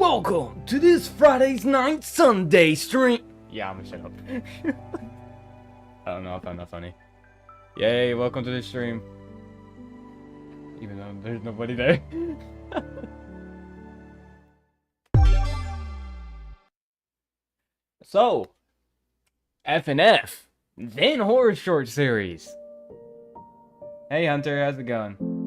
Welcome to this Friday's Night Sunday stream. Yeah, I'm gonna shut up. I don't know if I'm not funny. Yay, welcome to the stream. Even though there's nobody there. So, FNF, then horror short series. Hey Hunter, how's it going?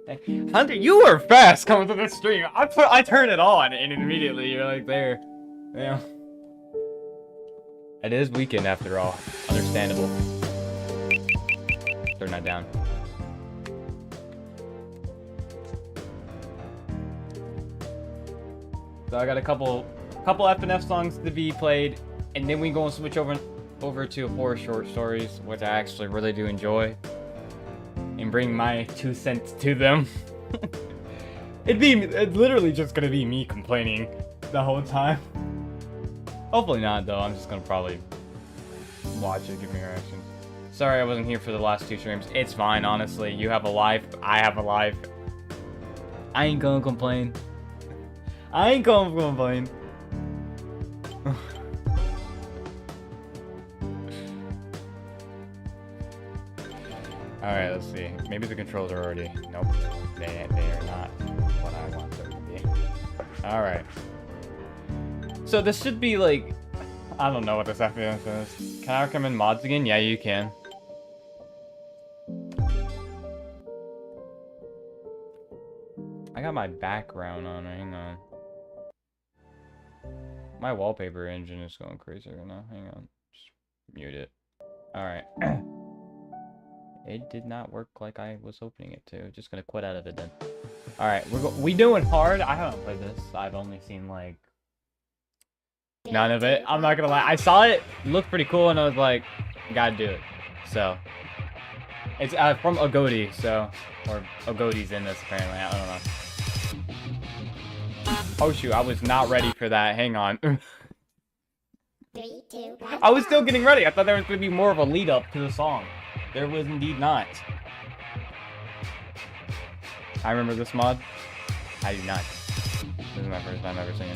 Hey, Hunter, you were fast coming to the stream. I turned it on and immediately you're like there. Yeah. It is weekend after all. Understandable. Turn that down. So I got a couple FNF songs to be played, and then we go and switch over to horror short stories, which I actually really do enjoy, and bring my 2 cents to them. It's literally just gonna be me complaining the whole time. Hopefully not though. I'm just gonna probably watch it, give me a reaction. Sorry I wasn't here for the last 2 streams. It's fine, honestly. You have a life, I have a life. I ain't gonna complain. I ain't gonna complain. Alright, let's see. Maybe the controls are already... Nope. They are not what I want them to be. Alright. So this should be like... I don't know what this FPS is. Can I recommend mods again? Yeah, you can. I got my background on. Hang on. My wallpaper engine is going crazy right now. Hang on. Just mute it. Alright. It did not work like I was hoping it to. Just gonna quit out of it then. Alright, we doing hard. I haven't played this. I've only seen like none of it. I'm not gonna lie. I saw it, looked pretty cool, and I was like, gotta do it. So it's from Ogodi, so or Ogodi's in this apparently. I don't know. Oh shoot, I was not ready for that. Hang on. 3, 2, 1. I was still getting ready. I thought there was gonna be more of a lead up to the song. There was indeed not. I remember this mod. I do not. This is my first time ever singing.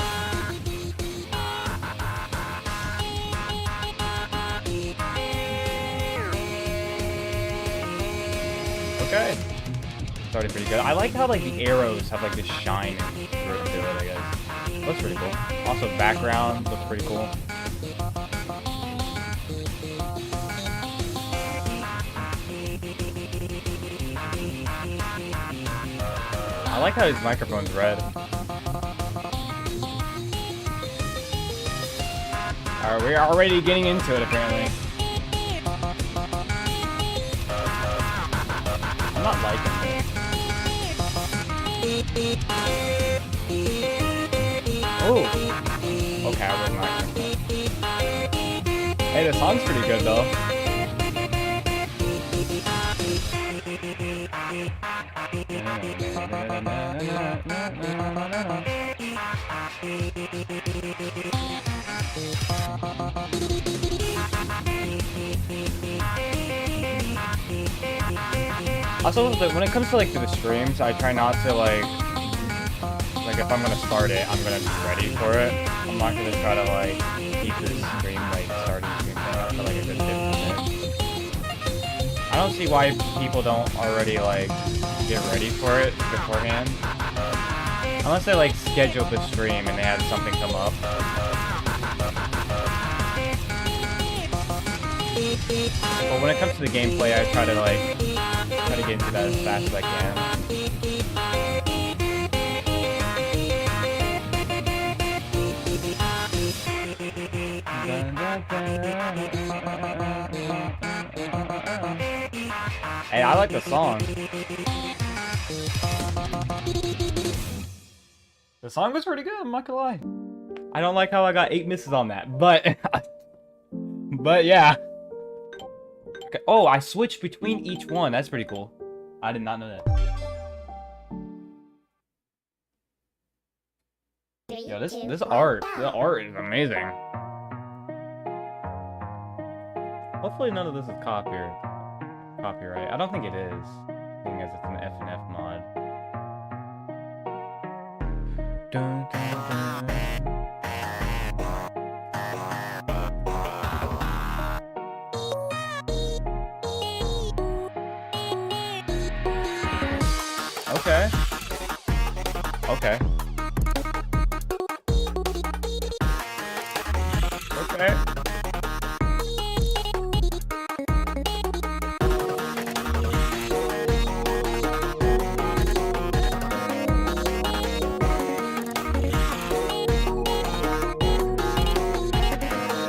Okay. It's already pretty good. I like how like the arrows have like this shine to it, I guess. Looks pretty cool. Also background looks pretty cool. I like how his microphone's red. Alright, we're already getting into it apparently. I'm not liking this. Oh! Okay, I was not. Hey, the song's pretty good though. Also, when it comes to like the streams, I try not to like if I'm gonna start it, I'm gonna be ready for it. I'm not gonna try to like keep this stream like starting stream for like a good 15 minutes. I don't see why people don't already like get ready for it beforehand. Unless they like scheduled the stream and they had something come up. But when it comes to the gameplay, I try to get into that as fast as I can. Hey, I like the song. The song was pretty good, I'm not gonna lie. I don't like how I got 8 misses on that, but yeah. Okay. Oh, I switched between each one. That's pretty cool. I did not know that. Yo, this art, the art is amazing. Hopefully none of this is copyright. I don't think it is, seeing as it's an FNF mod. dun, dun, dun. Okay. Okay. Okay.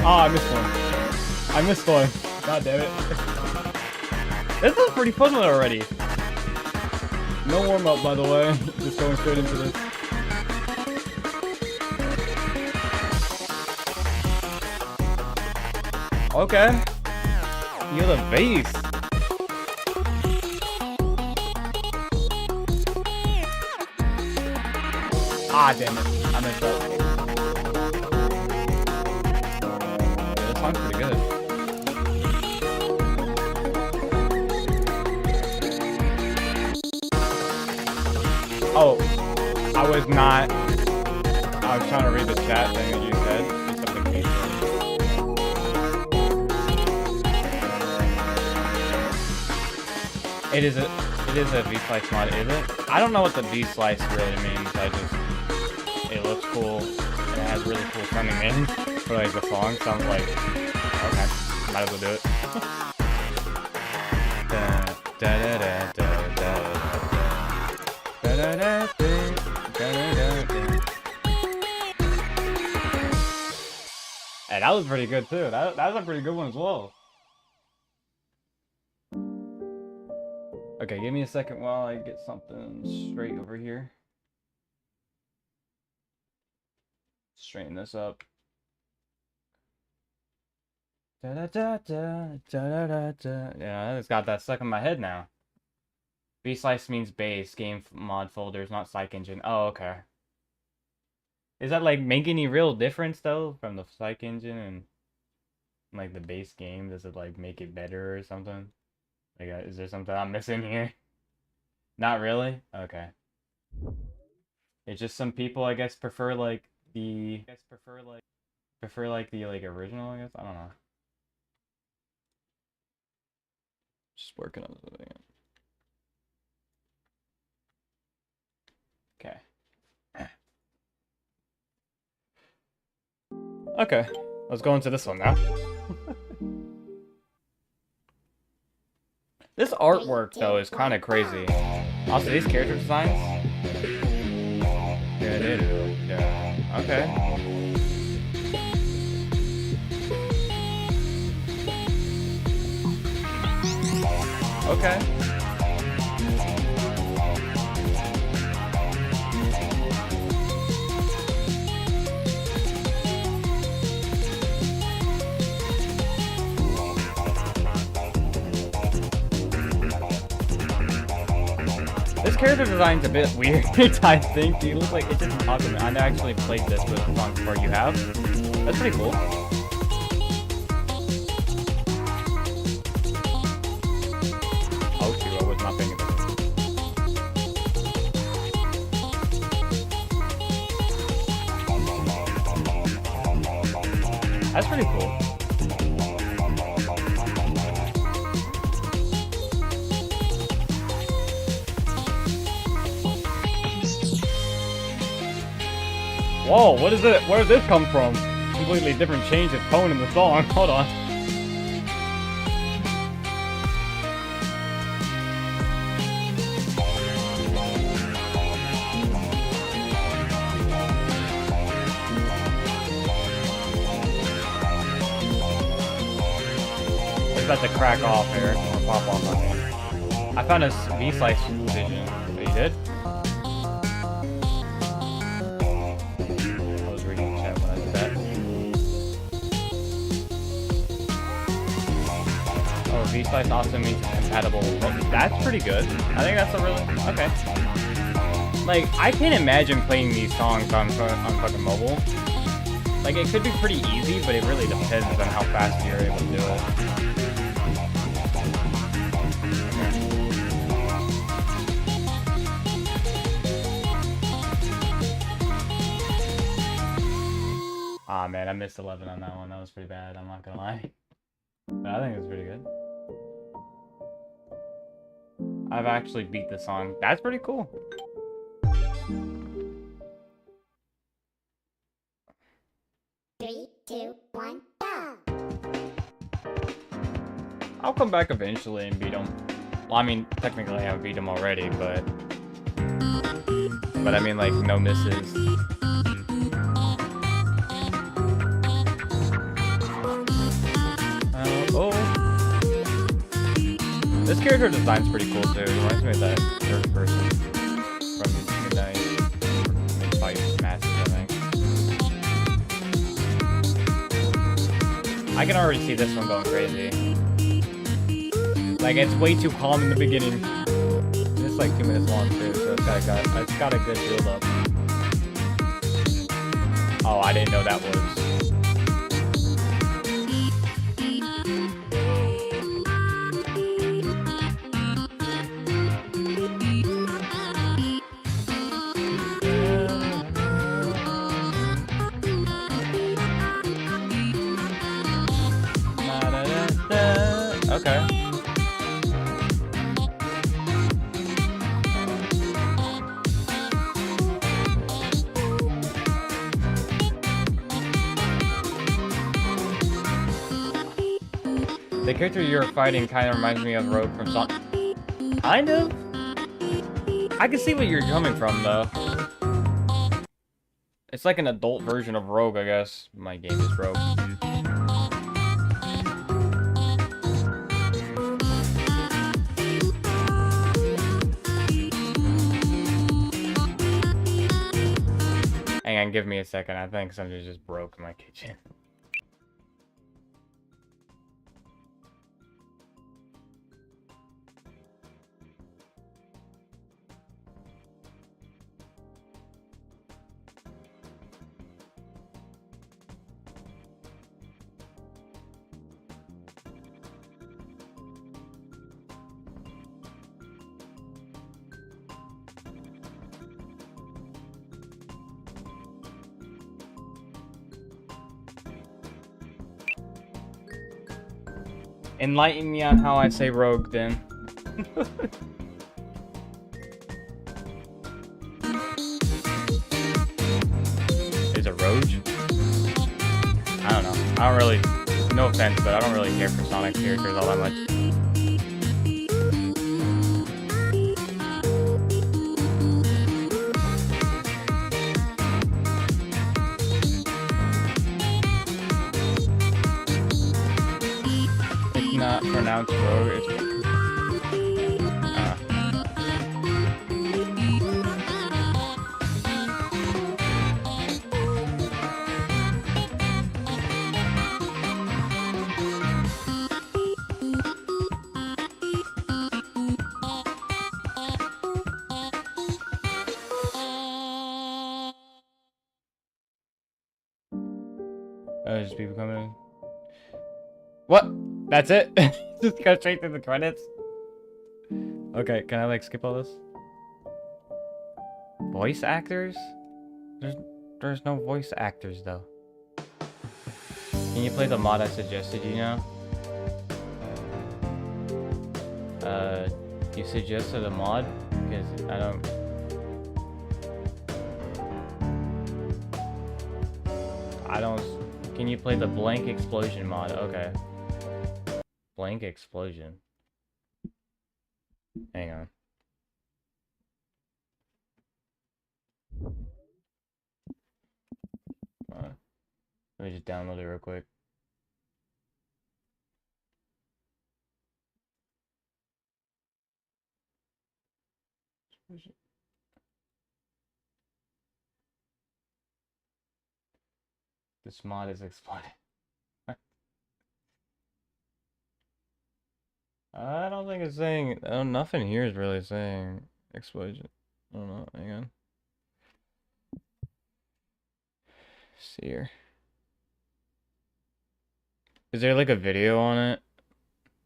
Oh, I missed one. I missed one. God damn it. This is a pretty fun one already. No warm up, by the way. Just going straight into this. Okay. You're the bass. Ah, damn it. I messed up. Yeah, this song's pretty good. Oh, I was not. I was trying to read the chat thing that you said. Something basic. It is a V-Slice mod, is it? I don't know what the V-Slice really means. It looks cool and it has really cool sounding names for like the song. So I'm like, okay, might as well do it. Hey, that was pretty good too. That was a pretty good one as well. Okay, give me a second while I get something straight over here. Straighten this up. Da da da da da da da. Yeah, it's got that stuck in my head now. V-Slice means base, game mod folders, not Psych Engine. Oh, okay. Is that like make any real difference though from the Psych Engine and like the base game? Does it like make it better or something? Like, is there something I'm missing here? Not really? Okay. It's just some people, I guess, prefer like the original, I guess. I don't know. Just working on something. Okay. Okay. Let's go into this one now. This artwork, though, is kind of crazy. Also, these character designs. Okay. Okay. This character design's a bit weird, I think. You look like it's just talking. I actually played this with the song before you have. That's pretty cool. Oh shoot, I was not paying attention. That's pretty cool. Whoa, what is it? Where did this come from? Completely different change of tone in the song. Hold on. It's about to crack off here. Or pop off on me. I found a V-Slice vision. Oh, you did? V-Slice also means it's compatible. Well, that's pretty good. I think that's a really... Okay. Like, I can't imagine playing these songs on fucking mobile. Like, it could be pretty easy, but it really depends on how fast you're able to do it. Ah man, I missed 11 on that one. That was pretty bad. I'm not gonna lie. But I think it was pretty good. I've actually beat the song. That's pretty cool. Three, two, one, go! I'll come back eventually and beat him. Well, I mean, technically I beat him already, but I mean, like, no misses. Oh. This character design's pretty cool too. It reminds me of that third person from Midnight Mid-Fight Masters, I think. I can already see this one going crazy. Like, it's way too calm in the beginning. It's like 2 minutes long too, so it's got a good build up. Oh, I didn't know that was. Okay. The character you're fighting kind of reminds me of Rogue from Sonic. Kind of? I can see where you're coming from, though. It's like an adult version of Rogue, I guess. My game is Rogue. Hang on, give me a second. I think something just broke in my kitchen. Enlighten me on how I say Rogue, then. Is it Rogue? I don't know. I don't really... No offense, but I don't really care for Sonic characters all that much. Not pronounced Rogue, it's just people coming. What? That's it? Just go straight to the credits? Okay, can I like skip all this? Voice actors? There's no voice actors though. Can you play the mod I suggested, you know? You suggested a mod? Because I don't... Can you play the Blank Explosion mod? Okay. Blank Explosion. Hang on. Let me just download it real quick. This mod is exploding. I don't think it's saying... nothing here is really saying explosion. I don't know. Hang on. See here. Is there like a video on it?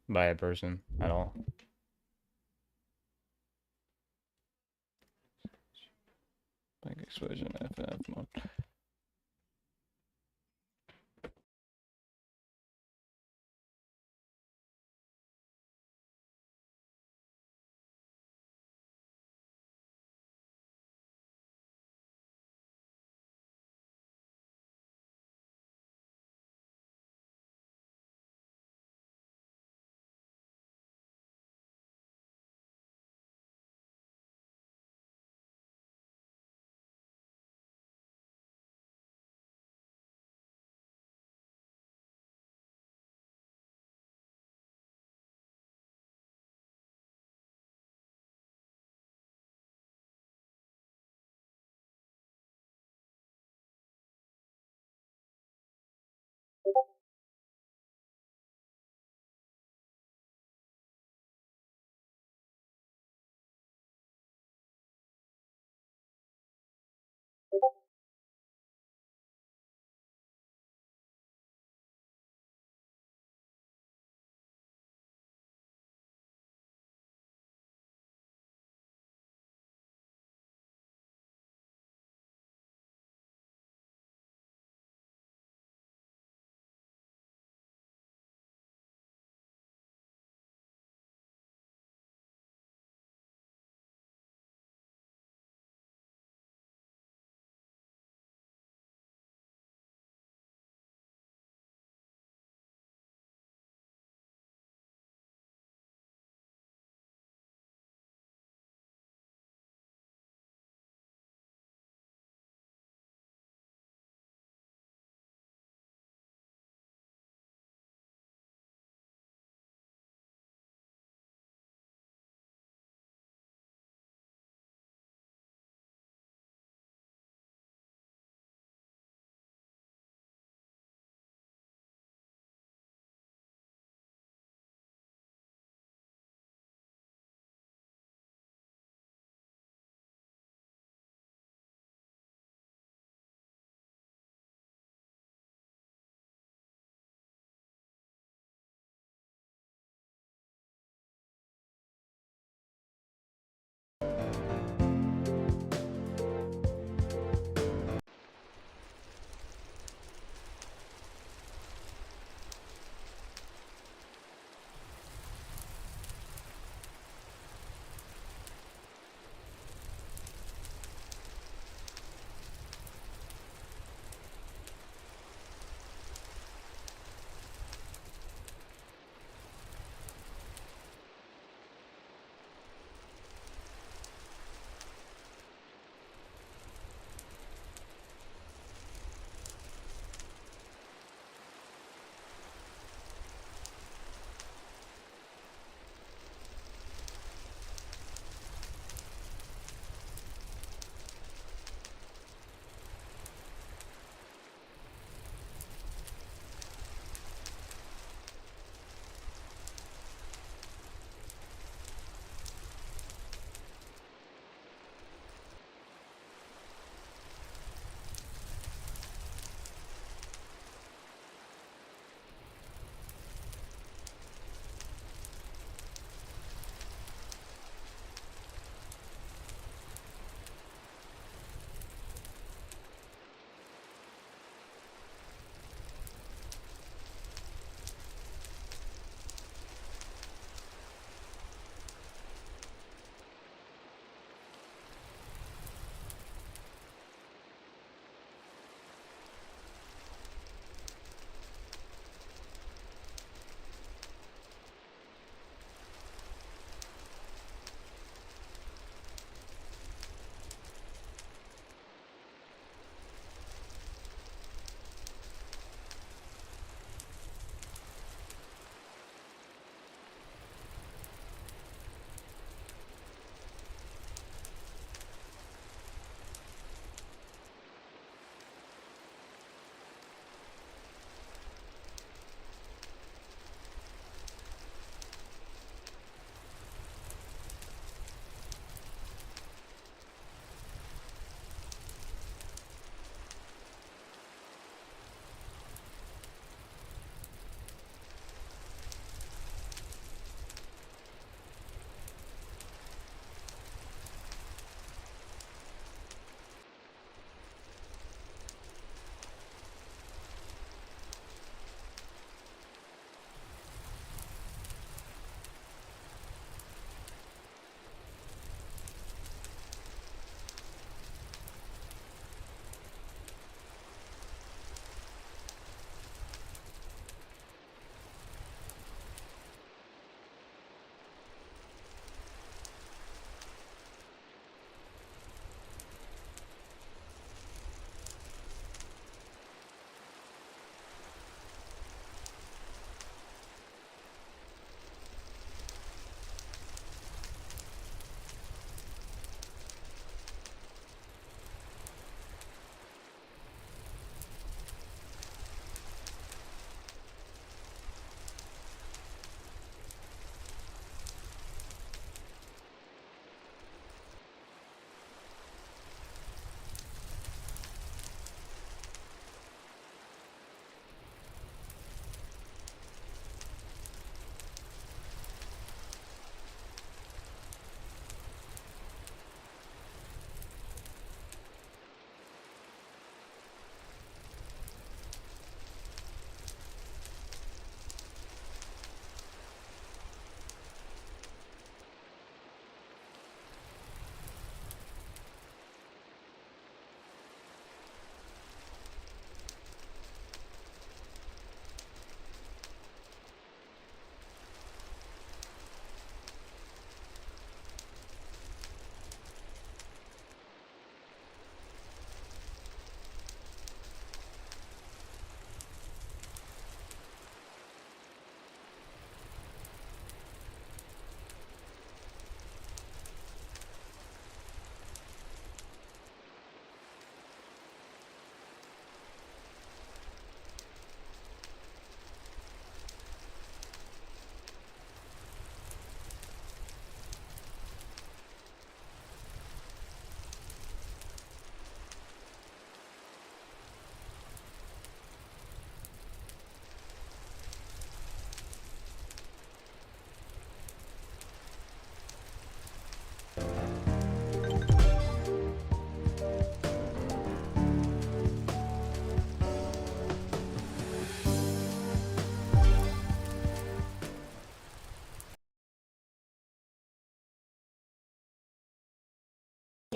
By a person at all? Like explosion FF mode.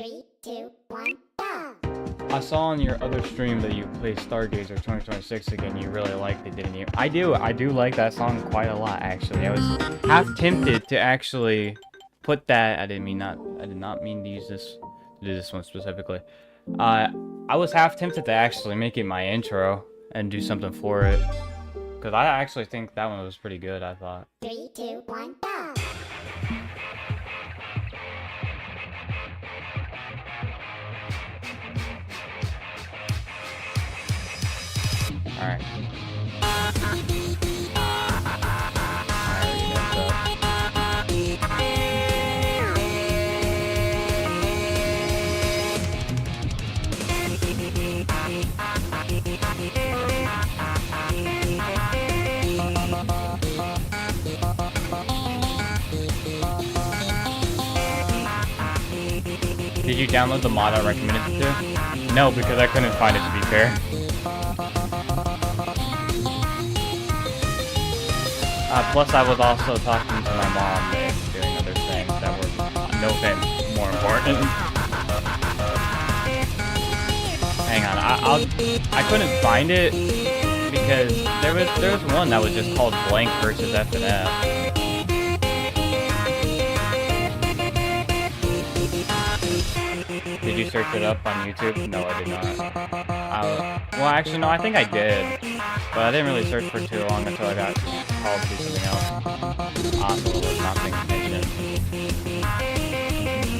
3, 2, 1, go! I saw on your other stream that you play Stargazer 2026 again. You really liked it, didn't you? I do. I do like that song quite a lot, actually. I was half tempted to actually put that. I did not mean to use this, to do this one specifically. I was half tempted to actually make it my intro and do something for it, because I actually think that one was pretty good. I thought. 3, 2, 1, go! All right. I already messed up. Did you download the mod I recommended it to? No, because I couldn't find it, to be fair. Plus, I was also talking to my mom and doing other things that were, no offense, more important. Hang on, I couldn't find it because there was one that was just called Blank versus FNF. Did you search it up on YouTube? No, I did not. Well, actually, no, I think I did. But I didn't really search for too long until I got called to do something else. Also, was not paying attention.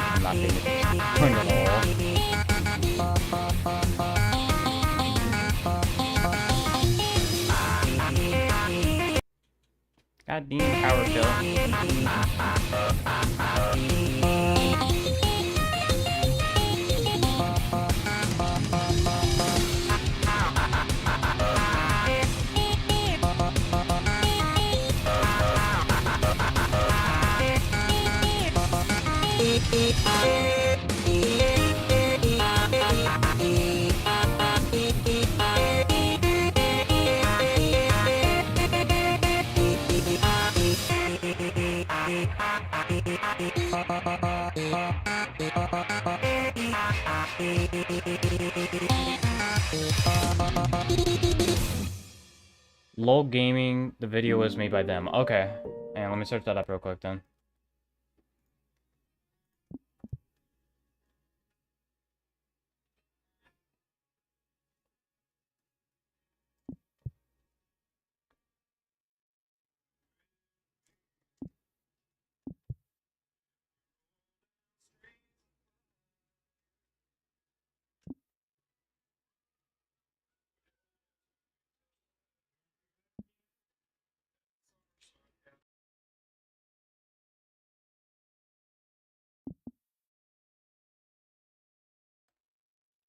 I'm not paying attention at all. God damn power kill. LOL Gaming, the video was made by them. Okay. And let me search that up real quick then.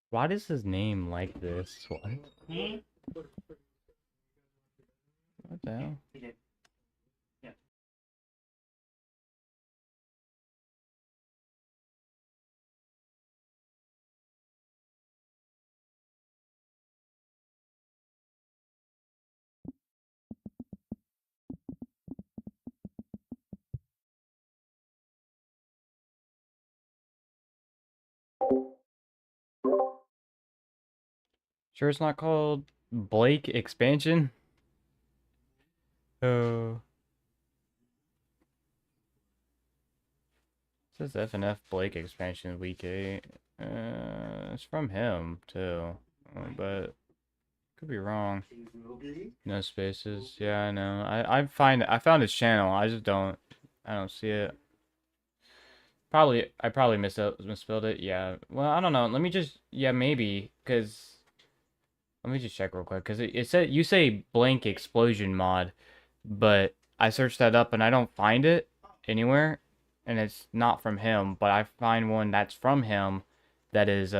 Why does his name like this? What? What the hell? Sure it's not called Blake Expansion? It says FNF Blake Expansion Week 8. It's from him, too. But could be wrong. No spaces. Yeah, I know. I found his channel. I don't see it. I probably misspelled it. Yeah. Well, I don't know. Let me just, yeah, maybe, because let me just check real quick, because it said, you say Blank Explosion mod, but I searched that up and I don't find it anywhere, and it's not from him, but I find one that's from him that is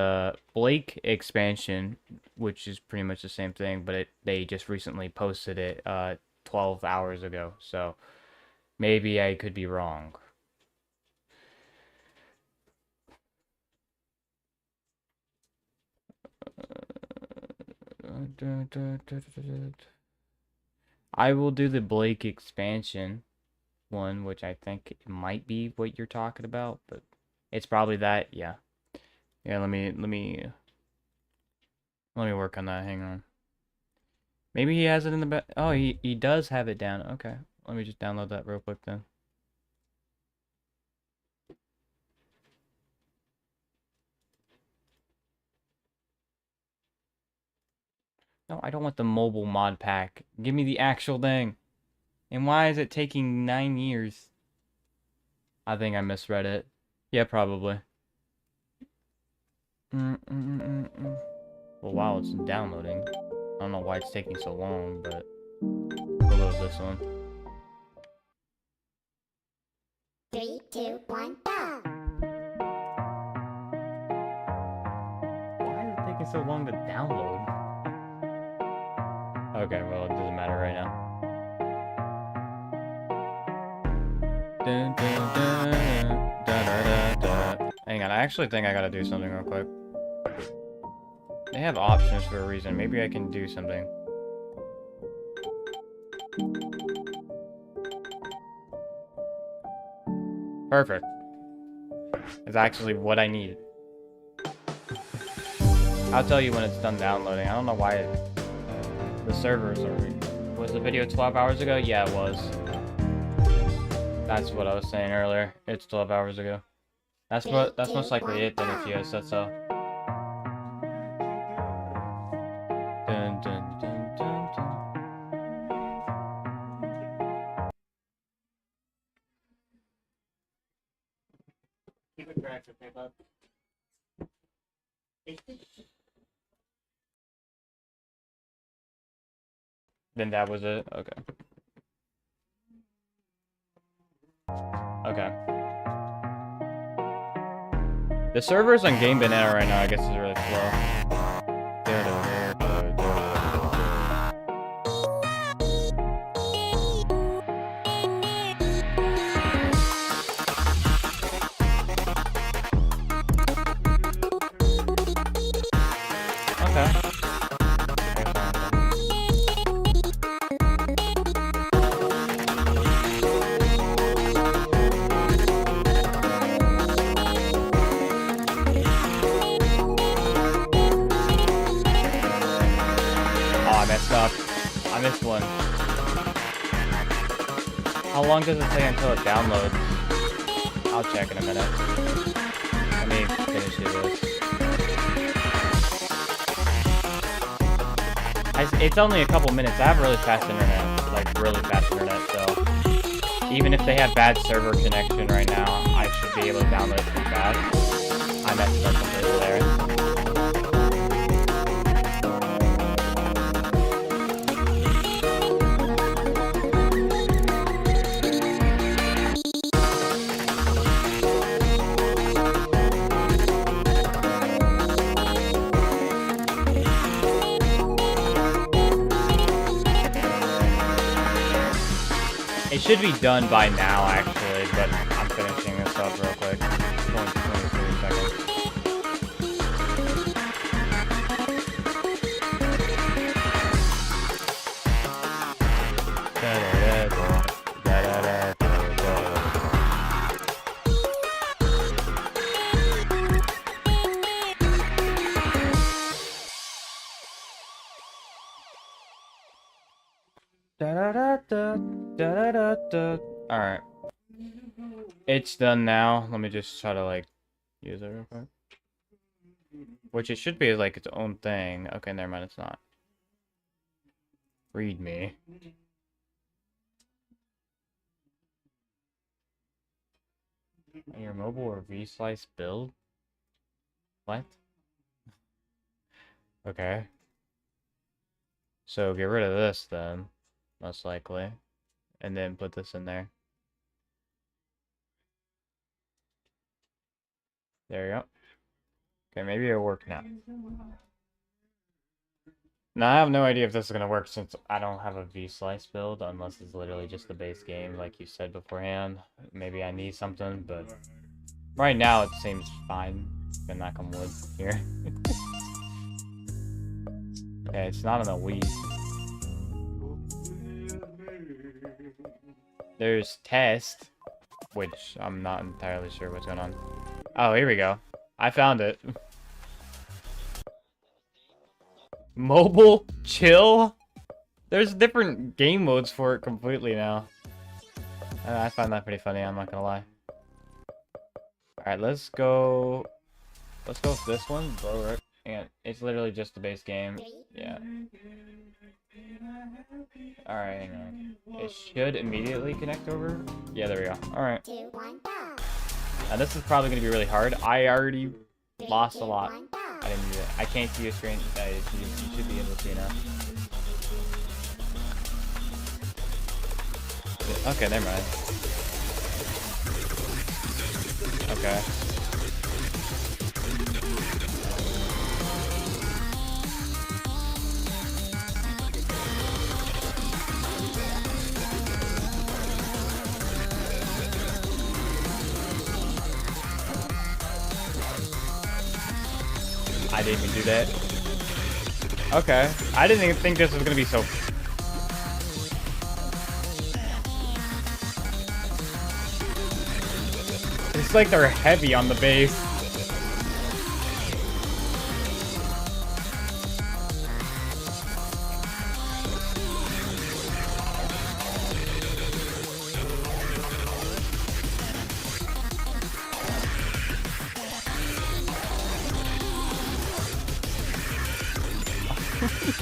Blake Expansion, which is pretty much the same thing, but they just recently posted it 12 hours ago, so maybe I could be wrong. I will do the Blake Expansion one, which I think might be what you're talking about, but it's probably that, yeah. Yeah, let me work on that. Hang on. Maybe he has it in the back. Oh, he does have it down. Okay. Let me just download that real quick then. No, I don't want the mobile mod pack. Give me the actual thing. And why is it taking 9 years? I think I misread it. Yeah, probably. Well, wow, it's downloading. I don't know why it's taking so long, but we'll load this one. 3, 2, 1, go! Why is it taking so long to download? Okay, well, it doesn't matter right now. Dun, dun, dun, dun, dun, dun, dun. Hang on, I actually think I gotta do something real quick. They have options for a reason. Maybe I can do something. Perfect. It's actually what I needed. I'll tell you when it's done downloading. I don't know why the servers are... Was the video 12 hours ago? Yeah, it was. That's what I was saying earlier. It's 12 hours ago. That's most likely it then if you said so. Dun, dun, dun, dun, dun. Keep it correct, okay, bud? Then that was it? Okay. Okay. The servers on Game Banana right now, I guess, is really slow. Okay. I messed up. I missed one. How long does it take until it downloads? I'll check in a minute. Let me finish this. It's only a couple minutes. I have really fast internet. Like, really fast internet, so... Even if they have bad server connection right now, I should be able to download it pretty fast. I messed up completely there. It should be done by now, actually, but I'm finishing this up real quick. It's only 23 seconds. Alright. It's done now. Let me just try to, like, use it real quick. Which it should be, like, its own thing. Okay, never mind, it's not. Read me. Your mobile or V-Slice build? What? Okay. So get rid of this then, most likely. And then put this in there. There you go. Okay, maybe it'll work now. Now, I have no idea if this is going to work since I don't have a V-Slice build, unless it's literally just the base game, like you said beforehand. Maybe I need something, but right now it seems fine. Gonna knock on wood here. Yeah, it's not on the Wii. There's test, which I'm not entirely sure what's going on. Oh, here we go. I found it. Mobile chill? There's different game modes for it completely now. I find that pretty funny, I'm not gonna lie. Alright, let's go with this one. Bro, right? And it's literally just the base game. Yeah. Alright, hang on. It should immediately connect over. Yeah, there we go. Alright. 2, 1, go. Now this is probably gonna be really hard. I already 3, lost a 2, lot. 1, go. I didn't do it. I can't see your screen. You should be able to see now. Okay, never mind. Okay. I didn't even do that. Okay. I didn't even think this was gonna be so... It's like they're heavy on the base.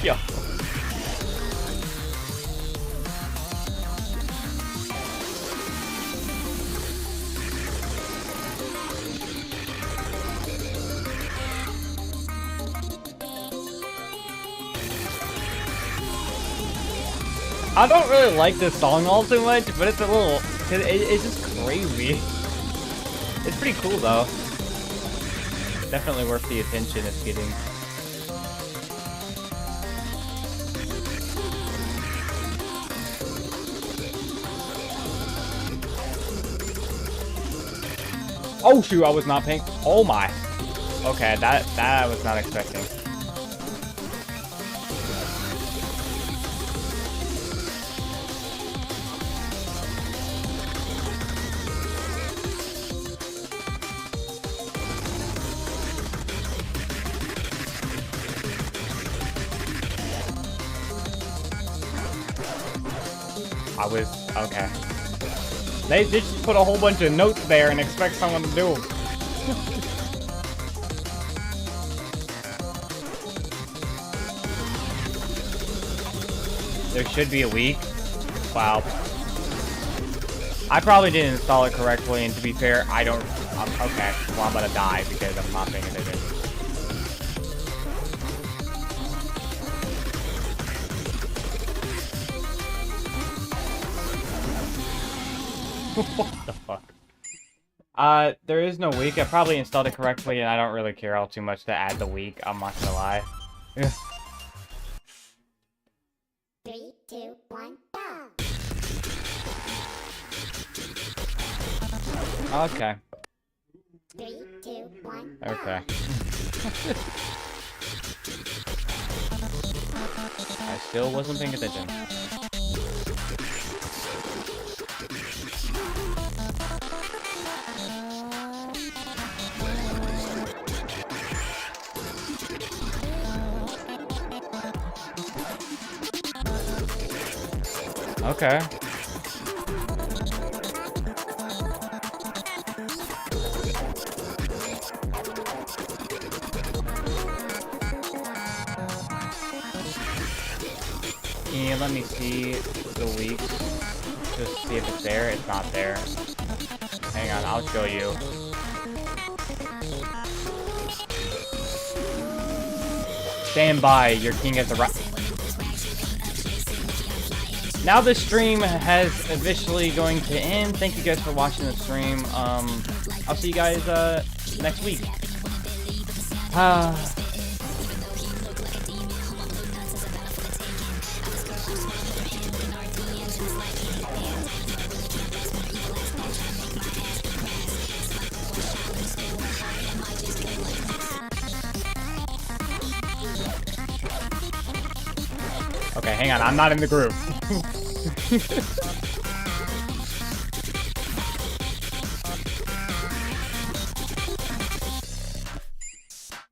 Yo. I don't really like this song all too much, but it's a little... It's just crazy. It's pretty cool though. Definitely worth the attention it's getting. Oh shoot, I was not paying. Oh my. Okay, that I was not expecting. I was okay. They just put a whole bunch of notes there and expect someone to do them. There should be a leak. Wow. I probably didn't install it correctly, and to be fair, I don't... okay, well, I'm gonna die because I'm not paying attention. What the fuck? There is no week. I probably installed it correctly, and I don't really care all too much to add the week. I'm not gonna lie. 3, 2, 1, go. Okay. 3, 2, 1, go. Okay. I still wasn't paying attention. Okay. Yeah, let me see the leaks. Just see if it's there. It's not there. Hang on, I'll show you. Stand by, your king has arrived. Now the stream has officially going to end. Thank you guys for watching the stream. I'll see you guys next week. Okay, hang on. I'm not in the group.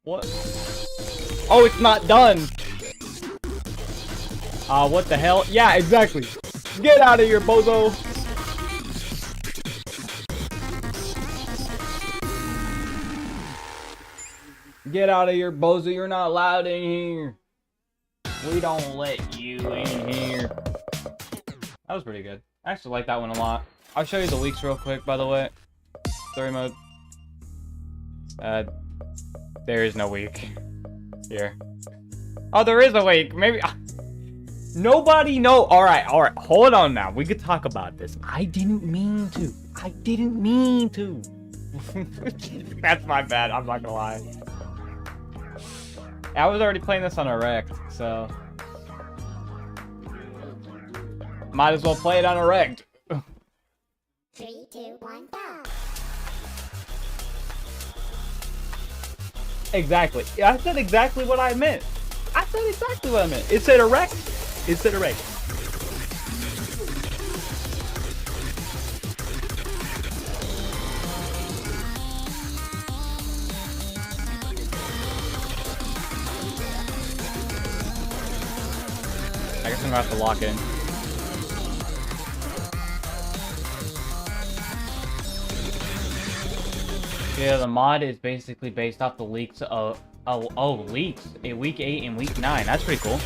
What? Oh, it's not done. What the hell? Yeah, exactly. Get out of here, bozo. Get out of here, bozo. You're not allowed in here. We don't let you in here. That was pretty good. I actually like that one a lot. I'll show you the leaks real quick, by the way. Story mode. There is no week here. Oh, there is a week. Maybe. Nobody know. All right. Hold on now. We could talk about this. I didn't mean to. That's my bad. I'm not gonna lie. I was already playing this on Erect, so might as well play it on Erect. 3, 2, 1, go. Exactly. I said exactly what I meant. It said Erect. It said Erect. I guess I'm gonna have to lock in. Yeah, the mod is basically based off the leaks of leaks in week 8 and week 9. That's pretty cool.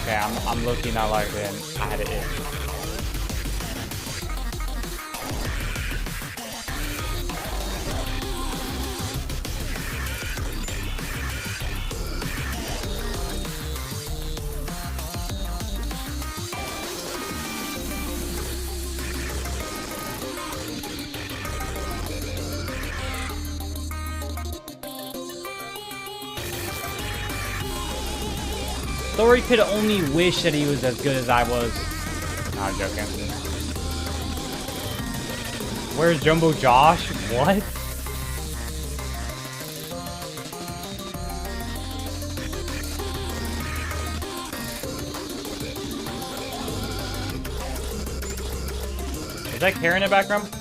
Okay, I'm low-key not logged in. I had it in. Thori could only wish that he was as good as I was. No, I'm joking. Where's Jumbo Josh? What? Is that Karen in the background?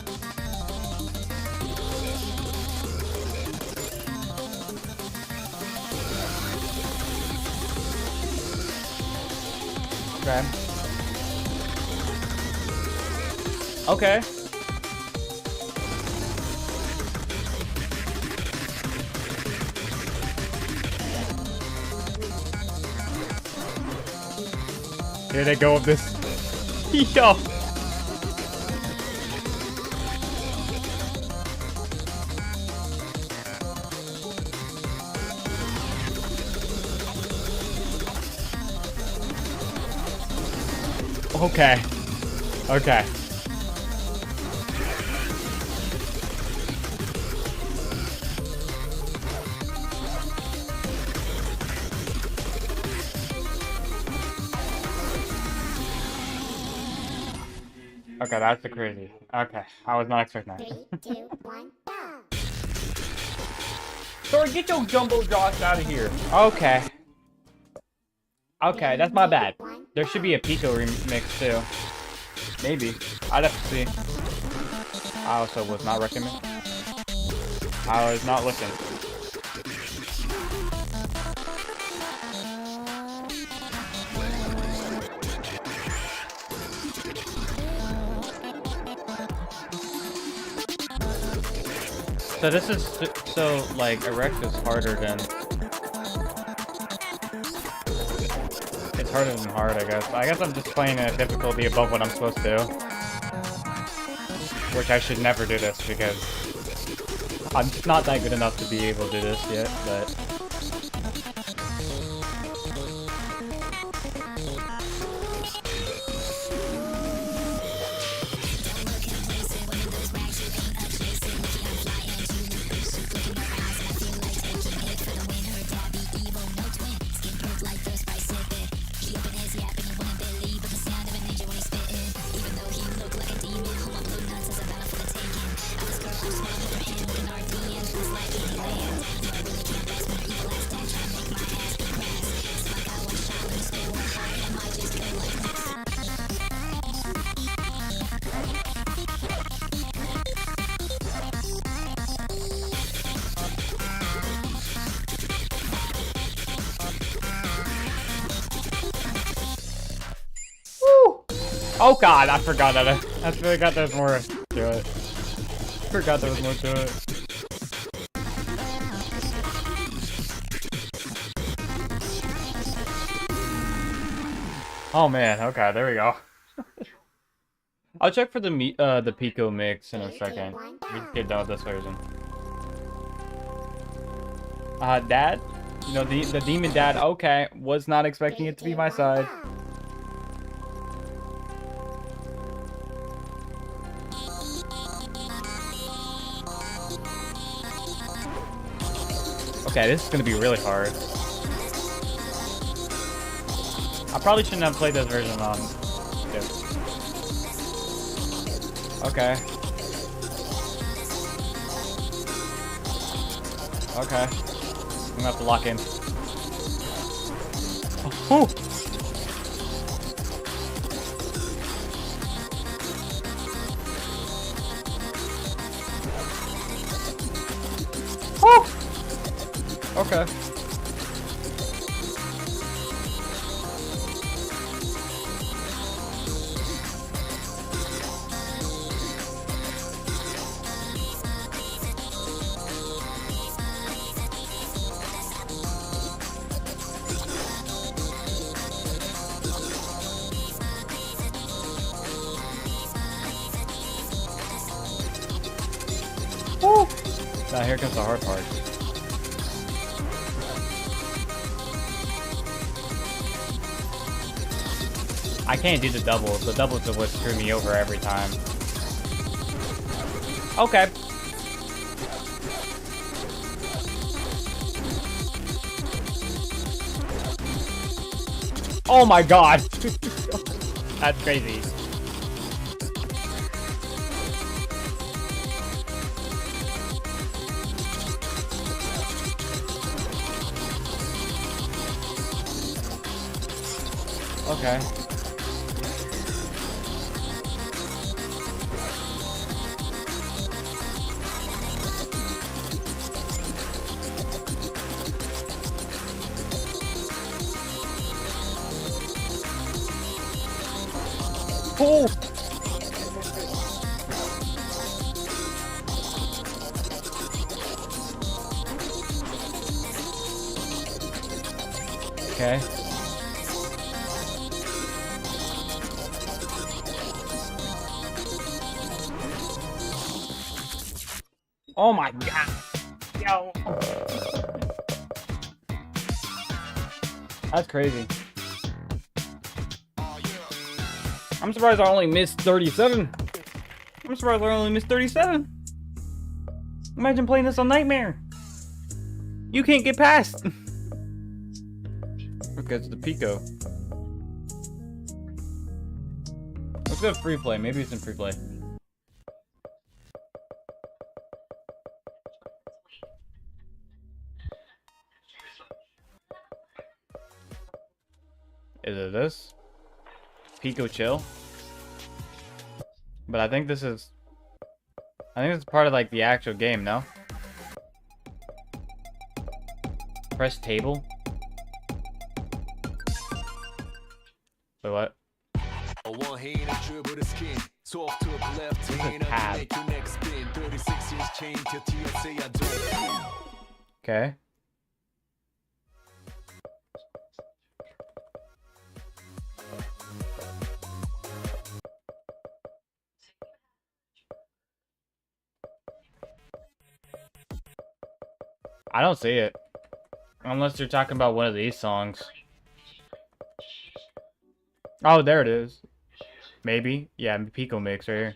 Okay. Here they go with this. Yo. Okay. Okay. Okay, that's the crazy. Okay, I was not expecting that. 3, 2, 1, go. Sorry, get your Jumbo Josh out of here. Okay. Okay, that's my bad. There should be a Pico remix too. Maybe. I'd have to see. I also was not recommended. I was not listening. So this is so like Erect is harder than it's harder than hard, I guess. I guess I'm just playing a difficulty above what I'm supposed to, which I should never do this because I'm just not that good enough to be able to do this yet. But Oh god, I forgot that. I forgot there's more to it. Forgot there was more to it. Oh man, okay, there we go. I'll check for the Pico mix in a second. We get done with this version. Dad? You know, the demon dad, okay. Was not expecting it to be my side. Okay, this is gonna be really hard. I probably shouldn't have played this version on Dip. Okay. Okay. I'm gonna have to lock in. Oh! Oh! Okay. Woo! Now here comes the hard part. I can't do the doubles. The doubles are what screw me over every time. Okay. Oh my god! That's crazy. Okay. Oh! Okay. Oh my god. Yo. That's crazy. I'm surprised I only missed 37. I'm surprised I only missed 37. Imagine playing this on Nightmare. You can't get past. Okay, it's the Pico. Let's go free play. Maybe it's in free play. Is it this? Pico Chill? But I think this is... I think it's part of like the actual game, no? Press table? Wait, what? This is tab. Okay. I don't see it. Unless you're talking about one of these songs. Oh, there it is. Maybe. Yeah, Pico Mix right here.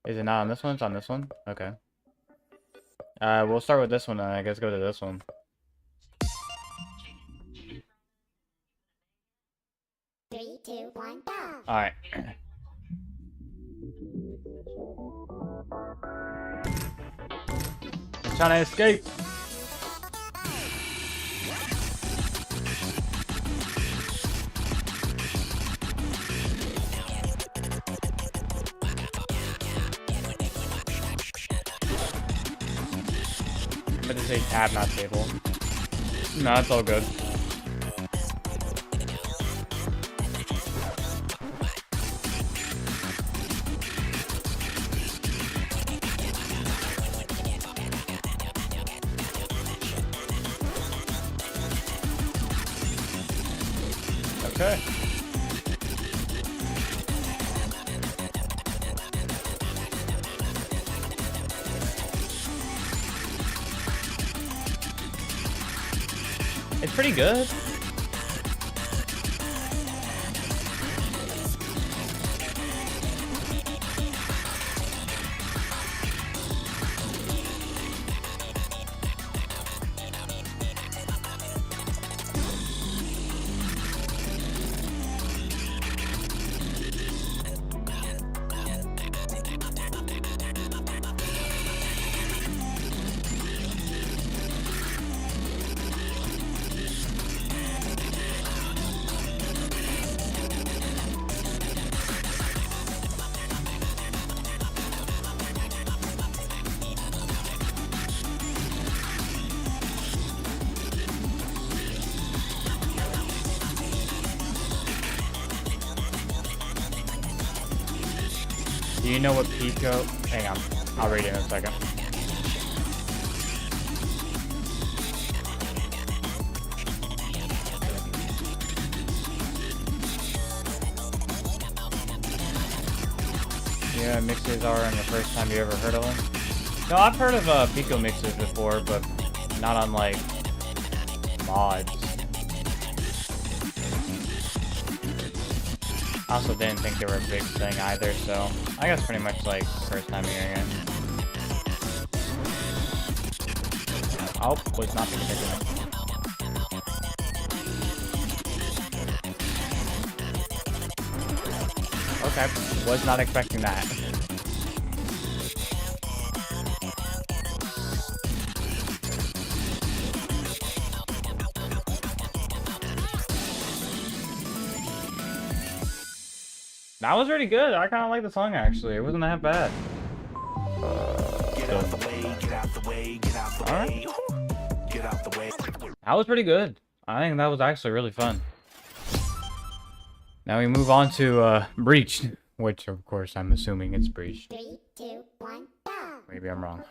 Is it not on this one? It's on this one? Okay. We'll start with this one and I guess go to this one. Three, two, one, go. Alright. I'm trying to escape. I'm gonna say tab, not table. No, it's all good. Okay. It's pretty good. Do you know what Pico? Hang on, I'll read it in a second. Yeah, mixes are in the first time you ever heard of them? No, I've heard of Pico mixes before, but not on like mods. I also didn't think they were a big thing either, so I guess pretty much like first time hearing it. Oh, was not paying attention. Okay, was not expecting that. That was pretty good. I kind of like the song actually. It wasn't that bad. Get out the way, get out the way, get out the way. Get out the way. That was pretty good. I think that was actually really fun. Now we move on to Breached, which of course I'm assuming it's Breached. 3, 2, 1, go. Maybe I'm wrong.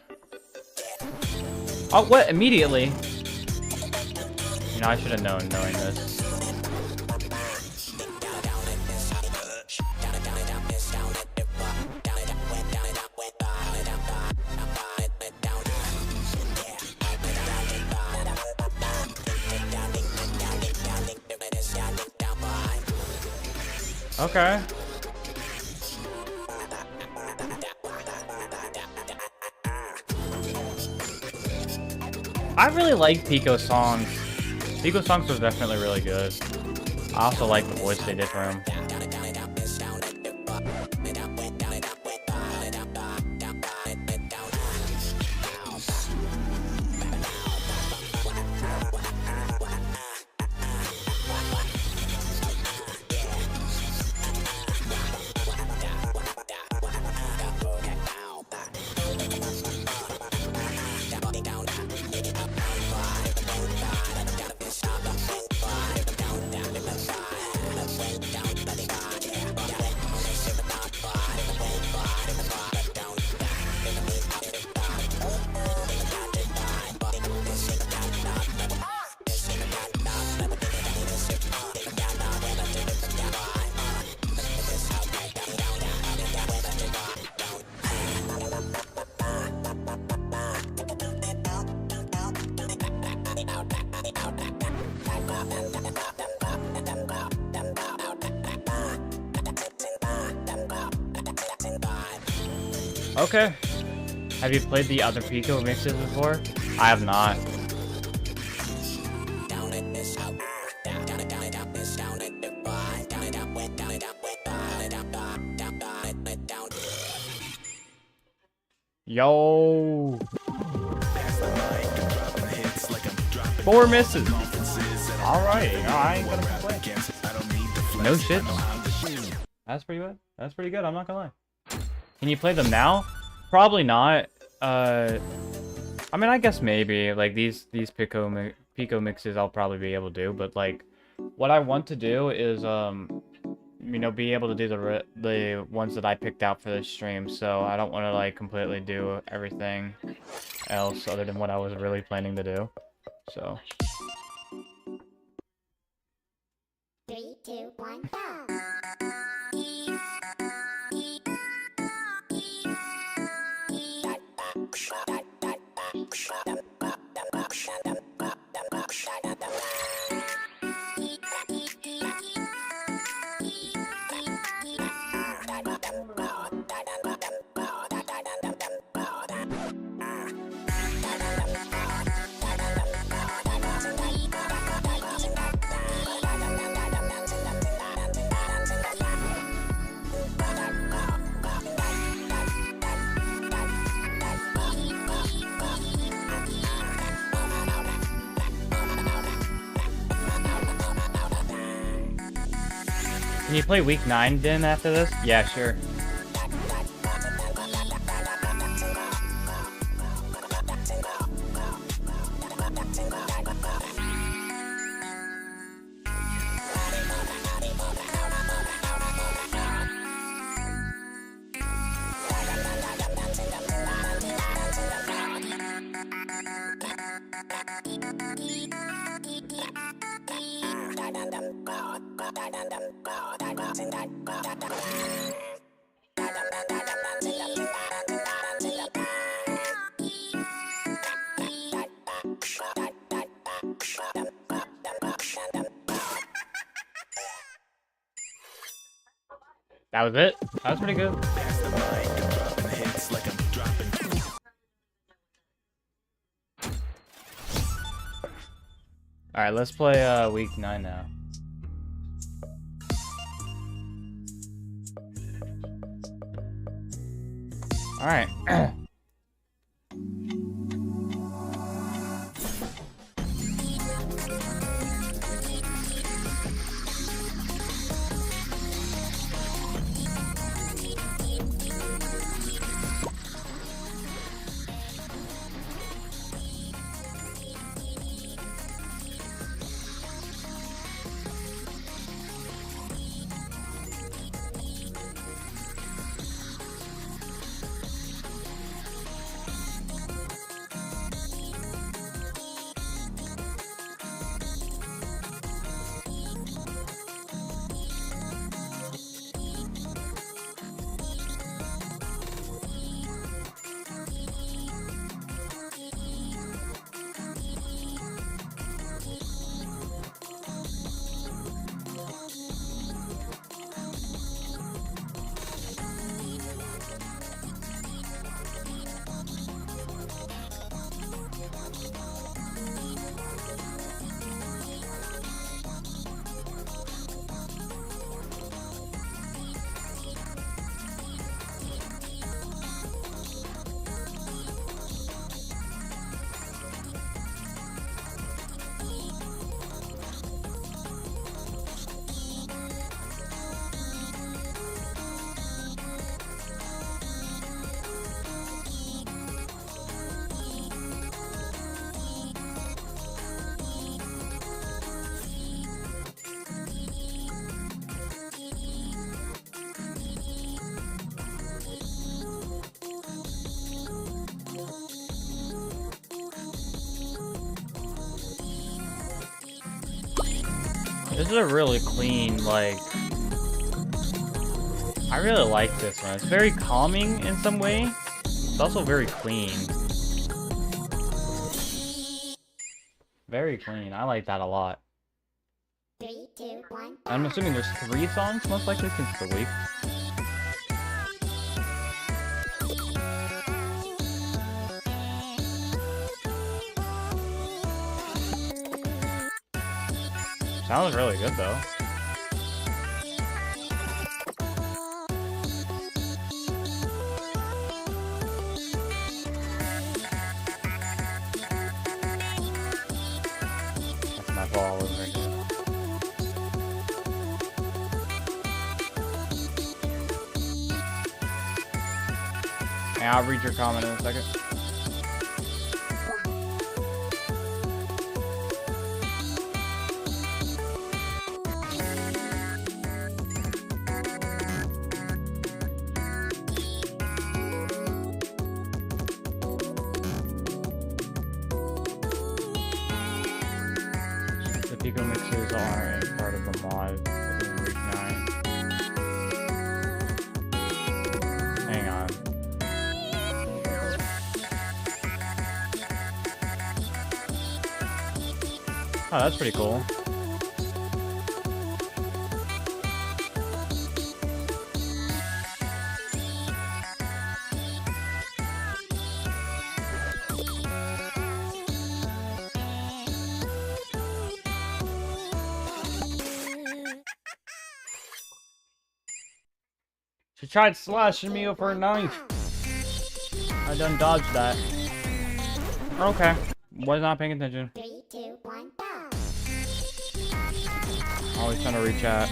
Oh, what? Immediately? You know, I should have known knowing this. Okay. I really like Pico's songs. Pico's songs was definitely really good. I also like the voice they did for him. Okay. Have you played the other Pico mixes before? I have not. Yo. 4 misses. Alright, I ain't gonna complain. No shit. That's pretty good. That's pretty good, I'm not gonna lie. Can you play them now? Probably not. I mean, I guess maybe. Like, these Pico mixes I'll probably be able to do, but, like, what I want to do is, you know, be able to do the ones that I picked out for this stream, so I don't want to, like, completely do everything else other than what I was really planning to do. So... 3, 2, 1, go. Can you play week 9 then after this? Yeah, sure. That was it? That was pretty good. Pass the mic, dropping hits like I'm dropping. Alright, let's play week 9 now. Alright. This is a really clean, like... I really like this one. It's very calming in some way. It's also very clean. Very clean. I like that a lot. 3, 2, 1, I'm assuming there's 3 songs, most likely, since it's a week. Sounds really good, though. That's my ball over here. Yeah, I'll read your comment in a second. Pico mixes are a part of the mod within Week 9. Hang on. Oh, that's pretty cool. She tried slashing me with her knife. I done dodged that. Okay. Was not paying attention. 3, 2, 1, go. Always trying to reach out.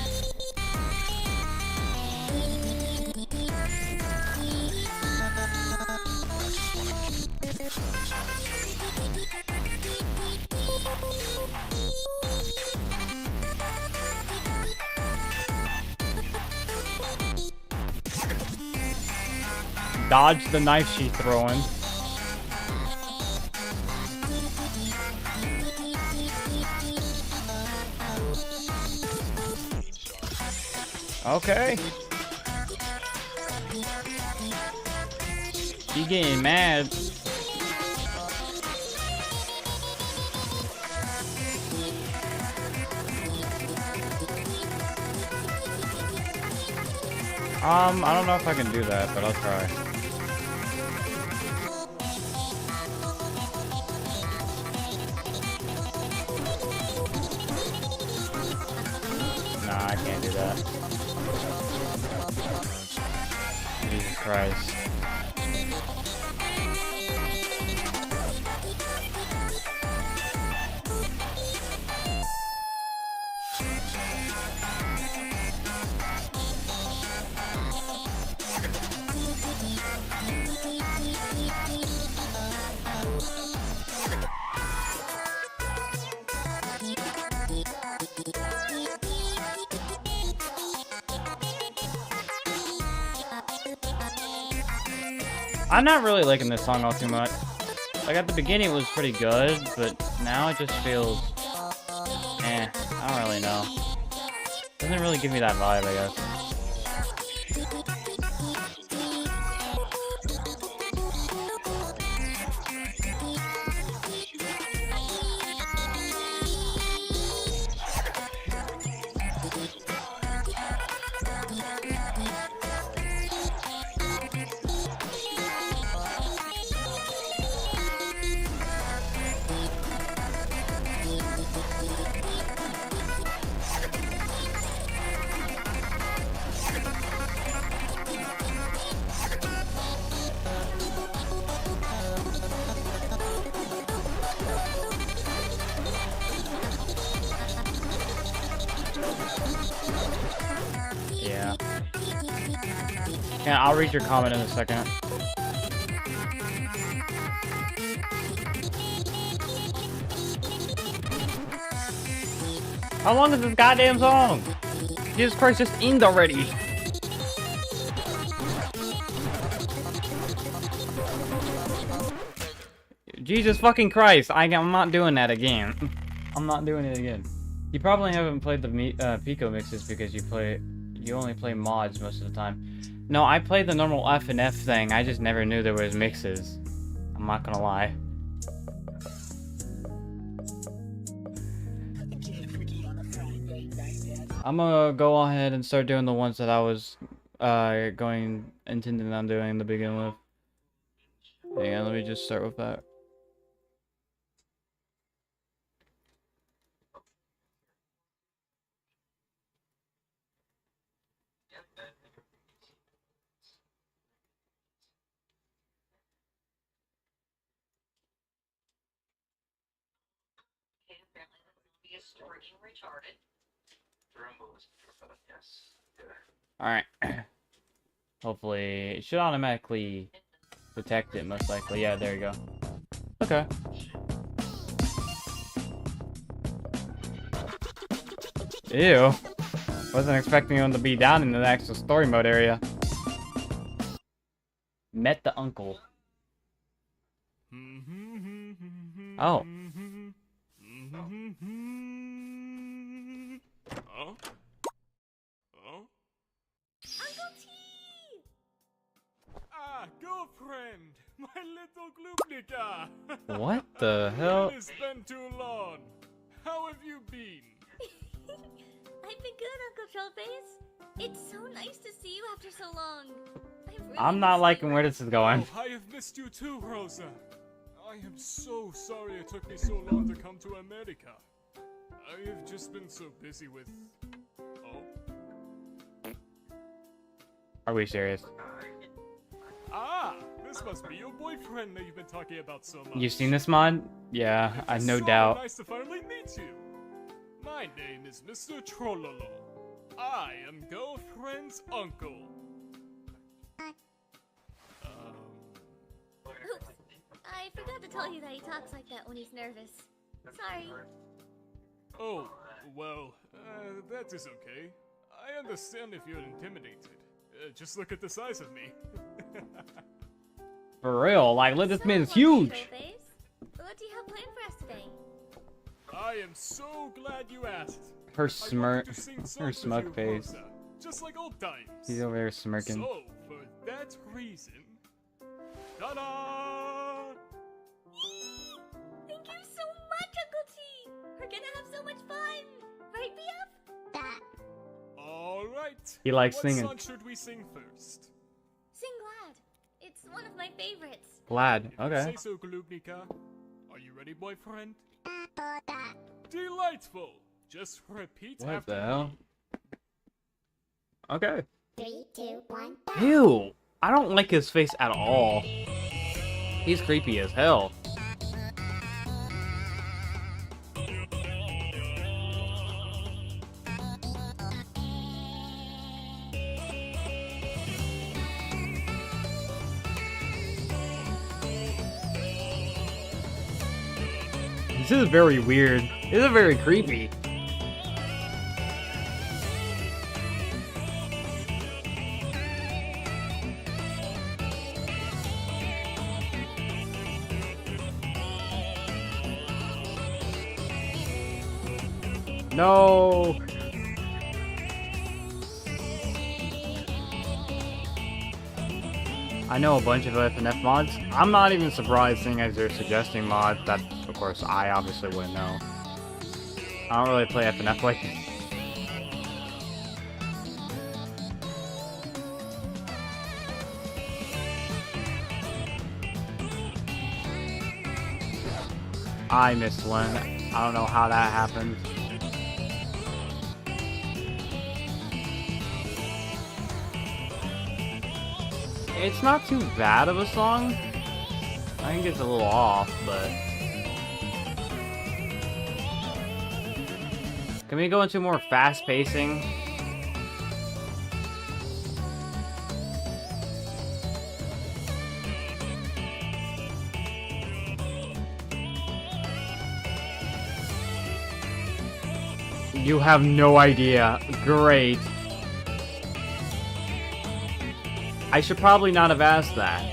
Dodge the knife she's throwing. Okay. She getting mad. I don't know if I can do that, but I'll try. Nah, I can't do that. Jesus Christ. I'm not really liking this song all too much. Like at the beginning it was pretty good, but now it just feels I don't really know. Doesn't really give me that vibe, I guess. Yeah. Yeah, I'll read your comment in a second. How long is this goddamn song? Jesus Christ, just end already. Jesus fucking Christ, I'm not doing that again. I'm not doing it again. You probably haven't played the Pico mixes because you only play mods most of the time. No, I played the normal F and F thing. I just never knew there was mixes. I'm not gonna lie. I'm gonna go ahead and start doing the ones that I was intending on doing to begin with. Yeah, let me just start with that. Alright. Hopefully, it should automatically detect it, most likely. Yeah, there you go. Okay. Ew. Wasn't expecting him to be down in the actual story mode area. Met the uncle. Oh. What the hell? It has been too long. How have you been? I've been good, Uncle Trollface. It's so nice to see you after so long. I'm not liking where this is going. Oh, I have missed you too, Rosa. I am so sorry it took me so long to come to America. I have just been so busy with... Oh. Are we serious? Ah, this must be your boyfriend that you've been talking about so much. You seen this mod? Yeah, I no so doubt. Nice to finally meet you. My name is Mr. Trollolo. I am girlfriend's uncle. Oops. I forgot to tell you that he talks like that when he's nervous. Sorry. Oh, well, that is okay. I understand if you're intimidated. Just look at the size of me. For real, like, look, this So, man's Uncle huge. Trollface, what do you have planned for us today? I am so glad you asked. Her I wanted to sing her songs with smug you, face. Rosa, just like old times. He's over there smirking. So, for that reason, ta-da! Thank you so much, Uncle T! We're gonna have so much fun! Right, BF? That. All right. He likes what singing. song should we sing first? Sing Glad. It's one of my favorites. Glad. If you Okay. say so, Glubnica. Are you ready, boyfriend? That. Delightful. Just repeat What after the me. hell? Okay. 3, 2, 1. Ew. I don't like his face at all. He's creepy as hell. This is very weird. This is very creepy. No. I know a bunch of FNF mods. I'm not even surprised seeing as they're suggesting mods that, of course, I obviously wouldn't know. I don't really play FNF like this. I missed one. I don't know how that happened. It's not too bad of a song. I think it's a little off, but... Can we go into more fast pacing? You have no idea. Great. I should probably not have asked that.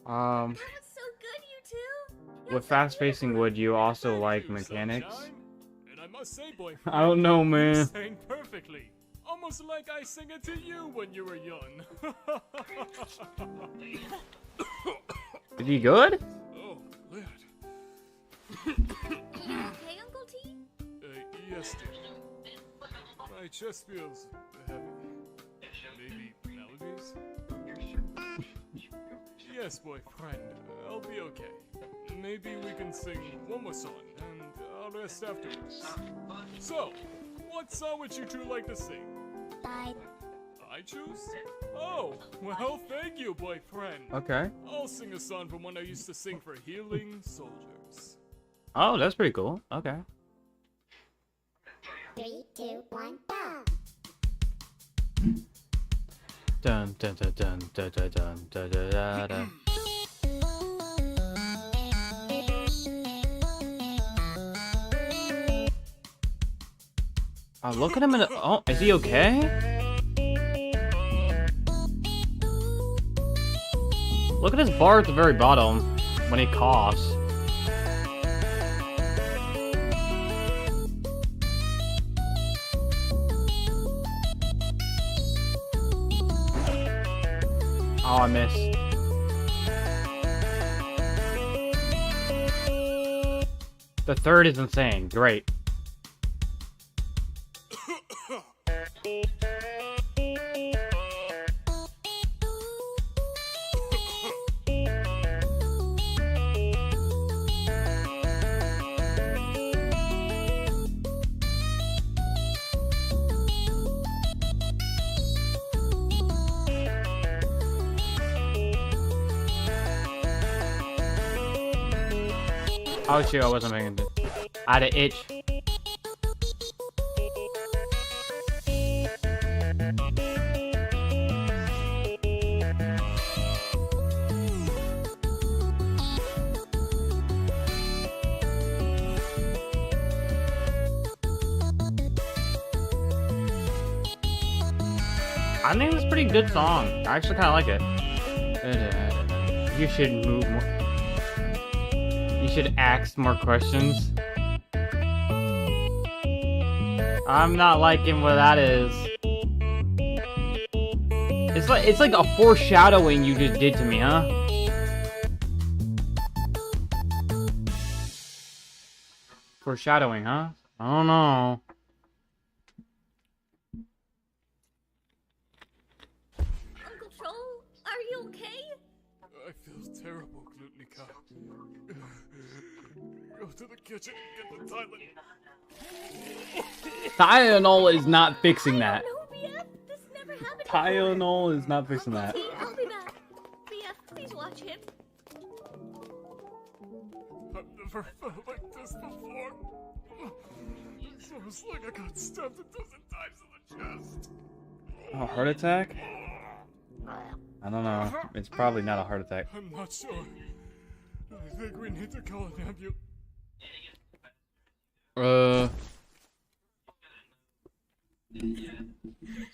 That was so good, you two! With fast pacing, would you also Thank like you, mechanics? Sunshine. And I must say, boyfriend, I don't know, you man. sang perfectly. Almost like I sang it to you when you were young. Is he good? Oh, Lord. Okay, Uncle T? Yes, dear. My chest feels heavy. Maybe allergies? Yes, boyfriend. I'll be okay. Maybe we can sing one more song, and I'll rest afterwards. So, what song would you two like to sing? Bye. I choose? Oh, well, thank you, boyfriend. Okay. I'll sing a song from one I used to sing for healing soldiers. Oh, that's pretty cool. Okay. 3, 2, 1. Go. Dun dun dun dun dun dun dun dun dun dun dun. Oh, look at him in the... Oh, is he okay? Look at this bar at the very bottom when he coughs. Oh, I missed. The third is insane. Great. Oh shoot, I wasn't paying attention. I had an itch. I think it's a pretty good song. I actually kind of like it. You should move more. You should ask more questions. I'm not liking what that is. It's like a foreshadowing you just did to me, huh? Foreshadowing, huh? I don't know. Uncle Troll, are you okay? I feel terrible, Glutnica. Go to the kitchen and get the Tylenol. Tylenol is not fixing that. No, BF, this never happened. Tylenol is not fixing that. Uncle T, I'll be back. BF, please watch him. I've never felt like this before. It's almost like I got stabbed a dozen times in the chest. A heart attack? I don't know. It's probably not a heart attack. I'm not sure. I think we need to call an ambulance.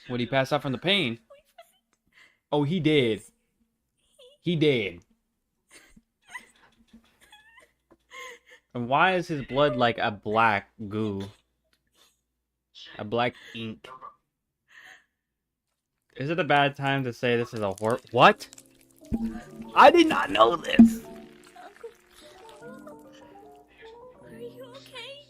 Would he pass out from the pain? Oh, he did. He did. And why is his blood like a black goo? A black ink. Is it a bad time to say this is a horror? What? I did not know this. Uncle Troll, are you okay?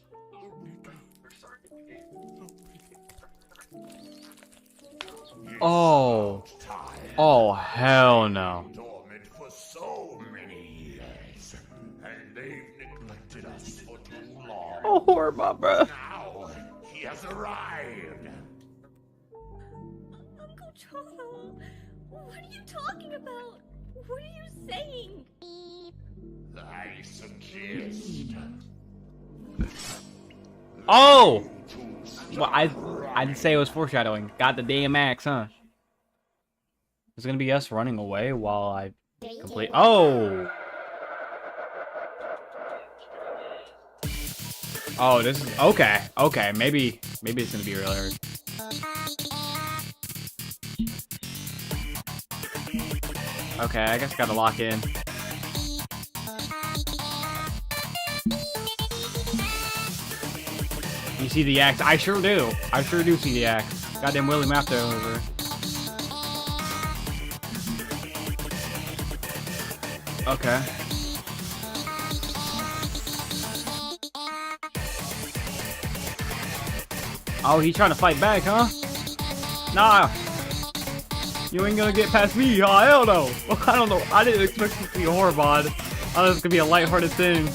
Oh. Oh, hell no. Dormant for so many years, and they've neglected us for too long. Oh, horror, bro. Now he has arrived. Uncle Troll, what are you talking about? What are you saying? I suggest. Oh! Well, I didn't say it was foreshadowing. Got the damn axe, huh? It's gonna be us running away while I complete. Oh! Oh, this is okay. Okay, maybe it's gonna be really hard. Okay, I guess gotta lock in. You see the axe? I sure do. I sure do see the axe. Goddamn Willie Mapto over there. Okay. Oh, he's trying to fight back, huh? Nah. You ain't gonna get past me. Oh, hell no. I don't know. I didn't expect this to be a horror mod. I thought it was gonna be a lighthearted thing.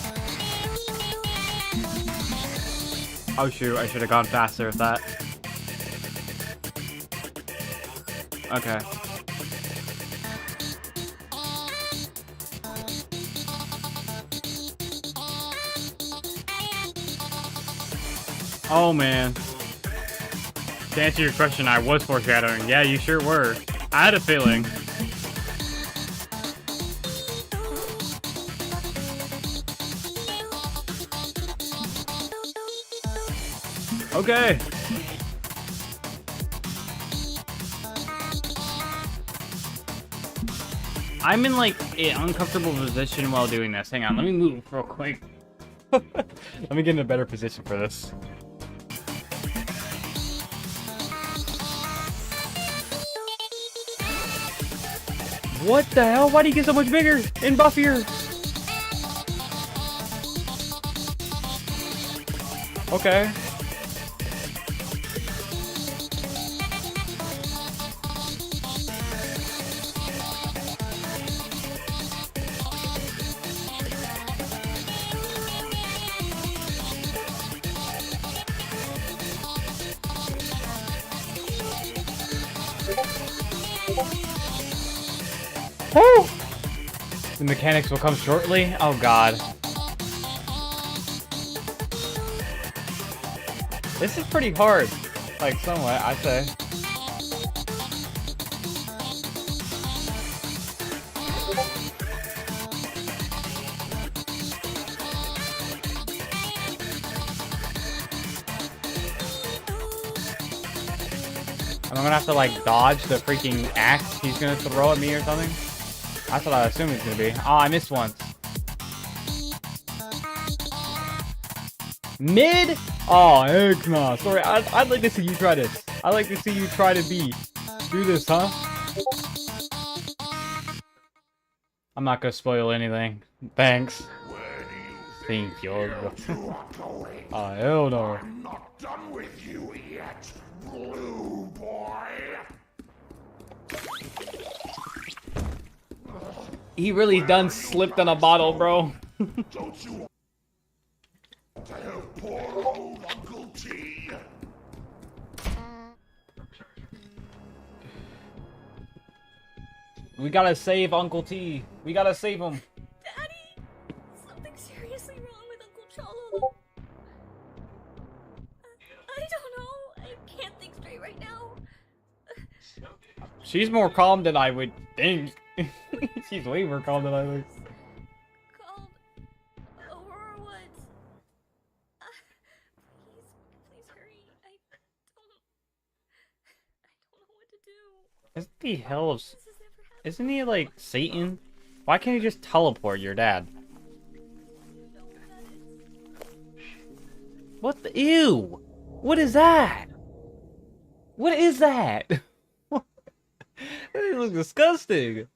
Oh shoot, I should have gone faster with that. Okay. Oh man. To answer your question, I was foreshadowing. Yeah, you sure were. I had a feeling. Okay. I'm in like an uncomfortable position while doing this. Hang on, let me move real quick. Let me get in a better position for this. What the hell? Why do you get so much bigger and buffier? Okay. Woo! The mechanics will come shortly. Oh god. This is pretty hard. Like somewhat, I'd say. I'm gonna have to like dodge the freaking axe he's gonna throw at me or something. That's what I assume it's gonna be. Oh, I missed once. Mid? Oh, heck no. Sorry, I'd like to see you try this. I'd like to see you try to do this, huh? I'm not gonna spoil anything. Thanks. Where do you Thank you. you are going? Oh, hell no. I'm not done with you yet, Blue Boy. He really done slipped on a bottle, bro. Don't you want to help poor old Uncle T? We gotta save Uncle T. We gotta save him. Daddy, something's seriously wrong with Uncle Cholo. I don't know. I can't think straight right now. She's more calm than I would think. She's way more calm than I think. Called Aurora Woods. Please hurry. I don't know what to do. Isn't the hell of... This has never happened. Isn't he like Satan? Why can't he just teleport your dad? No, that is. What the... Ew! What is that? What is that? That looks disgusting.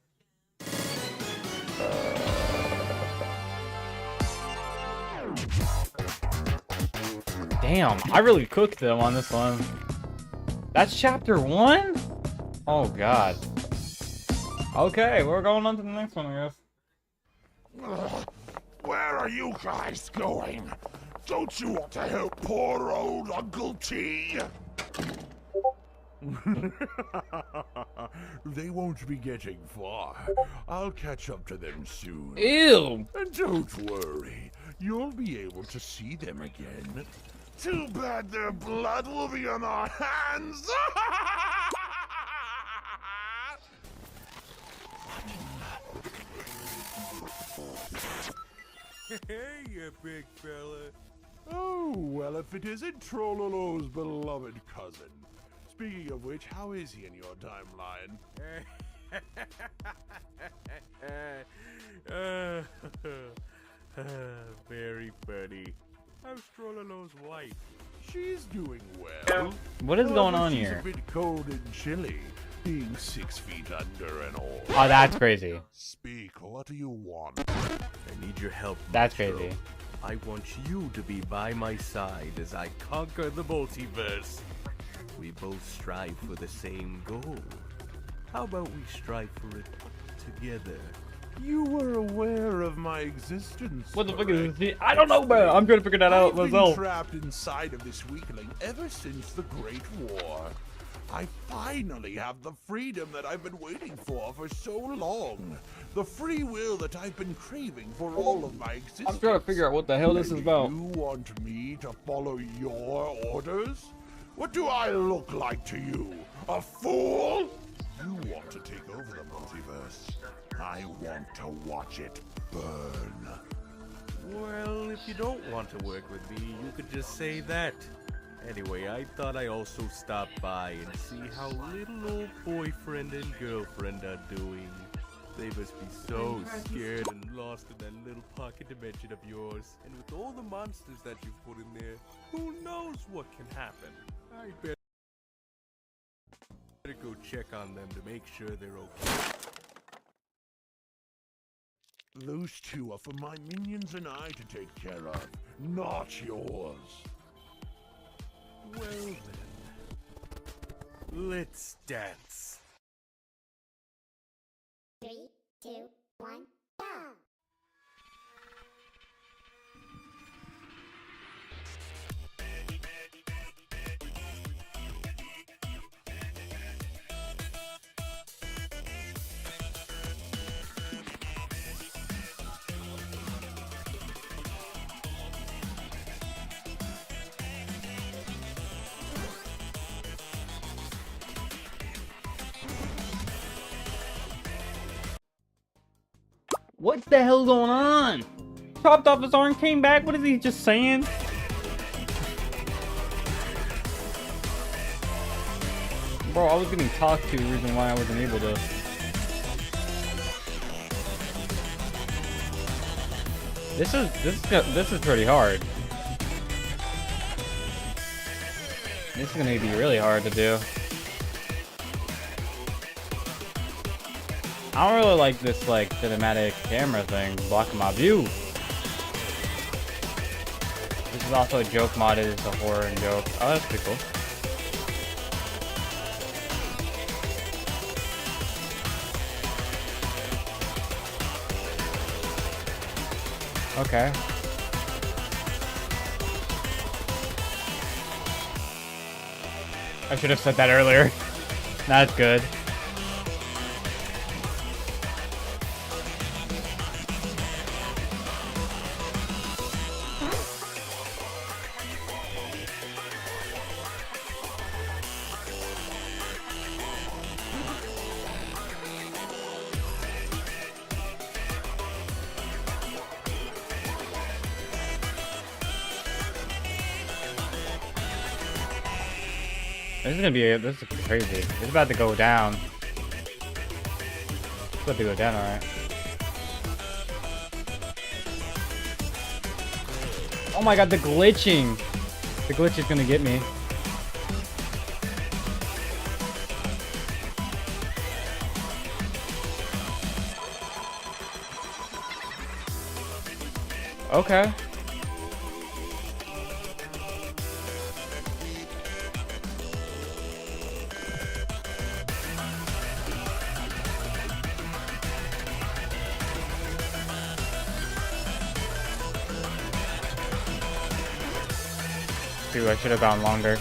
Damn, I really cooked them on this one. That's chapter 1? Oh god. Okay, we're going on to the next one, I guess. Where are you guys going? Don't you want to help poor old Uncle T? They won't be getting far. I'll catch up to them soon. Ew! And don't worry, you'll be able to see them again. Too bad their blood will be on our hands. Hey, you big fella. Oh, well, if it isn't Trollolo's beloved cousin. Speaking of which, how is he in your timeline? Very funny. How's Trollolo's wife? She's doing well. What is going on She's here? a bit cold and chilly, being 6 feet under and all. Oh, that's crazy. Speak, what do you want? I need your help. That's Maestro. crazy. I want you to be by my side as I conquer the multiverse. We both strive for the same goal. How about we strive for it together? You were aware of my existence. What the fuck correct? is this? I don't know, man. I'm trying to figure that out I've been myself. trapped inside of this weakling ever since the Great War. I finally have the freedom that I've been waiting for so long. The free will that I've been craving for all of my existence. I'm trying to figure out what the hell this is And about. You want me to follow your orders? What do I look like to you? A fool? You want to take over the multiverse. I want to watch it burn. Well, if you don't want to work with me, you could just say that. Anyway, I thought I also stop by and see how little old boyfriend and girlfriend are doing. They must be so scared and lost in that little pocket dimension of yours. And with all the monsters that you've put in there, who knows what can happen? I better go check on them to make sure they're okay. Those two are for my minions and I to take care of, not yours. Well then, let's dance. 3, 2, 1, go! What the hell going on? Chopped off his arm, came back. What is he just saying? Bro, I was getting talked to. Reason why I wasn't able to. This is pretty hard. This is gonna be really hard to do. I don't really like this like cinematic camera thing blocking my view. This is also a joke modded, it's a horror and joke. Oh, that's pretty cool. Okay. I should have said that earlier. That's good. This is crazy. It's about to go down. It's about to go down, alright. Oh my god, the glitching! The glitch is gonna get me. Okay. Dude, I should have gone longer.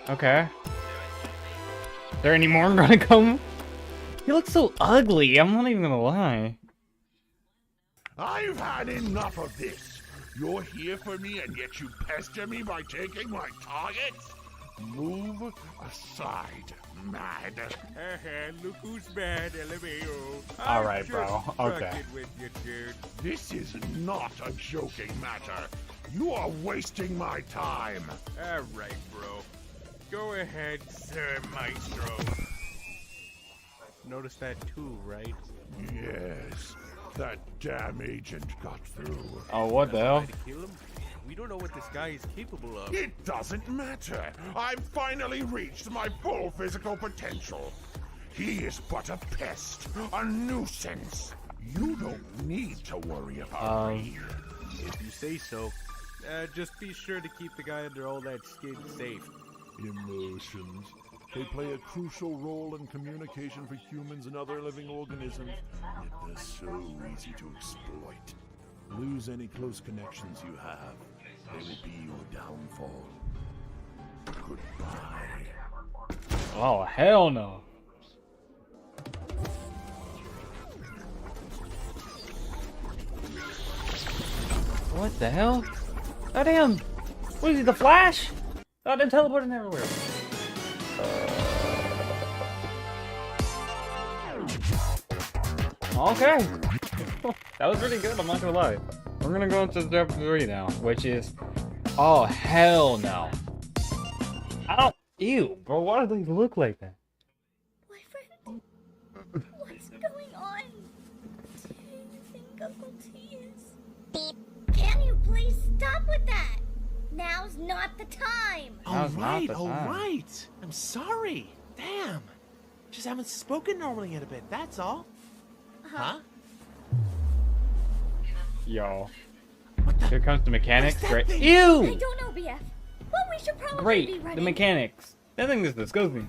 Okay. Is there any more gonna come? He looks so ugly, I'm not even gonna lie. I've had enough of this. You're here for me and yet you pester me by taking my targets? Move aside, mad. Look who's mad, LMAO. Alright, bro. Okay. With you, dude. This is not a joking matter. You are wasting my time. Alright, bro. Go ahead, Sir Maestro. Notice that too, right? Yes, that damn agent got through. Oh, what the hell? Try to kill him? We don't know what this guy is capable of. It doesn't matter. I've finally reached my full physical potential. He is but a pest, a nuisance. You don't need to worry about me. If you say so. Just be sure to keep the guy under all that skin safe. Emotions. They play a crucial role in communication for humans and other living organisms, yet they're so easy to exploit. Lose any close connections you have. They will be your downfall. Goodbye. Oh, hell no. What the hell? Oh, damn. What is he, the Flash? Oh, they're teleporting everywhere. Okay. That was really good, I'm not gonna lie. we're gonna go into step 3 now, which is, oh hell no. I don't. Ew, bro. Why do they look like that? Boyfriend? What's going on? Do you think Uncle T is... Beep. Can you please stop with that? Now's not the time. Now's not the All time. right. I'm sorry. Damn. Just haven't spoken normally in a bit, that's all. Huh? Yo. What the? Here comes the mechanics. What's that Great. thing? I Ew! don't know, BF. But we should probably be Great. running. The mechanics. That thing is disgusting.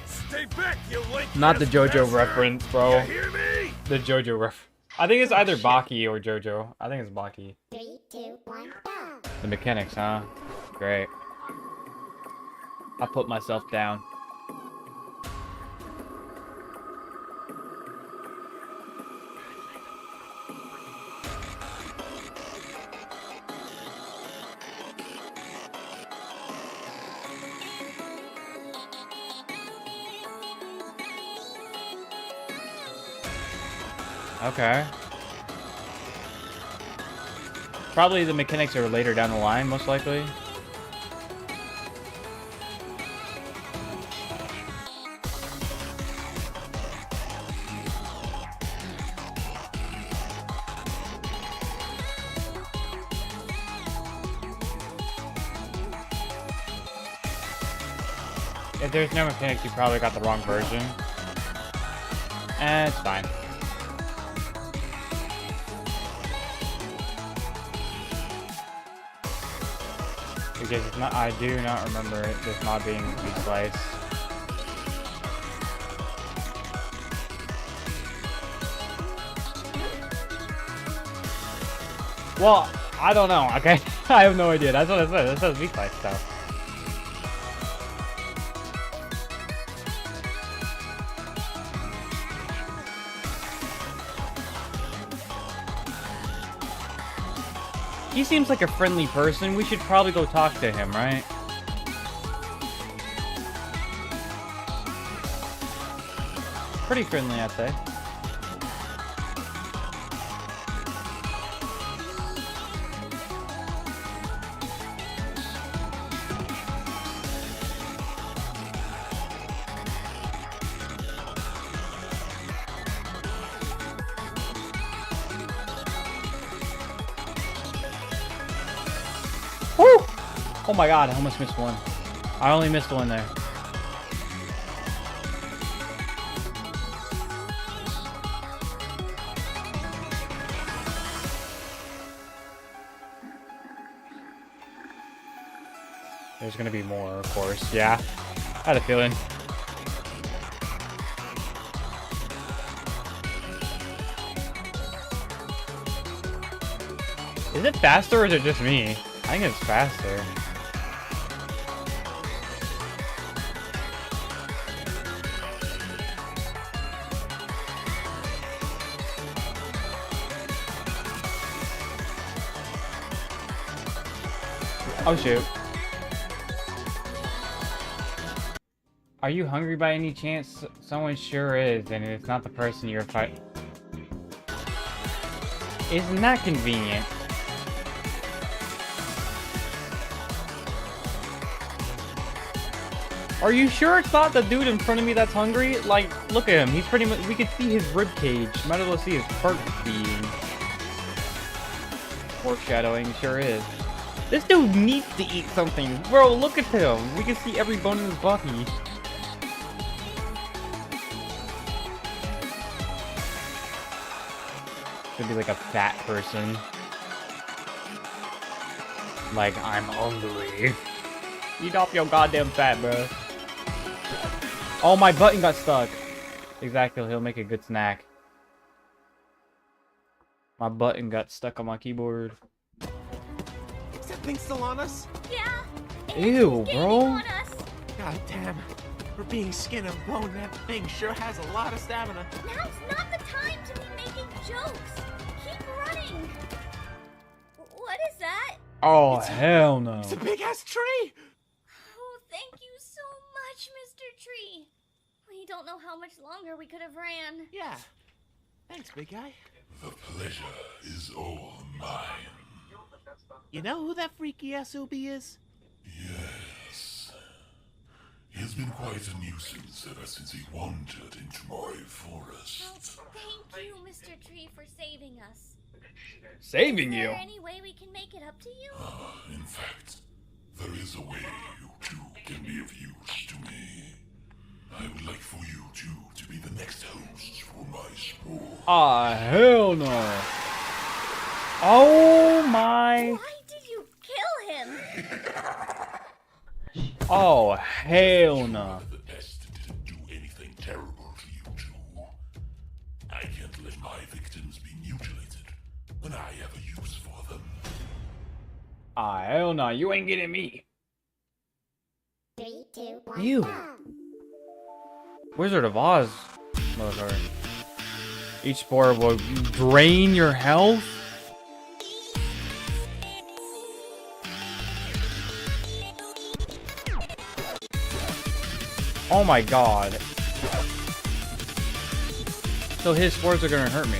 Stay back, you late Not the JoJo trespasser. reference, bro. You hear me? The JoJo ref. I think it's either Baki or JoJo. I think it's Baki. 3, 2, 1, go. The mechanics, huh? Great. I put myself down. Okay. Probably the mechanics are later down the line, most likely. If there's no mechanics, you probably got the wrong version. It's fine. Because it's not, I do not remember this mod being sliced. Well, I don't know, okay? I have no idea. That's what it says. It says V-Slice stuff. He seems like a friendly person. We should probably go talk to him, right? Pretty friendly, I'd say. Woo! Oh my god, I almost missed one. I only missed one there. There's gonna be more, of course. Yeah, I had a feeling. Is it faster or is it just me? I think it's faster. Oh shoot. Are you hungry by any chance? Someone sure is, and it's not the person you're fighting. Isn't that convenient? Are you sure it's not the dude in front of me that's hungry? Like, look at him. He's pretty much. We can see his rib cage. Might as well see his heart beating. Foreshadowing sure is. This dude needs to eat something. Bro, look at him. We can see every bone in his body. Could be like a fat person. Like, I'm hungry. Eat off your goddamn fat, bro. Oh, my button got stuck. Exactly, he'll make a good snack. My button got stuck on my keyboard. Is that thing still on us? Yeah. and Ew, it's gaining bro. on us. God damn. For being skin and bone, that thing sure has a lot of stamina. Now's not the time to be making jokes. Keep running. What is that? Oh, hell no. It's a big ass tree! Oh, thank you so much, Mr. Tree. We don't know how much longer we could have ran. Yeah. Thanks, big guy. The pleasure is all mine. You know who that freaky SOB is? Yes. He has been quite a nuisance ever since he wandered into my forest. Thank you, Mr. Tree, for saving us. Saving Is you? there any way we can make it up to you? In fact, there is a way you two can be of use to me. I would like for you two to be the next host for my sport. Ah, hell no. Oh my. Why did you kill him? Oh, hell no. The pest didn't do anything terrible to you two. I can't let my victims be mutilated when I have a use for them. Ah, hell no. You ain't getting me. 3, 2, 1, Ew. go. Wizard of Oz, motherfucker. Each spore will drain your health? Oh my god. So his spores are gonna hurt me.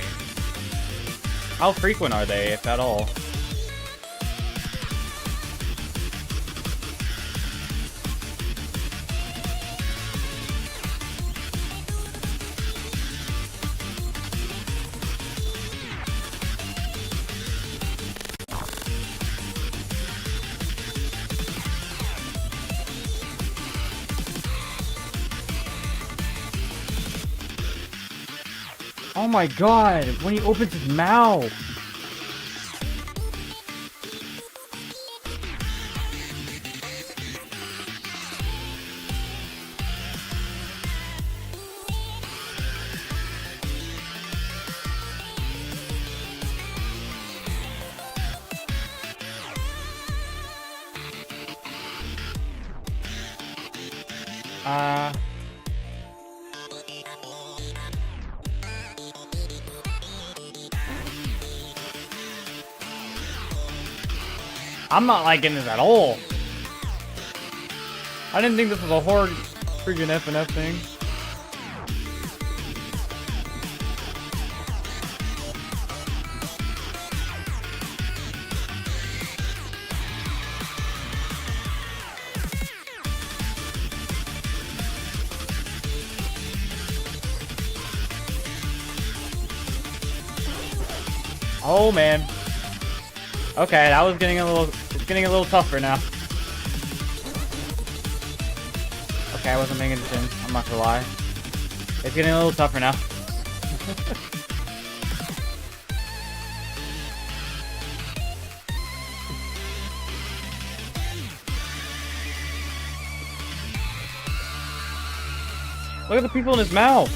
How frequent are they, if at all? Oh my god, when he opens his mouth. I'm not liking this at all. I didn't think this was a hard freaking FNF thing. Oh man. Okay, that was getting a little tougher now. Okay, I wasn't paying attention. I'm not gonna lie. It's getting a little tougher now. Look at the people in his mouth.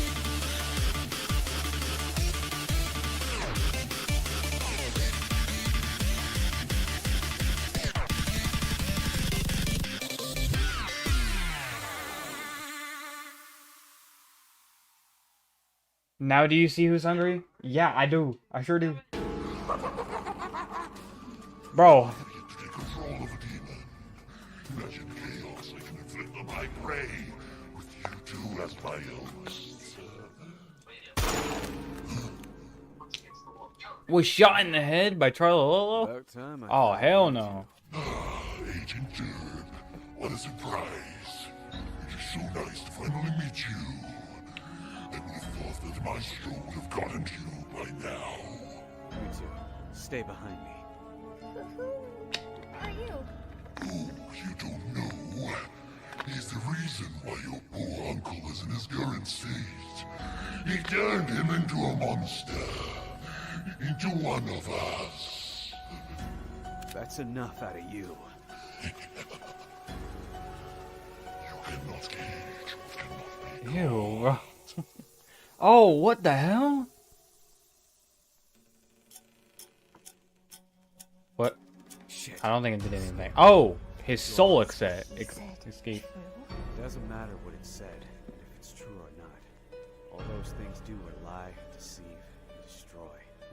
Now do you see who's hungry? Yeah, I do. I sure do. Bro. Take control of a demon. Imagine chaos I can inflict on my prey, with you two as my hosts. Was shot in the head by Charlololo? About time I Oh, found hell you. no. Agent Durb, what a surprise. It is so nice to finally meet you. I would have thought that my stroke would have gotten to you by now. You two, stay behind me. Who are you? Oh, you don't know? He's the reason why your poor uncle is in his current state. He turned him into a monster. Into one of us. That's enough out of you. You cannot cage what cannot be. Ew. Oh, what the hell? What? Shit. I don't think it did anything. Oh, his soul escape. Doesn't matter what it said, if it's true or not. All those things do are lie, deceive, and destroy.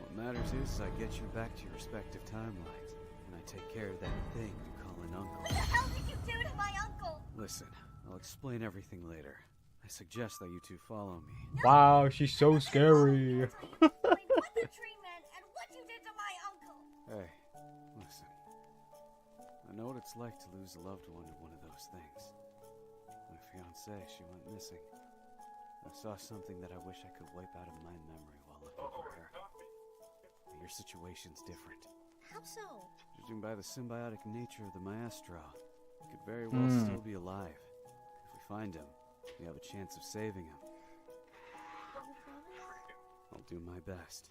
What matters is I get you back to your respective timelines, and I take care of that thing you call an uncle. What the hell did you do to my uncle? Listen, I'll explain everything later. I suggest that you two follow me. Wow, she's so scary. Explain what the tree know what it's like to lose a loved one in one of those things. My fiancée, she went missing. I saw something that I wish I could wipe out of my memory while looking for her. But your situation's different. How so? Judging by the symbiotic nature of the maestro, he could very well still be alive. If we find him, we have a chance of saving him. I'll do my best.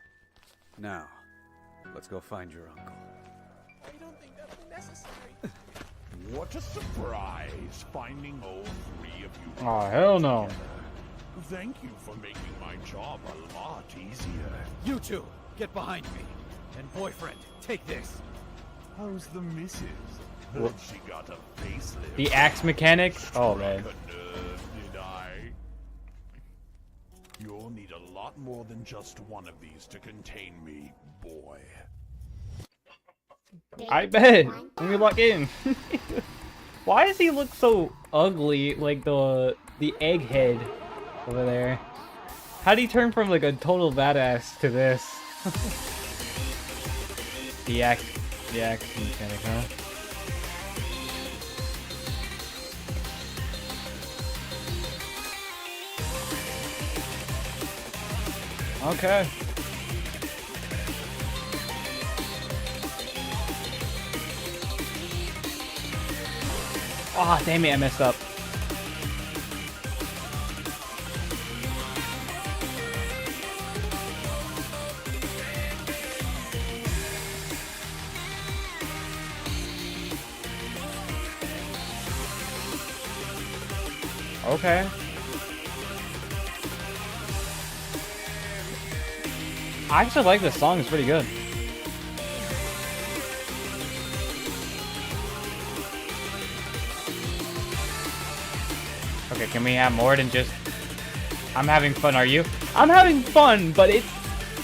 Now, let's go find your uncle. I don't think that'll be necessary. What a surprise, finding all three of you. Oh, hell no. Thank you for making my job a lot easier. You two, get behind me. And boyfriend, take this. How's the missus? Heard she got a facelift. The axe mechanic? Oh, man. Struck a nerve, did I? You'll need a lot more than just one of these to contain me, boy. I bet. Let me lock in. Why does he look so ugly, like the egghead over there? How'd he turn from like a total badass to this? the axe mechanic, huh? Okay. Ah, damn it, I messed up. Okay. I actually like this song, it's pretty good. Okay, can we have more than just I'm having fun, are you? I'm having fun, but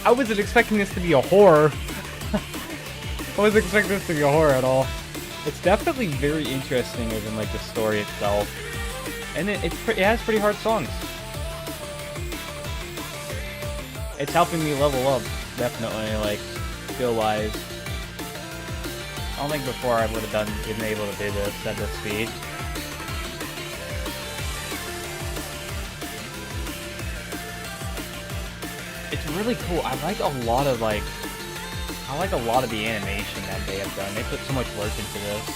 I wasn't expecting this to be a horror. I wasn't expecting this to be a horror at all. It's definitely very interesting as in like the story itself. And it has pretty hard songs. It's helping me level up, definitely, like, skill-wise. I don't think before I would have been able to do this at this speed. It's really cool. I like a lot of the animation that they have done. They put so much work into this.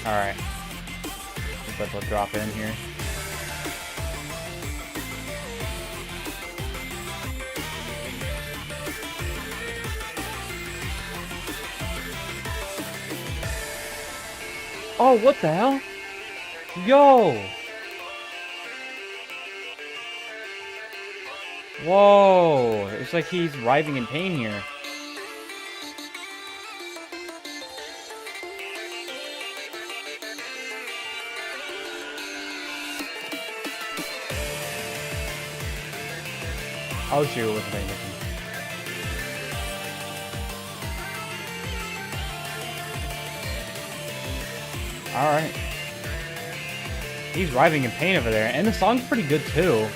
Alright. Let's drop in here. Oh, what the hell? Yo! Whoa! It's like he's writhing in pain here. Oh shoot, what's the thing? Alright. He's writhing in pain over there, and the song's pretty good too.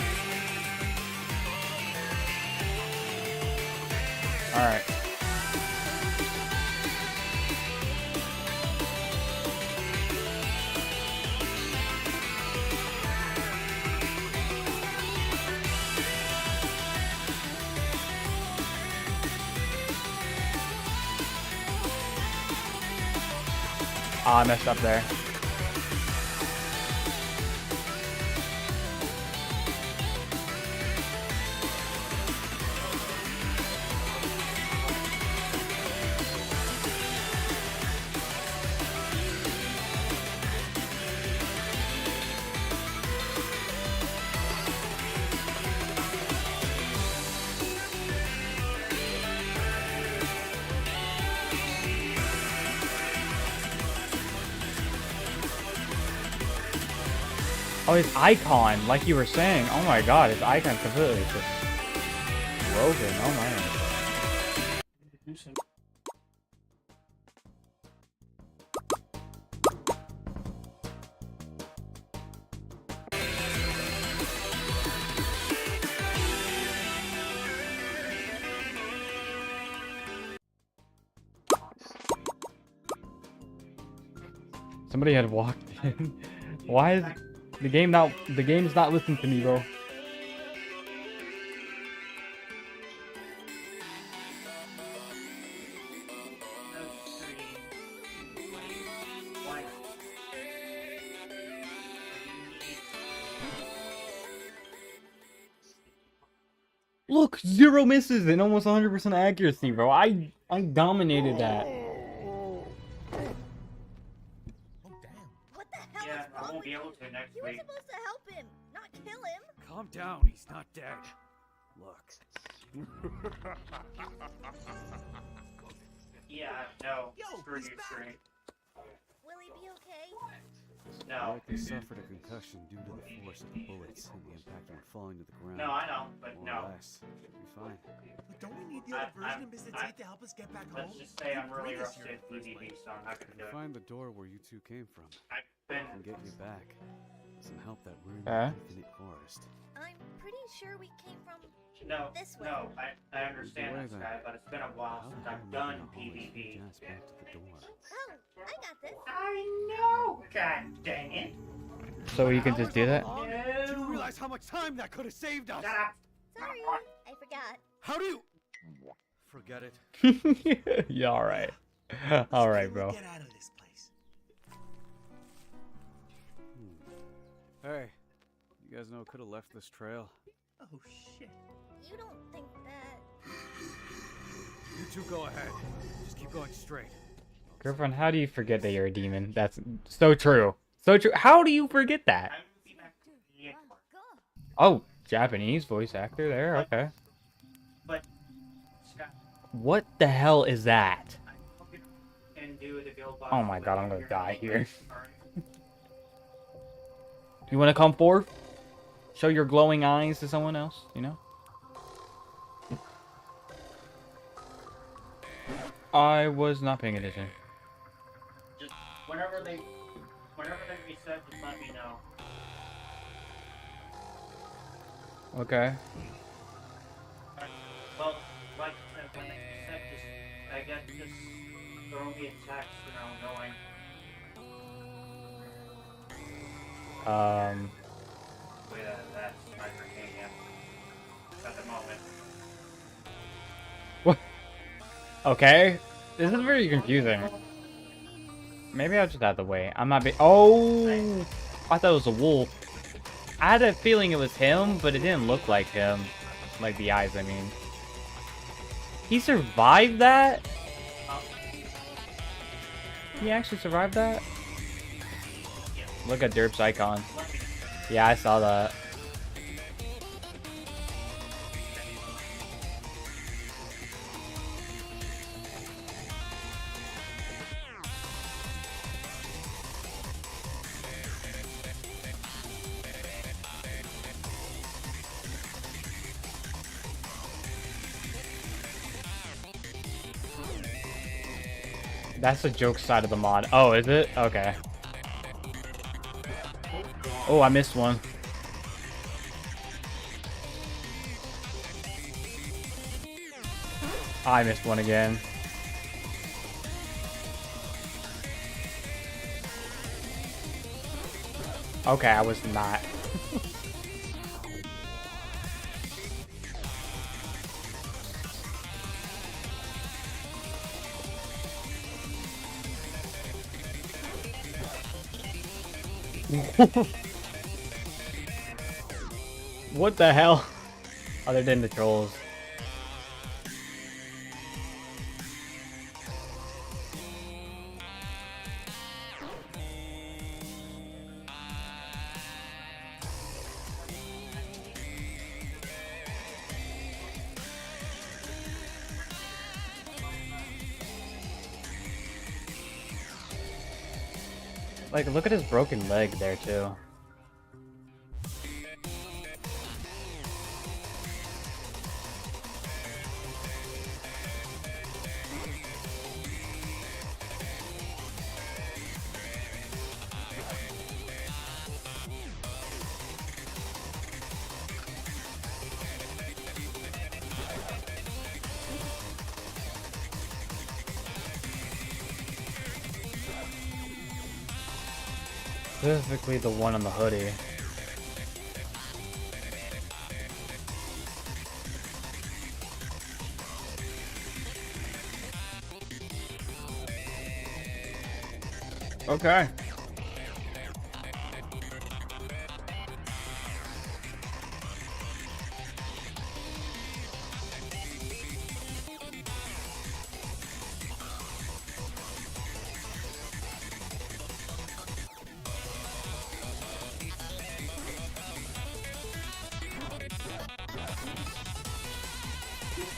Alright. Oh, I messed up there. Oh, his icon, like you were saying. Oh my god, his icon's completely just broken. Oh man. Somebody had walked in. Why is the game's not listening to me, bro? Look, 0 misses and almost 100% accuracy, bro. I dominated that. What the hell Yeah, is I wrong won't be with able you? to next You were week. supposed to help him, not kill him. Calm down, he's not dead. Look. Yeah, no. Yo, Screw he's you, back. Scream. Will he be okay? No. Likely suffered a concussion due to the force of the bullets and the impact when falling to the ground. No, I know, but More no. or less. Should be fine. But don't we need the other version of Mr. Tate to help us get back home? Let's just say I'm really Bring us rusty here at in the first PvP, place. so I'm not gonna do it. Find the door where you two came from. I've been. And get you back. Some help that ruined Eh? the infinite forest. I'm pretty sure we came from. No, This way. no, I understand Way this then. guy, but it's been a while How since the hell I've am I done gonna haul this PvP. ass back to the door? Oh, I got this. I know, god dang it. So you can just do that? Do you realize how much time that could have saved us? Shut up. Sorry, I forgot. How do you... Forget it. Yeah, alright. Let's Alright, finally bro. Get out of this place. Hey, you guys know who could have left this trail? Oh shit. You don't think that? You two go ahead. Just keep going straight. Girlfriend, how do you forget that you're a demon? That's so true. So true. How do you forget that? I will be back. Yeah. Oh, Japanese voice actor there. Okay. But, Scott, What the hell is that? I hope you can do the guild boss. Oh my god, I'm gonna die here. Alright. You want to come forth? Show your glowing eyes to someone else, you know? I was not paying attention. Just whenever they reset, just let me know. Okay. Well, like I said, when they reset, just, I guess, just throw me a text and I'll know that's my Virginia at the moment. What? Okay. This is very confusing. Maybe I'll just have to wait. I'm not Oh! I thought it was a wolf. I had a feeling it was him, but it didn't look like him. Like the eyes, I mean. He survived that? He actually survived that? Look at Derp's icon. Yeah, I saw that. That's the joke side of the mod. Oh, is it? Okay. Oh, I missed one. I missed one again. Okay, I was not. What the hell? Other than the trolls. Like, look at his broken leg there, too. Specifically the one on the hoodie. Okay.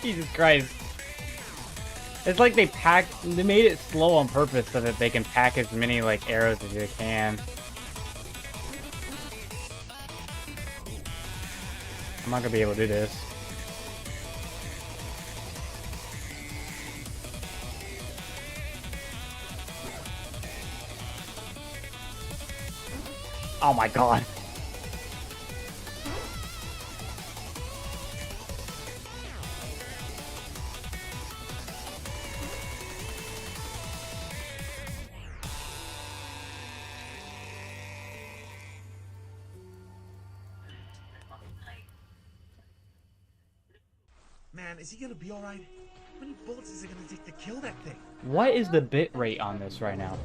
Jesus Christ. It's like they made it slow on purpose so that they can pack as many like arrows as they can. I'm not gonna be able to do this. Oh my god. Man, is he gonna be alright? How many bullets is it gonna take to kill that thing? What is the bit rate on this right now?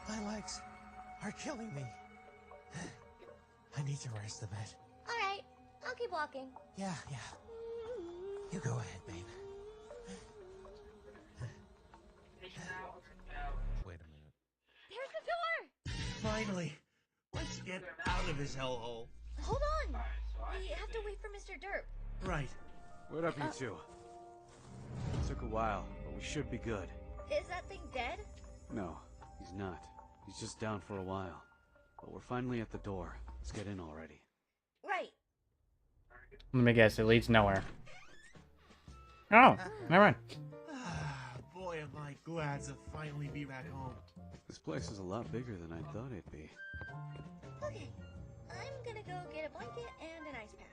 My legs are killing me. I need to rest a bit. Alright, I'll keep walking. Yeah. You go ahead, babe. Wait a minute. There's the door! Finally! Let's get out of this hellhole. Hold on! We have to wait for Mr. Derp. Right. What up, you two? It took a while, but we should be good. Is that thing dead? No, he's not. He's just down for a while. But we're finally at the door. Let's get in already. Right. Let me guess, it leads nowhere. Oh, never mind. Boy, am I glad to finally be back home. This place is a lot bigger than I thought it'd be. Okay. I'm gonna go get a blanket and an ice pack.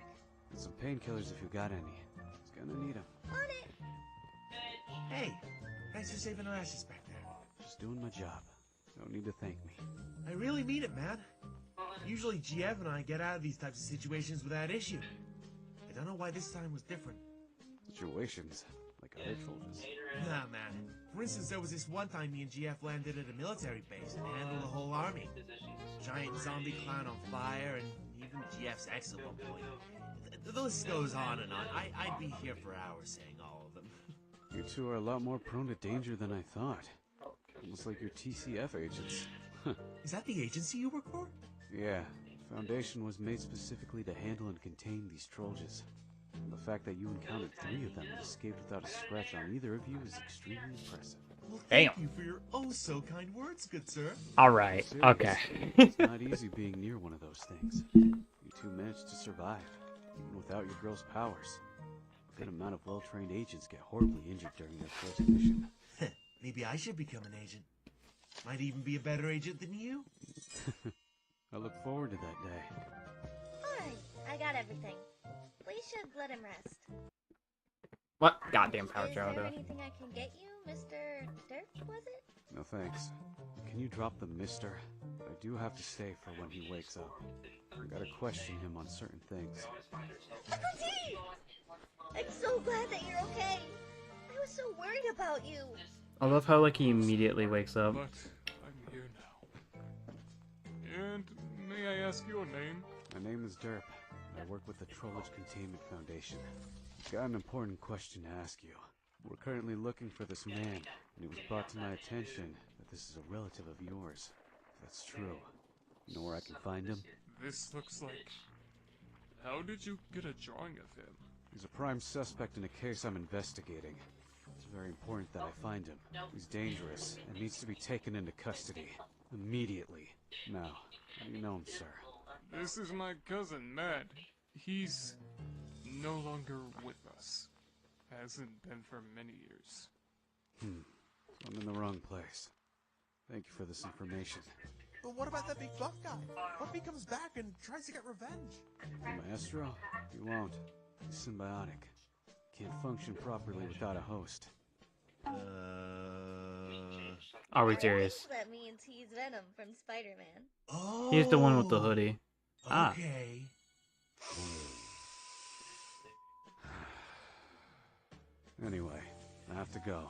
And some painkillers if you got any. He's gonna need them. On it! Hey, thanks for saving our ashes back there. Just doing my job. Don't need to thank me. I really mean it, man. Usually GF and I get out of these types of situations without issue. I don't know why this time was different. Situations, like other trolls. Nah, man. For instance, there was this one time me and GF landed at a military base and handled a whole army. Giant zombie clown on fire, and even GF's ex at one point. The list goes on and on. I'd be here for hours saying all of them. You two are a lot more prone to danger than I thought. Almost like your TCF agents. Is that the agency you work for? Yeah, Foundation was made specifically to handle and contain these Trolls. And the fact that you encountered 3 of them and escaped without a scratch on either of you is extremely impressive. Well, thank Damn. you for your oh-so-kind words, good sir. Alright, okay. It's not easy being near one of those things. You two managed to survive, even without your girl's powers. A good amount of well-trained agents get horribly injured during their first mission. Maybe I should become an agent. Might even be a better agent than you. I look forward to that day. Alright, I got everything. We should let him rest. What goddamn power Is trailer there though? anything I can get you, Mr. Derp, was it? No thanks. Can you drop the mister? I do have to stay for when he wakes up. I gotta question him on certain things. Auntie! I'm so glad that you're okay. I was so worried about you. I love how like he immediately wakes up. But I'm here now. And may I ask your name? My name is Derp, and I work with the Trollage Containment Foundation. I've got an important question to ask you. We're currently looking for this man, and it was brought to my attention that this is a relative of yours. If that's true, you know where I can find him? This looks like... How did you get a drawing of him? He's a prime suspect in a case I'm investigating. It's very important that I find him. He's dangerous and needs to be taken into custody. Immediately. Now, how do you know him, sir? This is my cousin, Matt. He's no longer with us. Hasn't been for many years. I'm in the wrong place. Thank you for this information. But what about that big buff guy? What if he comes back and tries to get revenge? The Maestro? He won't. He's symbiotic. Can't function properly without a host. Are we I serious? think that means he's Venom from Spider-Man. Oh. He's the one with the hoodie. Ah. Okay. Anyway, I have to go.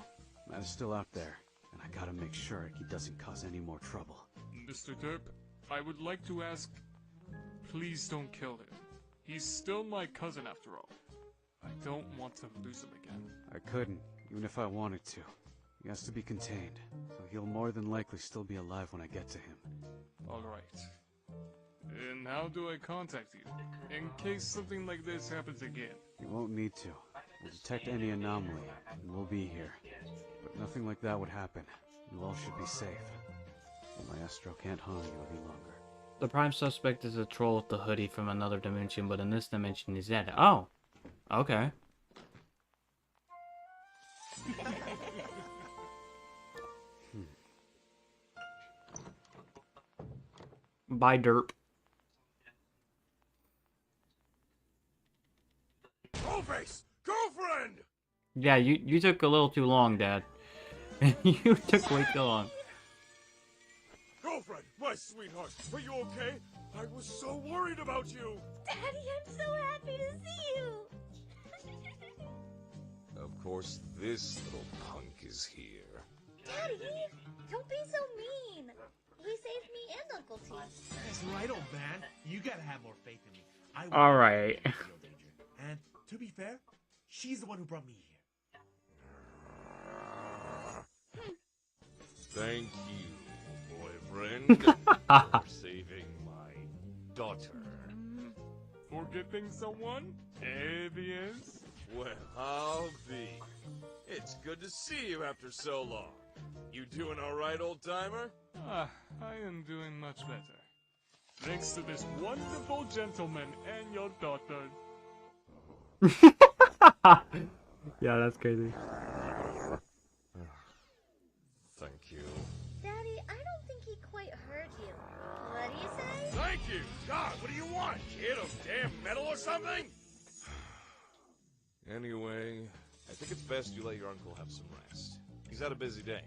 Matt is still out there, and I gotta make sure he doesn't cause any more trouble. Mr. Derp, I would like to ask, please don't kill him. He's still my cousin after all. I don't want to lose him again. I couldn't, even if I wanted to. He has to be contained, so he'll more than likely still be alive when I get to him. Alright. And how do I contact you? In case something like this happens again. You won't need to. We'll detect any anomaly, and we'll be here. But nothing like that would happen. You all should be safe. The Maestro can't harm you any longer. The prime suspect is a troll with the hoodie from another dimension, but in this dimension he's dead. Oh! Okay. Bye, derp. Trollface! Girlfriend! Yeah, you took a little too long, Dad. You took way too long. Girlfriend, my sweetheart, are you okay? I was so worried about you. Daddy, I'm so happy to see you. Of course, this little punk is here. Daddy, don't be so mean. He saved me and Uncle T. That's right, old man. You gotta have more faith in me. I won't All right. feel danger. And to be fair, she's the one who brought me here. Thank you, boyfriend, for saving my daughter. Forgetting someone? Aliens? Well, I'll be. It's good to see you after so long. You doing all right, old-timer? Ah, I am doing much better. Thanks to this wonderful gentleman and your daughter. Yeah, that's crazy. Thank you. Daddy, I don't think he quite heard you. What do you say? Thank you. God, what do you want? Hit him, damn metal or something? Anyway, I think it's best you let your uncle have some rest. He's had a busy day.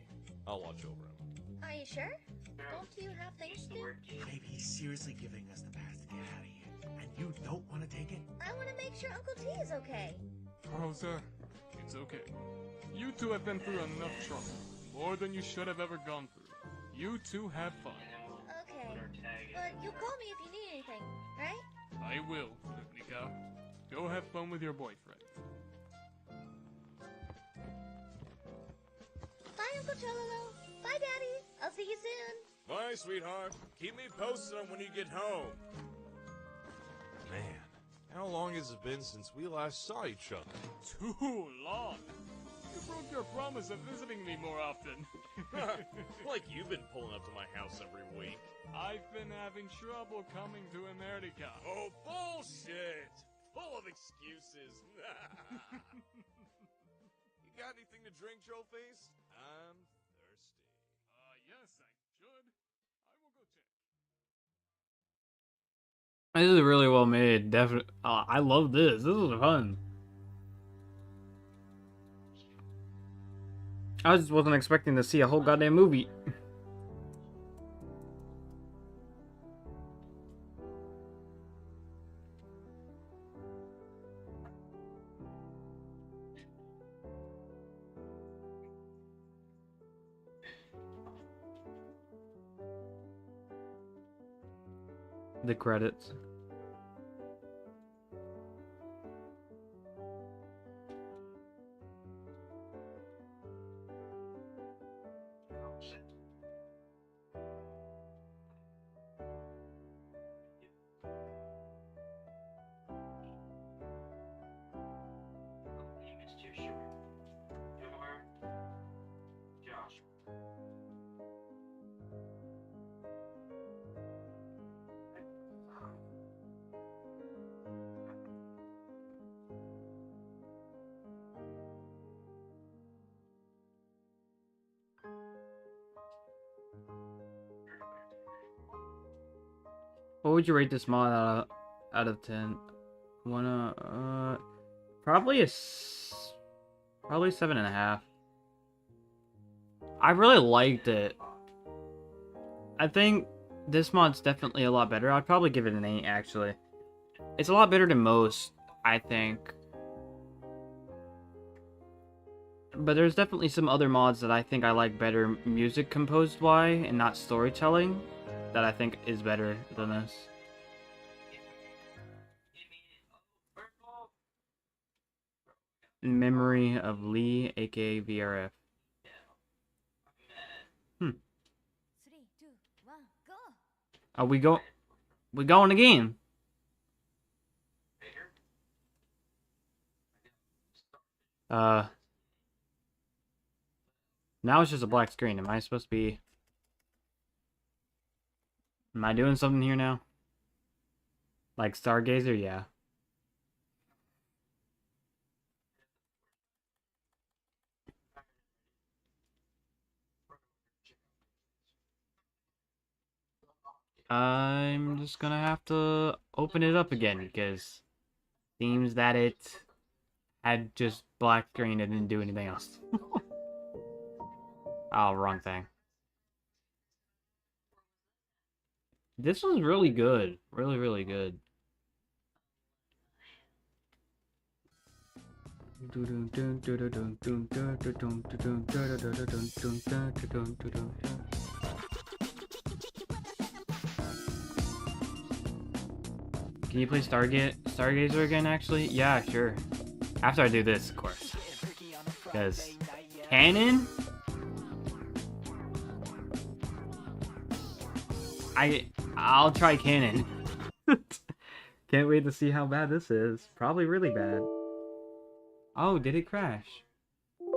I'll watch over him. Are you sure? Don't you have things to do? Maybe he's seriously giving us the pass to get out of here. And you don't want to take it? I want to make sure Uncle T is okay. Rosa, it's okay. You two have been through enough trouble. More than you should have ever gone through. You two have fun. Okay. But you'll call me if you need anything, right? I will, Nika. Go have fun with your boyfriend. Bye, Uncle Chololo. Bye, Daddy. I'll see you soon. Bye, sweetheart. Keep me posted on when you get home. Man, how long has it been since we last saw each other? Too long. You broke your promise of visiting me more often. Like you've been pulling up to my house every week. I've been having trouble coming to America. Oh, bullshit! Full of excuses. You got anything to drink, Trollface? I'm thirsty. Yes, I should. I will go check. This is really well made. Definitely, I love this. This is fun. I just wasn't expecting to see a whole goddamn movie. The credits. What would you rate this mod out of 10? Probably 7.5. I really liked it. I think this mod's definitely a lot better. I'd probably give it an 8, actually. It's a lot better than most, I think. But there's definitely some other mods that I think I like better music composed-wise and not storytelling that I think is better than this. In memory of Lee, aka VRF. Oh, we going again. Now it's just a black screen. Am I supposed to be... Am I doing something here now? Like Stargazer? Yeah. I'm just gonna have to open it up again because seems that it had just black screen and didn't do anything else. Oh, wrong thing. This was really good. Really, really good. Can you play Stargazer again, actually? Yeah, sure. After I do this, of course. Because... Canon? I'll try Canon. Can't wait to see how bad this is. Probably really bad. Oh, did it crash? 3, 2,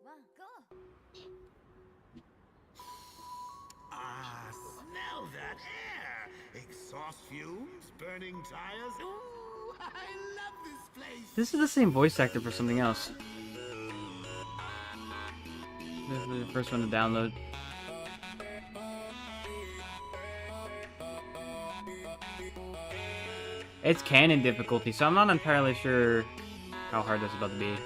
1, go! Ah, smell that air! Exhaust fumes, burning tires. Ooh, I love this place. This is the same voice actor for something else. This is the first one to download. It's canon difficulty, so I'm not entirely sure how hard this is about to be.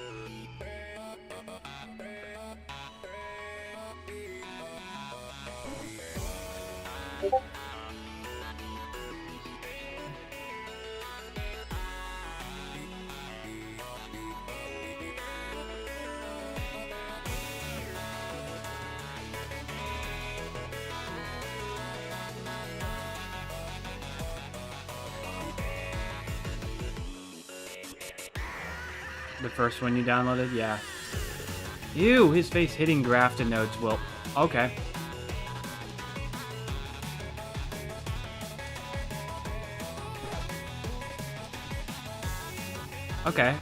The first one you downloaded? Yeah. Ew, his face hitting grafted notes. Well, okay. Okay.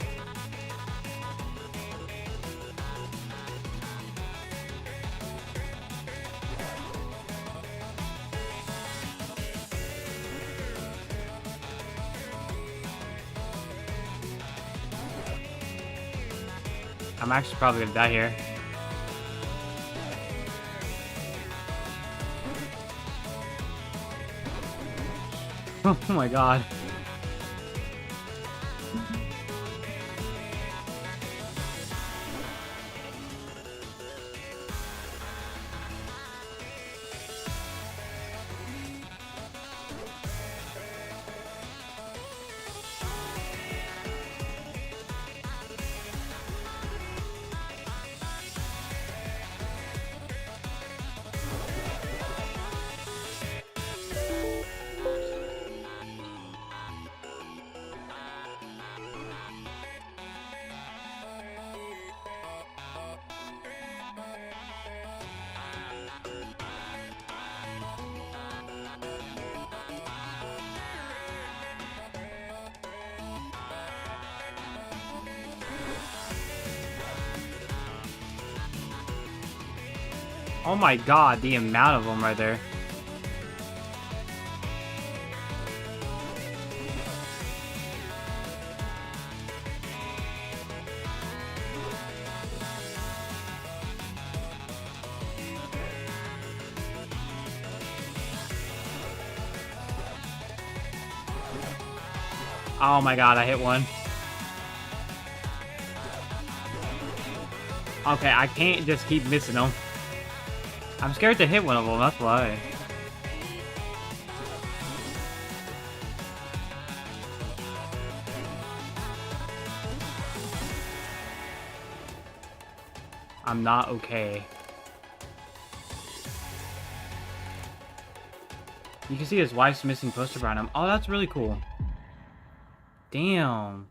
I'm actually probably gonna die here. Oh my god. Oh my god, the amount of them right there. Oh my god, I hit one. Okay, I can't just keep missing them. I'm scared to hit one of them, that's why. I'm not okay. You can see his wife's missing poster behind him. Oh, that's really cool. Damn.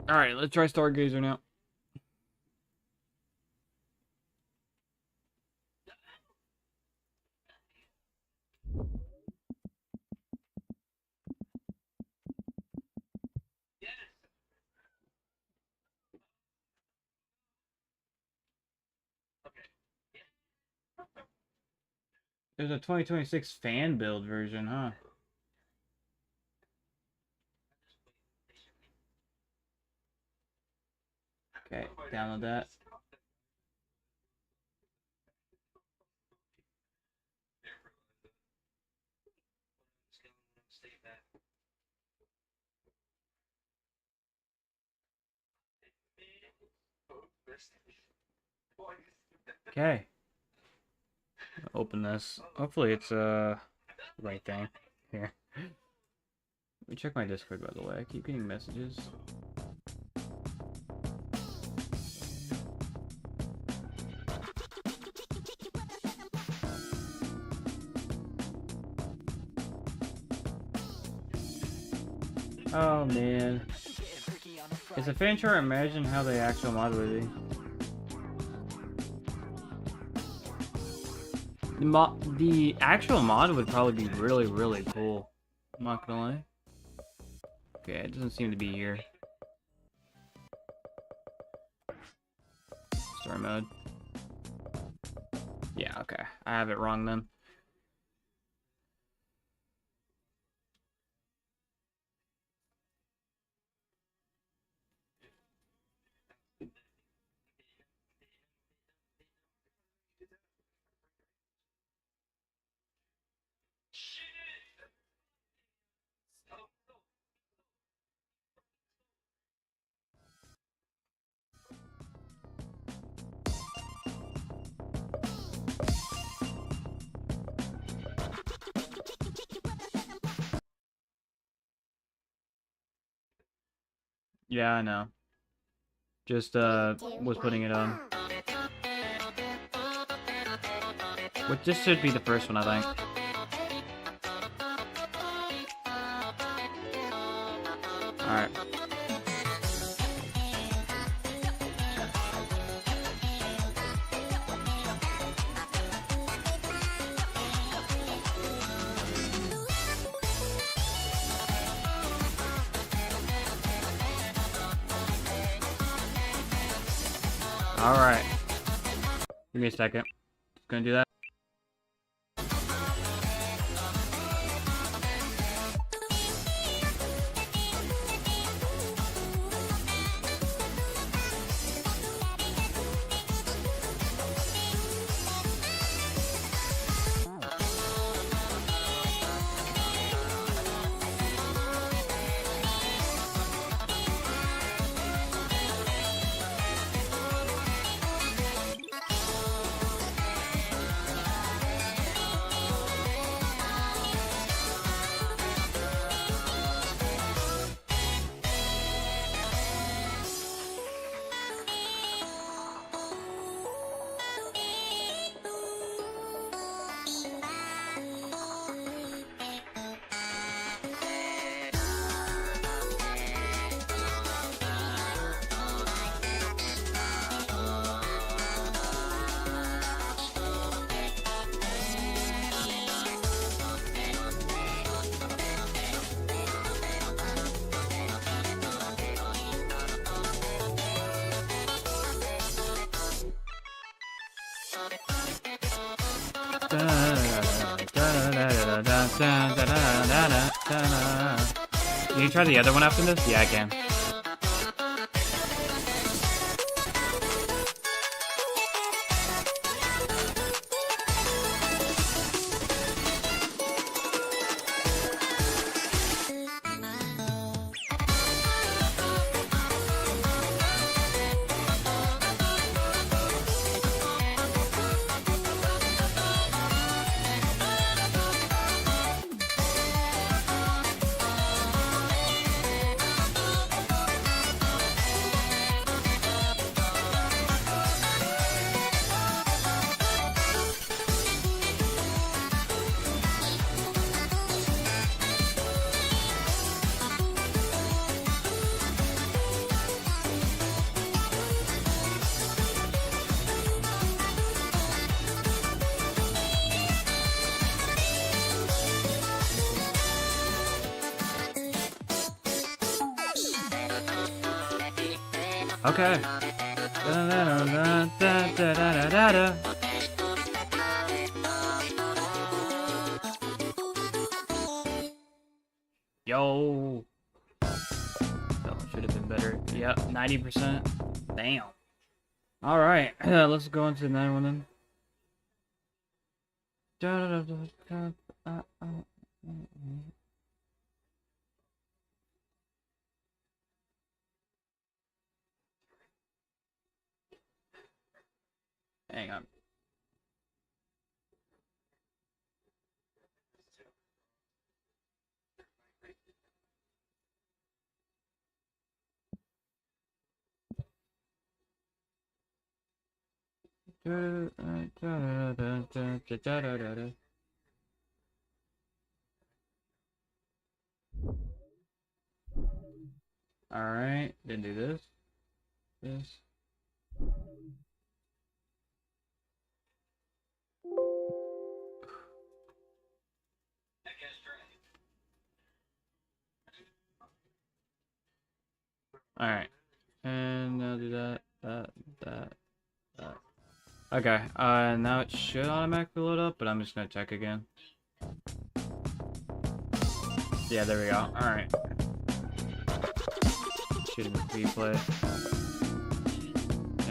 Alright, let's try Stargazer now. There's a 2026 fan build version, huh? Okay, download that. Okay. Open this. Hopefully it's right thing. Here. Let me check my Discord, by the way. I keep getting messages. Oh man. Is a fan chart, imagine how the actual mod would be. The actual mod would probably be really, really cool. I'm not gonna lie. Okay, it doesn't seem to be here. Story mode. Yeah, okay. I have it wrong then. Yeah, I know. Just, was putting it on. Which this should be the first one, I think. Alright. Alright. Give me a second. Gonna do that. Can you try the other one after this? Yeah, I can. Okay. Da-da-da-da-da-da-da-da-da. Yo. That one should have been better. Yep, 90%. Damn. Alright, let's go into the 9 one then. Hang on. Alright, then do this. This. Alright. And now do that, that. Okay, now it should automatically load up, but I'm just gonna check again. Yeah, there we go. Alright. Shooting the replay.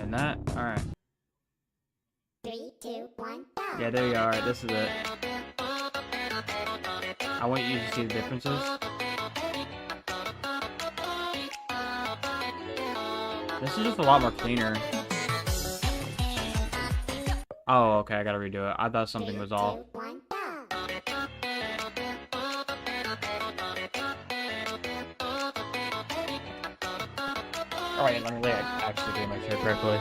And that. Alright. 3, 2, 1, go. Yeah, there you go. Alright, this is it. I want you to see the differences. This is just a lot more cleaner. Oh, okay, I gotta redo it. I thought something was off. 3, 2, 1, go. Alright, let me actually do my shit correctly.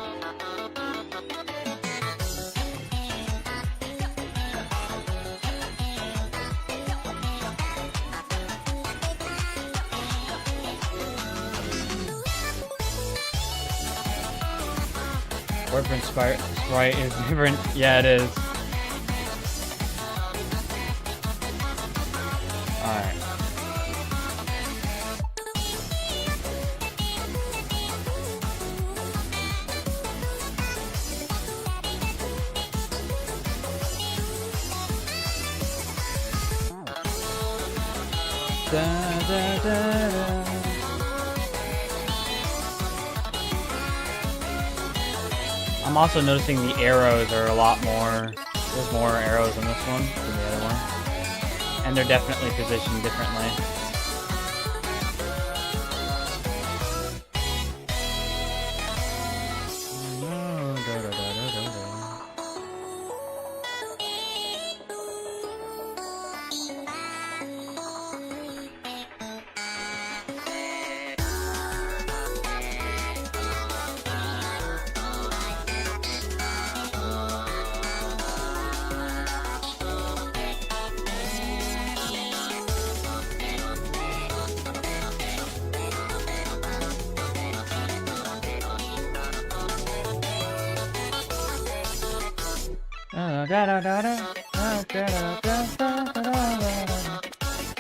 Warprint sprite is different. Yeah, it is. Alright. Da, da, da, da. I'm also noticing the arrows are a lot more. There's more arrows in this one than the other one, and they're definitely positioned differently.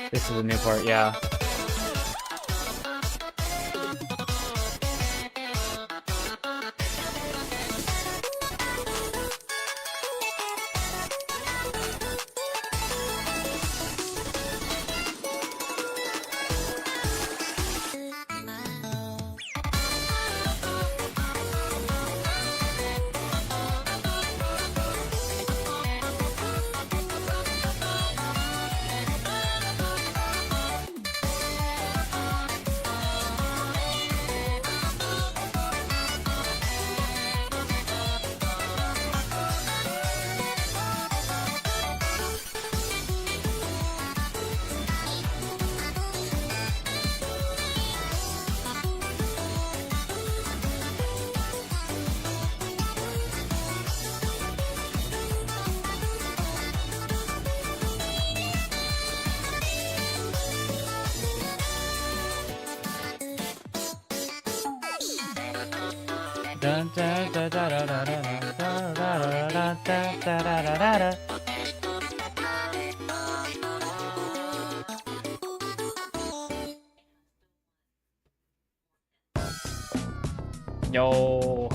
This is the new part, yeah. No.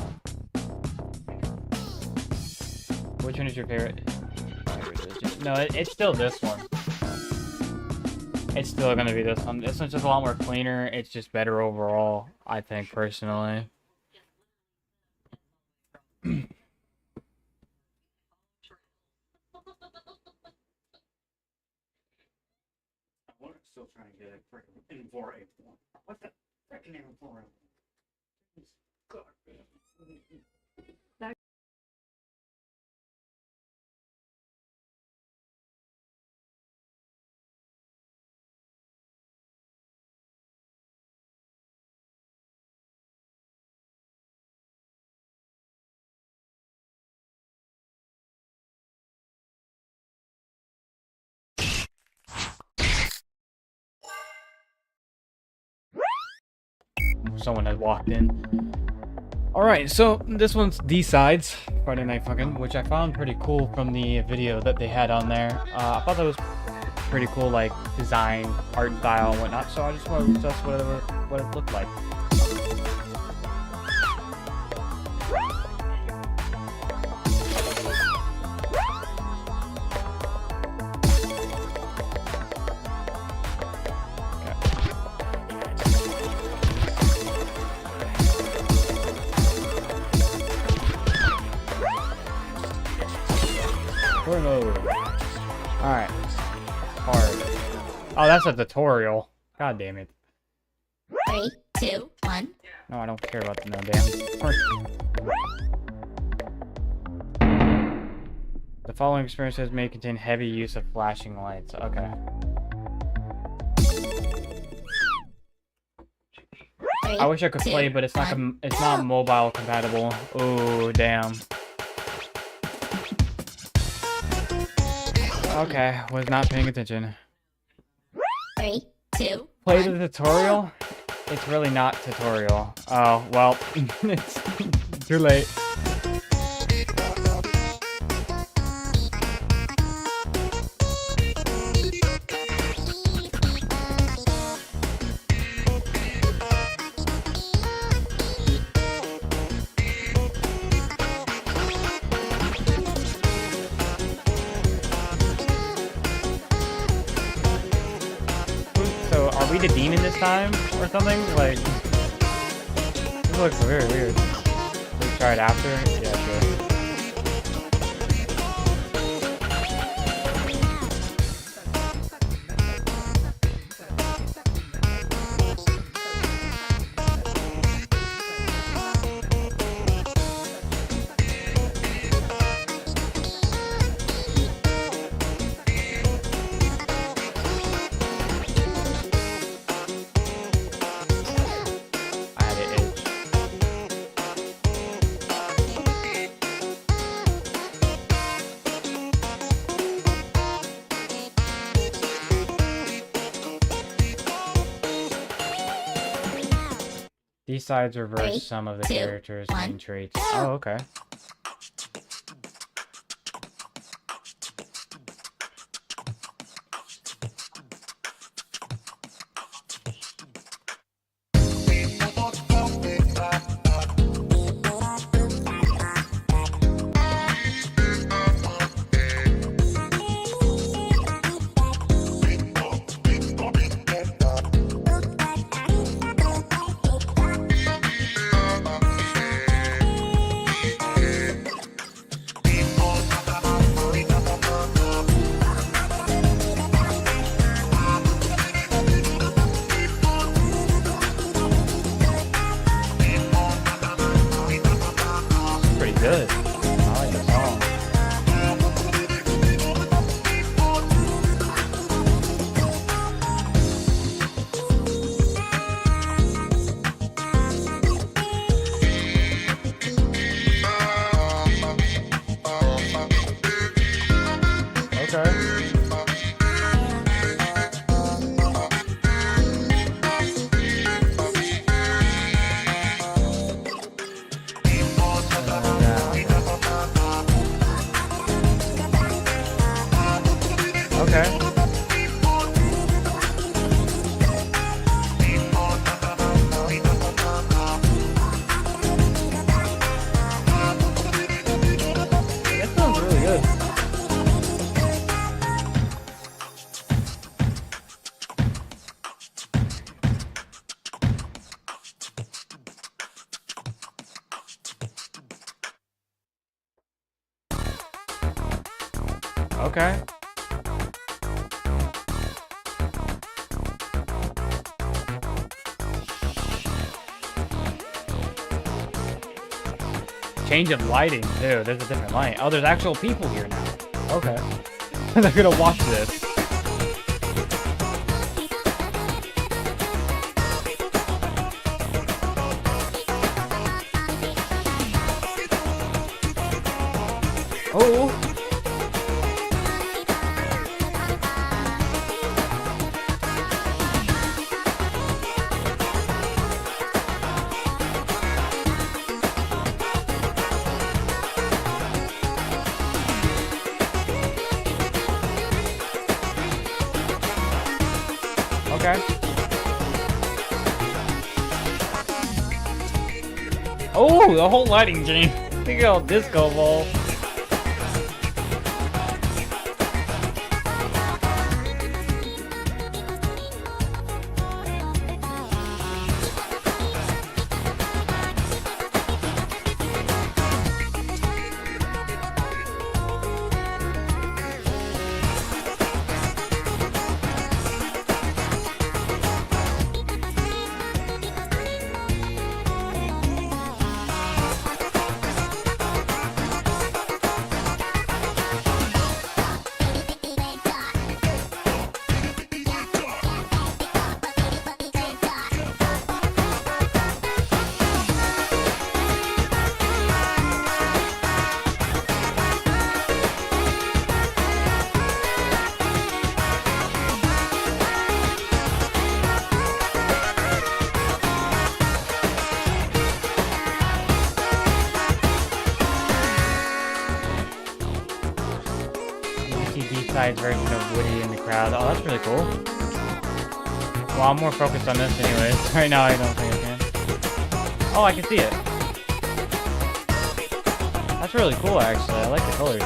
Which one is your favorite? No, it's still this one. It's still gonna be this one. This one's just a lot more cleaner. It's just better overall, I think, personally. Still trying to get a freaking M4A1. What the freaking M4A1? Someone had walked in. Alright, so this one's D-Sides, Friday Night Funkin', which I found pretty cool from the video that they had on there. I thought that was pretty cool, like, design, art style, and whatnot, so I just wanted to test what it looked like. Alright. Hard. Oh, that's a tutorial. God damn it. 3, 2, 1. No, I don't care about the no damn. The following experiences may contain heavy use of flashing lights. Okay. 3, I wish I could play, but it's not mobile compatible. Oh, damn. Okay, was not paying attention. 3, 2, Play the tutorial? It's really not tutorial. Oh, well, it's too late. So, are we the demon this time, or something? Like, this looks very weird. We try it after? Yeah, sure. These sides reverse 3, some of the 2, character's 1. main traits. Oh, okay. Pretty good. I like the song. Okay. Okay. Okay. Change of lighting too. There's a different light. Oh, there's actual people here now. Okay. They're gonna watch this. Oh. Okay. Oh, the whole lighting change. Think of all disco ball. B-side version of Woody in the crowd. Oh, that's really cool. Well, I'm more focused on this anyways. Right now, I don't think I can. Oh, I can see it. That's really cool, actually. I like the colors.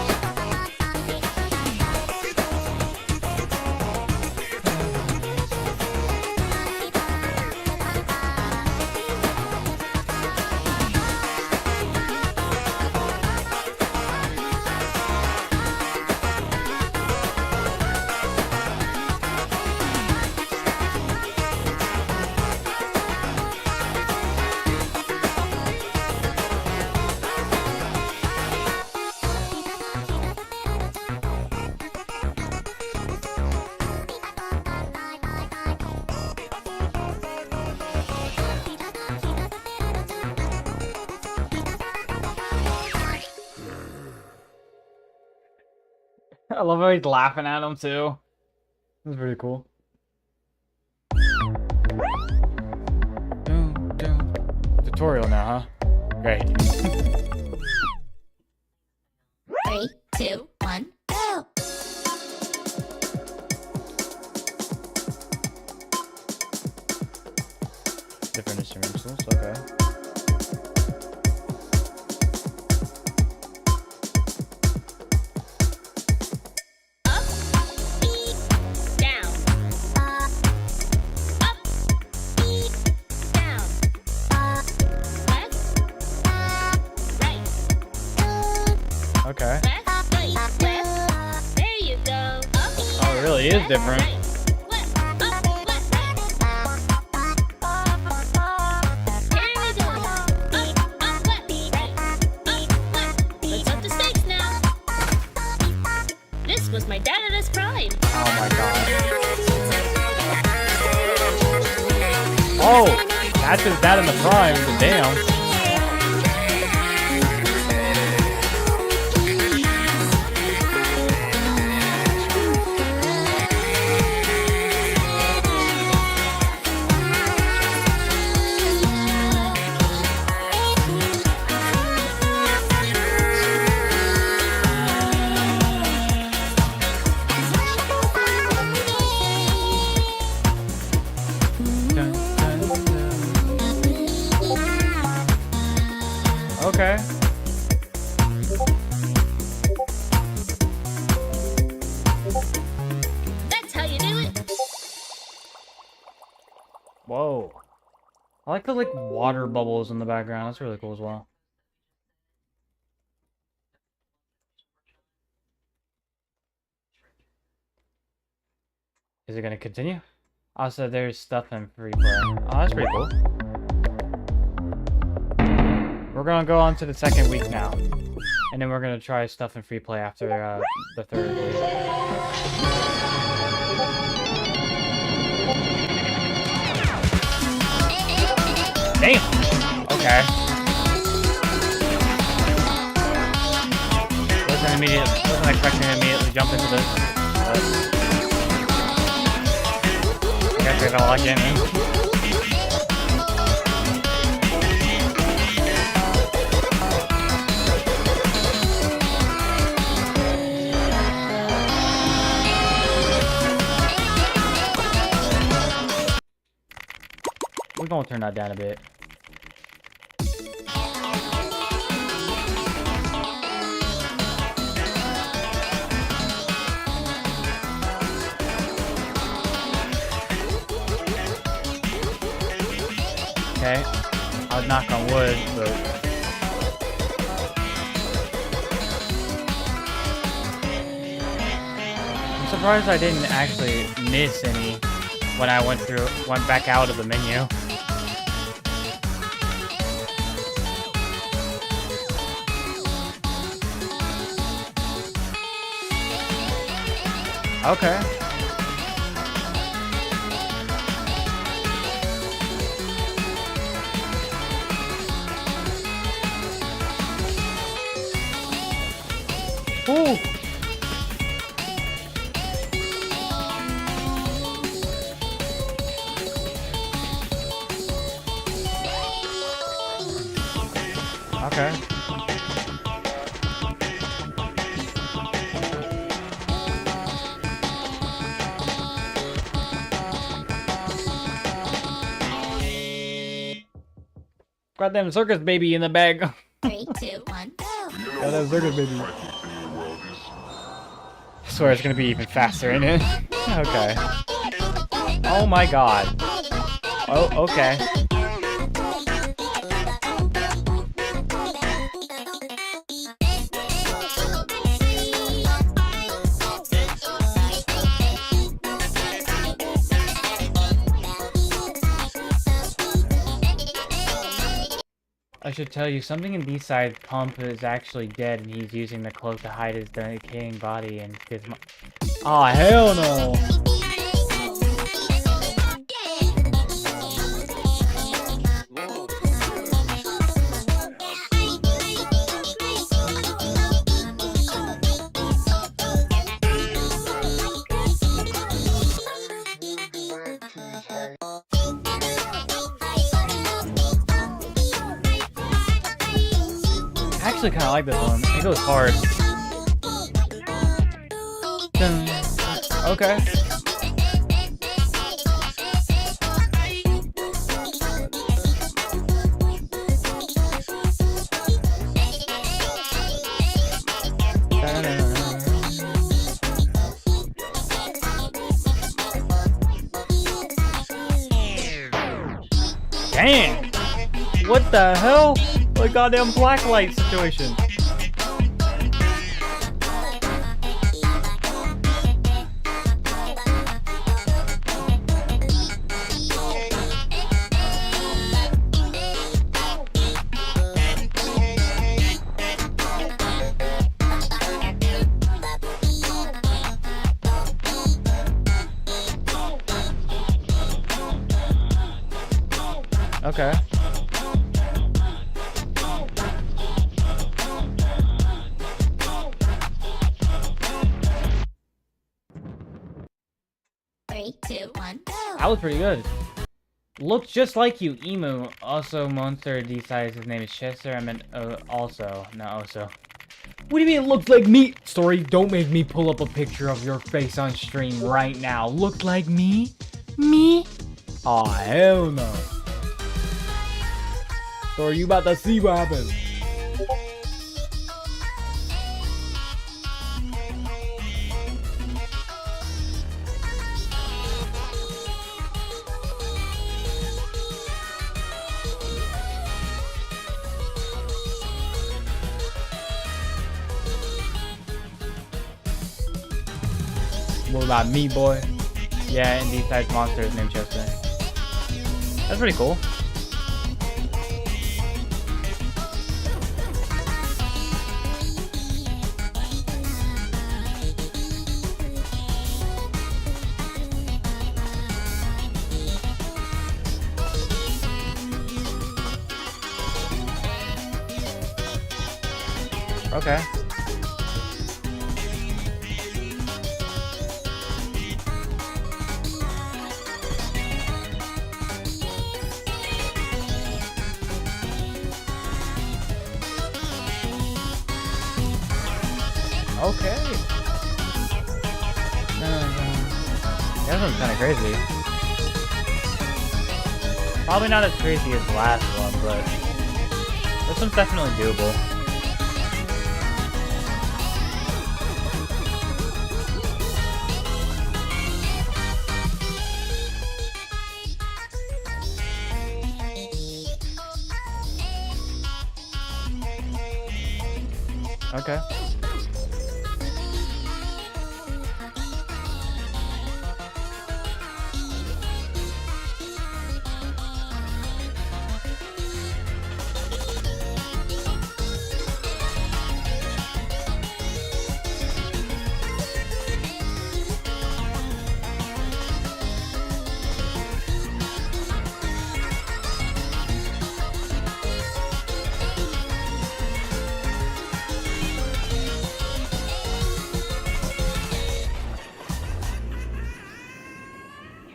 I love how he's laughing at him too. That's pretty cool. Tutorial now, huh? Great. 3, 2, 1, go! Different instrumentals, okay. Okay. There you go. Oh, it really is different. Let's up the stakes now. This was my dad at his prime. Oh my god. Oh, that's his dad in the prime. Damn. Okay. That's how you do it. Whoa. I like the like water bubbles in the background. That's really cool as well. Is it gonna continue? Also, there's stuff in free play. Oh, that's pretty cool. We're gonna go on to the second week now. And then we're gonna try stuff in free play after the third week. Damn! Okay. Wasn't expecting to immediately jump into this. I guess I gotta lock in. We're gonna turn that down a bit. Okay, I would knock on wood, but I'm surprised I didn't actually miss any when I went back out of the menu. Okay. Ooh. Okay. Goddamn circus baby in the bag. 3, 2, 1, go. Goddamn circus baby. I swear it's gonna be even faster, isn't it? Okay. Oh my god. Oh, okay. I should tell you, something in B-side Pump is actually dead and he's using the cloak to hide his decaying body and his oh, hell no! I actually kind of like this one. It goes hard. Dun. Okay. Damn! What the hell? What a goddamn blacklight situation. Okay. That was pretty good. Looks just like you, Emu. Also, Monster decides his name is Chester. I meant also, not also. What do you mean it looks like me? Story, don't make me pull up a picture of your face on stream right now. Look like me? Me? Aw, oh, hell no. Story, you about to see what happens. What about me, boy? Yeah, and these type monsters named Chester. That's pretty cool. Okay. Okay. That one's kind of crazy. Probably not as crazy as the last one, but this one's definitely doable. Okay.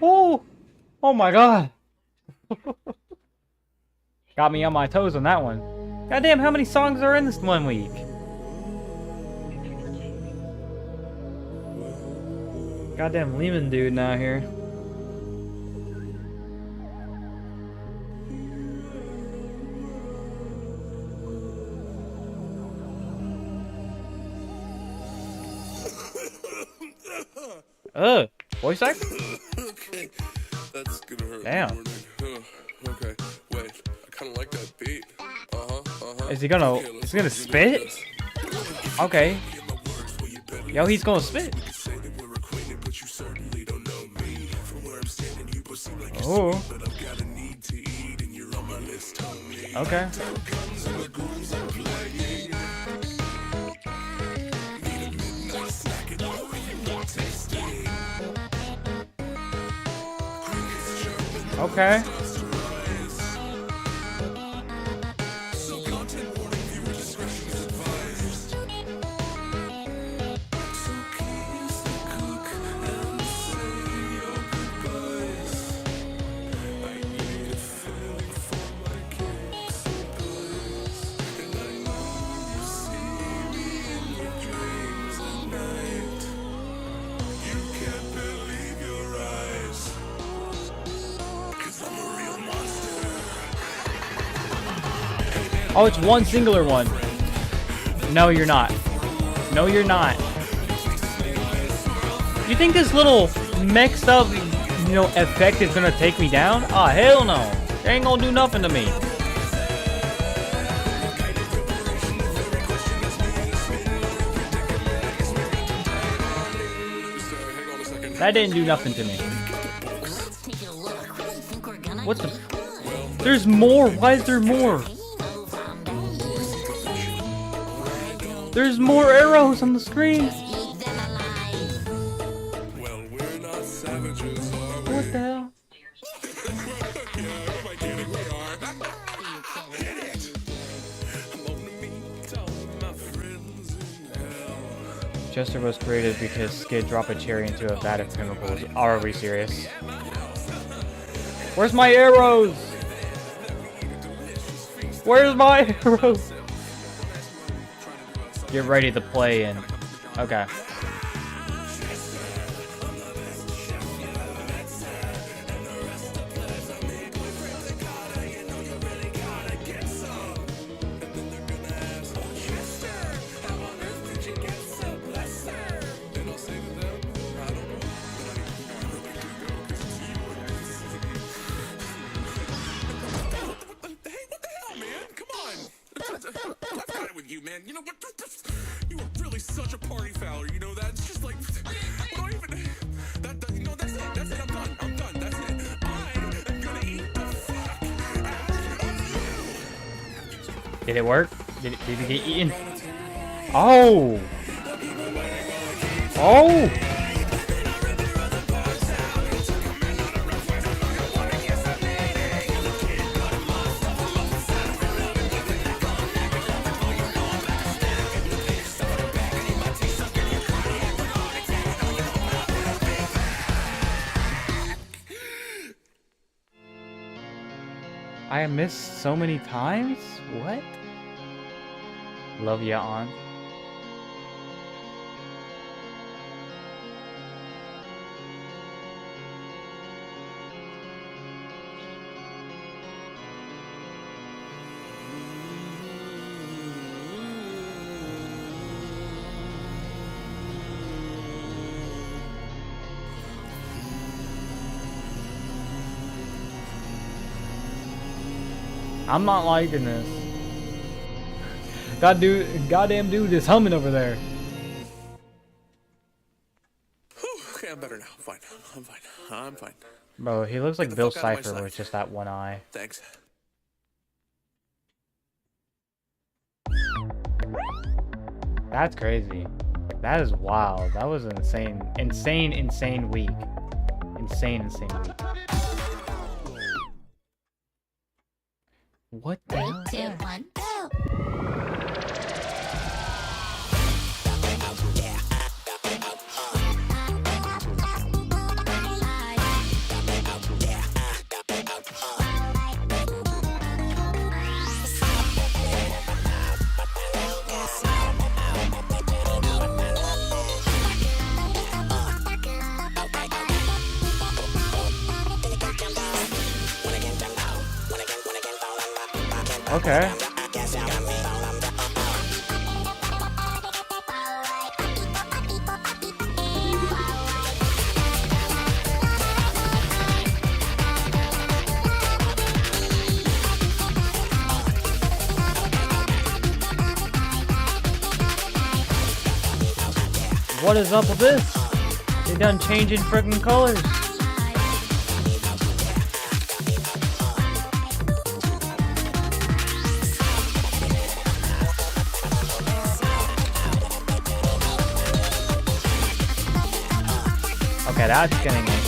Oh, oh my god. Got me on my toes on that one. Goddamn, how many songs are in this 1 week? Goddamn Lehman dude now here. Voice act? Okay, that's gonna hurt. Damn. Okay, wait. I kinda like that beat. Is he gonna spit? Okay. Yo, he's gonna spit. Oh. Okay. Okay. Oh, it's one singular one. No, you're not. No, you're not. You think this little mixed up, you know, effect is gonna take me down? Oh, hell no. It ain't gonna do nothing to me. That didn't do nothing to me. What the? There's more. Why is there more? There's more arrows on the screen. What the hell? Chester was created because Skid dropped a cherry into a vat of chemicals. Are we serious? Where's my arrows? Where's my arrows? Get ready to play in. Okay. You know what? You are really such a party fouler. You know that? It's just like, what do I even? You know, that's Did it work? Did he get eaten? Oh! Oh! I missed so many times? What? Love ya, Aunt. I'm not liking this. Goddamn dude is humming over there. Okay, I'm better now. Fine. I'm fine. I'm fine. Bro, he looks like the Bill fuck out of my Cipher sight. with just that one eye. Thanks. That's crazy. That is wild. That was an insane week. Insane week. What the hell? 3, 2, 1, go! Okay. What is up with this? They done changing friggin' colors. Okay, that's getting it.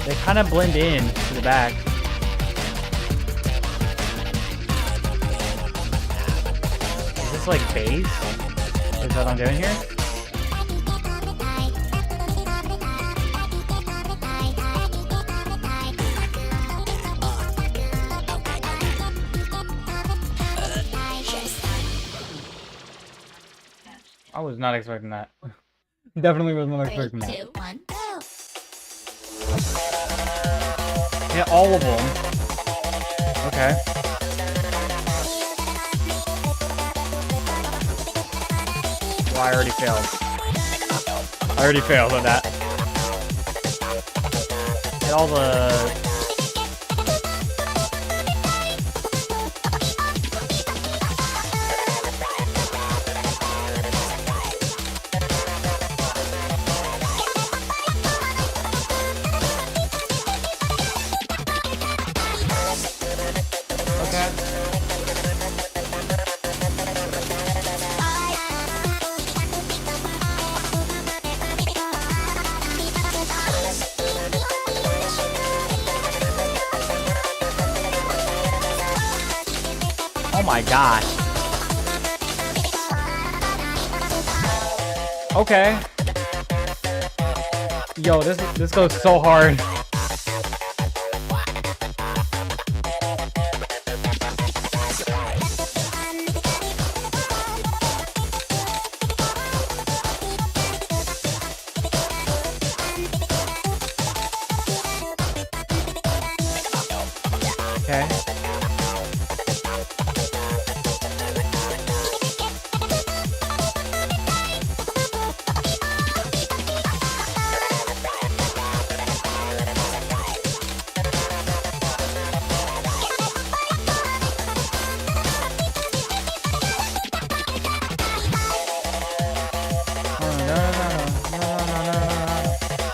They kind of blend in to the back. Is this like beige? Is that what I'm doing here? I was not expecting that. Definitely was not expecting 3, that. 2, 1, go! Yeah, all of them. Okay. Well, I already failed. I already failed at that. Get all the... Oh my gosh. Okay. Yo, this goes so hard. Okay.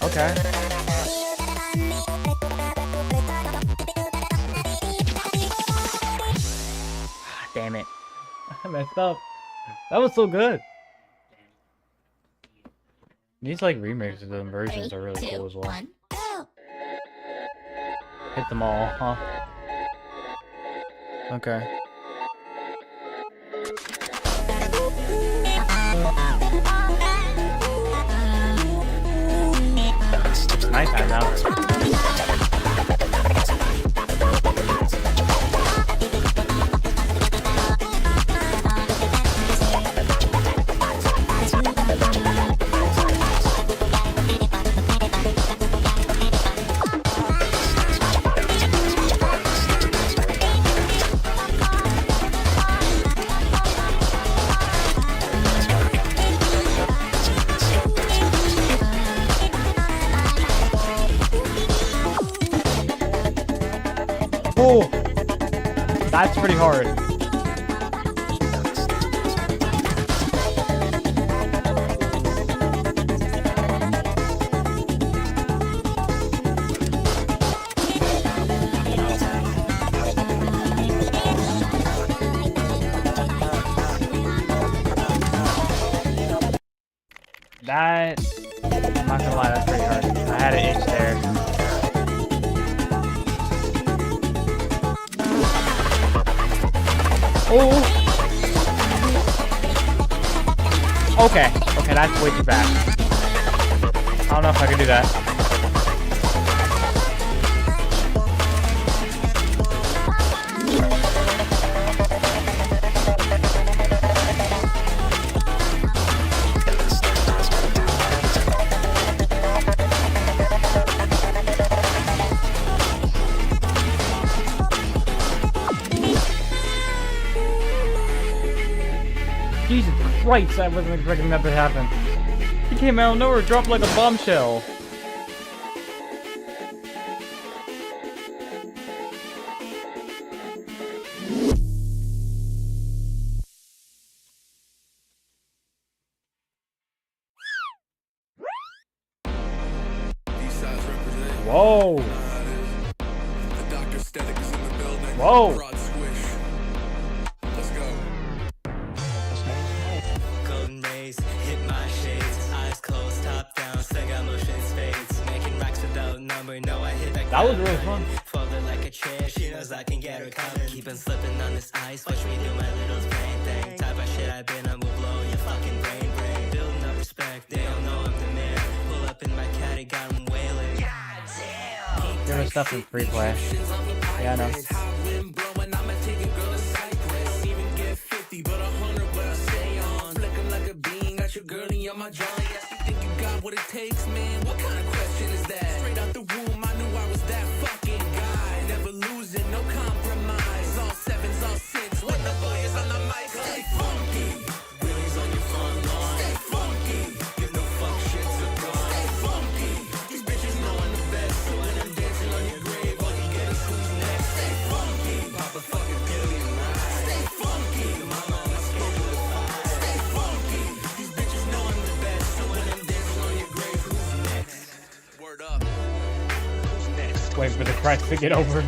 Okay. I messed up. That was so good. These like remixes and versions are really cool as well. Hit them all, huh? Okay. It's nighttime now. Oh, that's pretty hard. That, I'm not gonna lie, that's pretty hard. I had an itch there. Oh! Okay, okay, that's way too bad. I don't know if I can do that. Jesus Christ, I wasn't expecting that to happen. He came out of nowhere, dropped like a bombshell. Whoa. Whoa. Let's go. Golden rays hit my shades, eyes closed, top down, Sega motions fades, making racks without number. No, I hit that was really fun. Folded like a chair, she knows I can get her coming. Keep on slipping on this ice, watch me do my little brain thing. Type of shit I've been on will blow your fucking brain. Building up respect, they don't know I'm the man. Pull up in my caddy, got them wailing. Give us stuff in free play. Yeah, I know. My Johnny, yes, you think you got what it takes, man? What kind of question is that? Straight out the womb, I knew I was that fucking guy. Never losing, no compromise. All sevens, all six. When the boy is on the mic, stay funky. Willie's on your front lawn. Stay funky. Give no fuck shits a gone. Stay funky. These bitches know I'm the best. So when I'm dancing on your grave, all you get is who's next. Stay funky. Pop a fucking billion lies. Stay funky. Your mama on my scope with a fire. Stay funky. These bitches know I'm the best. So when I'm dancing on your grave, who's next? Word up. Who's next? Wait for the cracks to get over.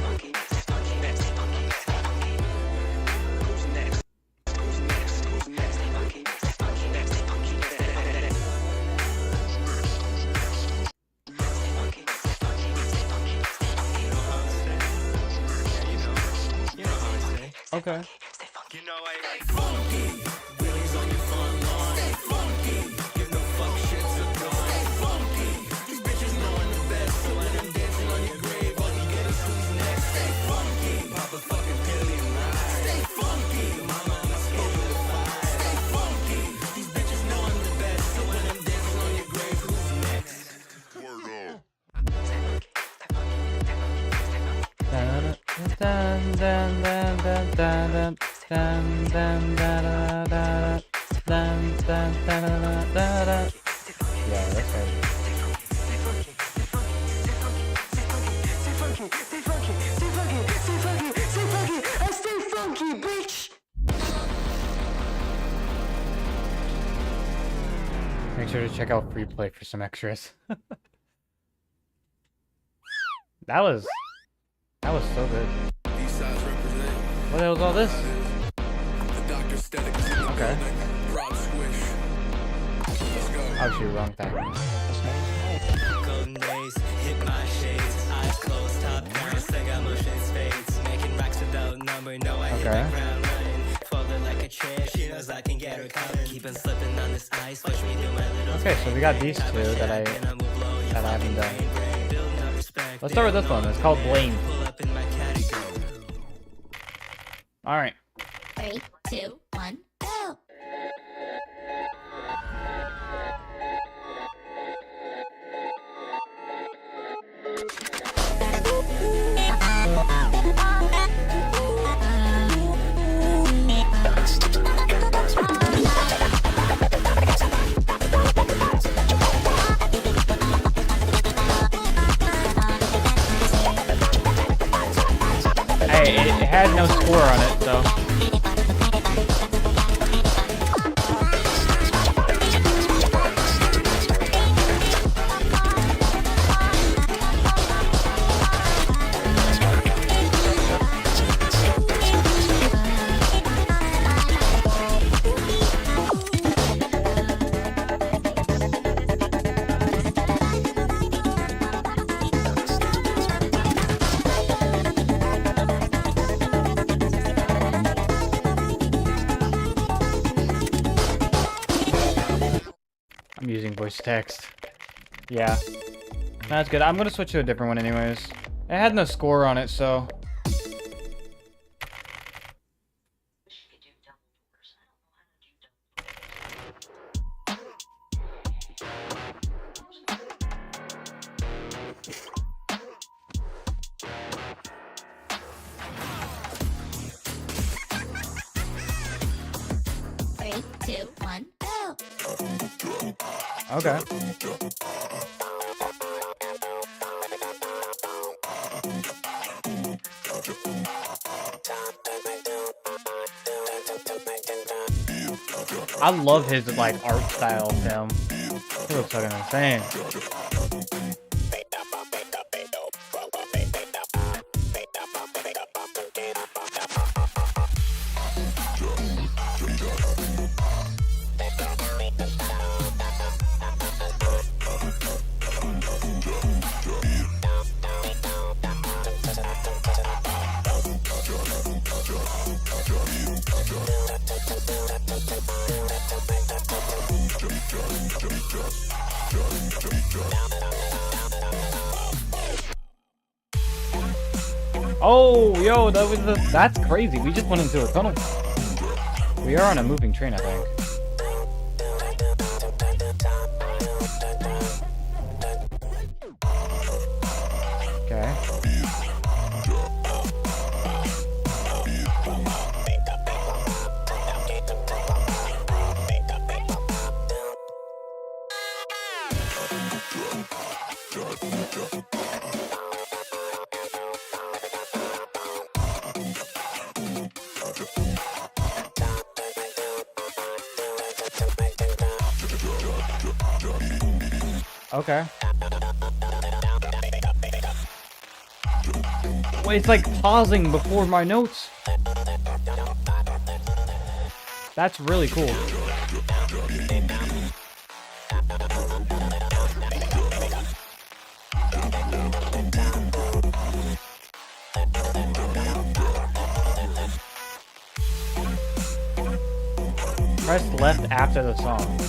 Okay. You know I stay funky. Willie's on your front lawn. Stay funky. Give no fuck shits a gone. Stay funky. These bitches know I'm the best. So when I'm dancing on your grave, all you get is who's next. Stay funky. Pop a fucking billion lies. Stay funky. Your mama on my scope with a fire. Stay funky. These bitches know I'm the best. So when I'm dancing on your grave, who's next? Word up. Yeah, that's right. Make sure to check out free play for some extras. That was so good. What the hell is all this? Okay. Oh shoot, wrong thing. Golden days, hit my shades, eyes closed, top down, say got motion spades, making racks without number, no I hit the ground running, falling like a trip, she knows I can get her coming, keep on slipping on this ice, watch me do my little Okay, so we got these two that I haven't done. Let's start with this one. It's called Blame. All right. 3, 2, 1, go! Hey, it had no score on it, so. I'm using voice text. Yeah. That's good. I'm gonna switch to a different one anyways. It had no score on it, so. Three, two, one, go! Okay. I love his like art style of him. He looks fucking insane. Oh, yo, that's crazy. We just went into a tunnel. We are on a moving train, I think. Okay. Okay. Wait, it's like pausing before my notes. That's really cool. Press left after the song.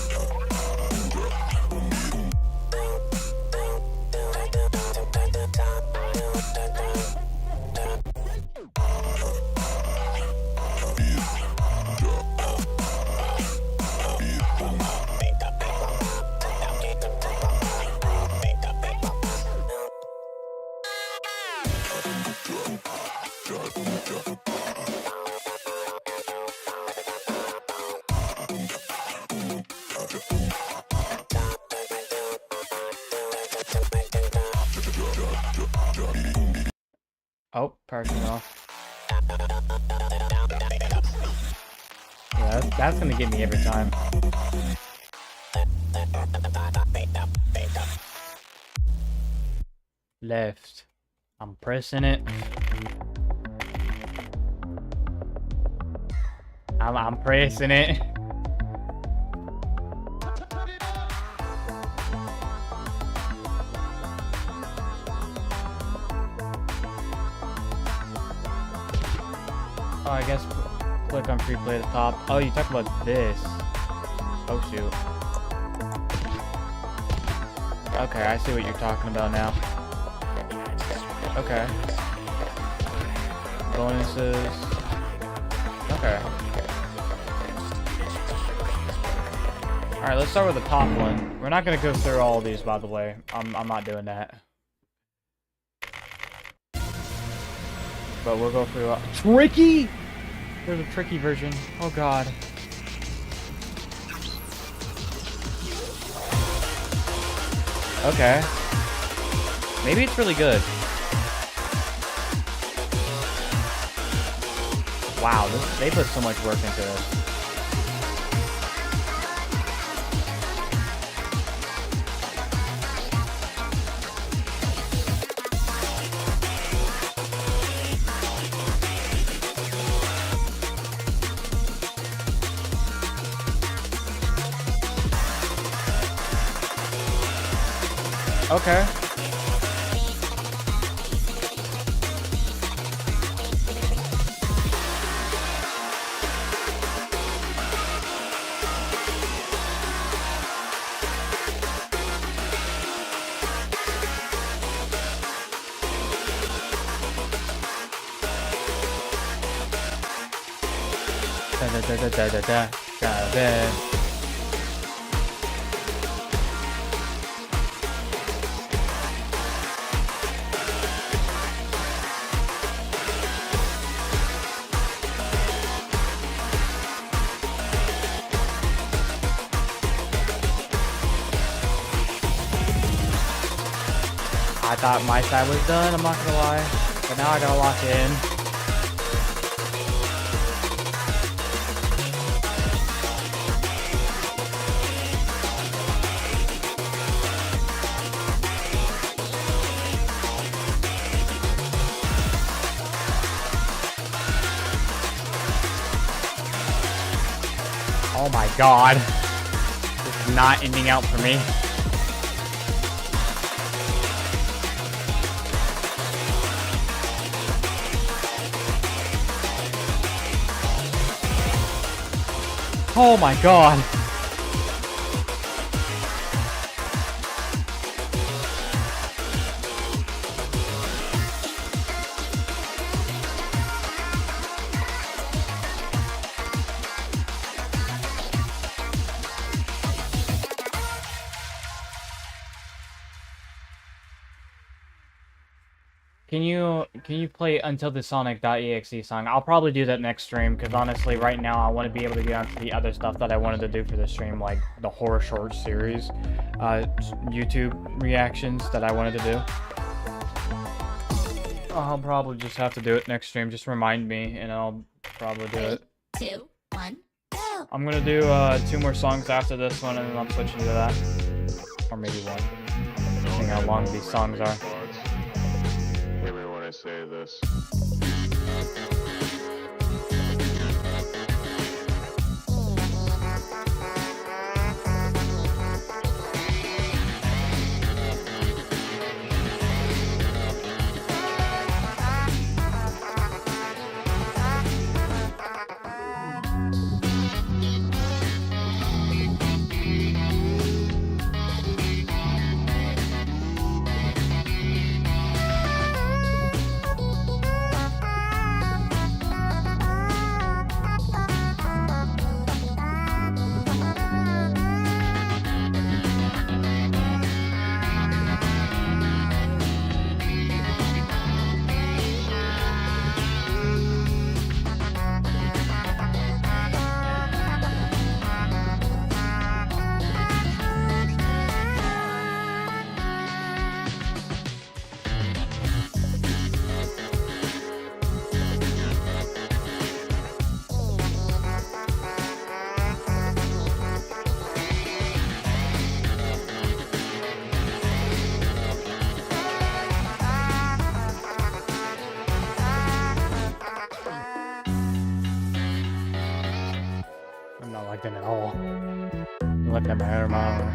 Oh, parking off. Yeah, that's gonna get me every time. Left. I'm pressing it. I'm pressing it. Oh, I guess click on free play at the top. Oh, you talk about this. Oh shoot. Okay, I see what you're talking about now. Okay. Bonuses. Okay. Alright, let's start with the top one. We're not gonna go through all of these, by the way. I'm not doing that. But we'll go through tricky! There's a tricky version. Oh god. Okay. Maybe it's really good. Wow, they put so much work into this. Okay. Da. I thought my side was done, I'm not gonna lie. But now I gotta lock it in. Oh my god. This is not ending out for me. Oh my god. Can you play Until the Sonic.exe song? I'll probably do that next stream, because honestly right now I want to be able to get onto the other stuff that I wanted to do for the stream, like the horror short series, YouTube reactions that I wanted to do. I'll probably just have to do it next stream. Just remind me and I'll probably do it. 3, 2, 1, go! I'm gonna do 2 more songs after this one, and then I'm switching to that. Or maybe one. Depending how long these songs are. Hear me when I say this. I'm not like that at all. I'm looking at my hair tomorrow.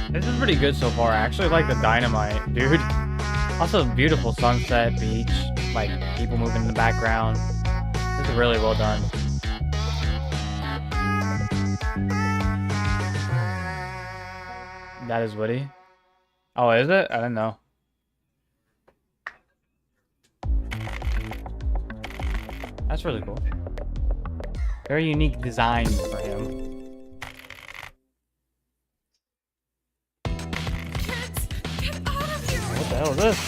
This is pretty good so far. I actually like the dynamite, dude. Also, beautiful sunset, beach, like people moving in the background. This is really well done. That is Woody. Oh, is it? I didn't know. That's really cool. Very unique design for him. What the hell is this?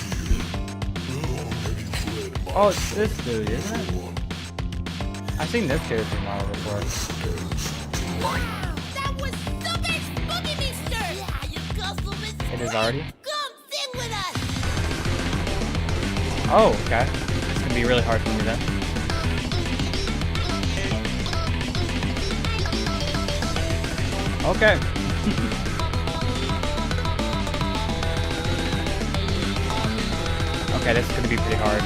Oh, it's this dude, isn't it? I've seen this character model before. Wow, that was super spooky, mister! Yeah, your custom is It is already? Come sing with us! Oh, okay. It's gonna be really hard for me then. Okay. Okay, this is gonna be pretty hard.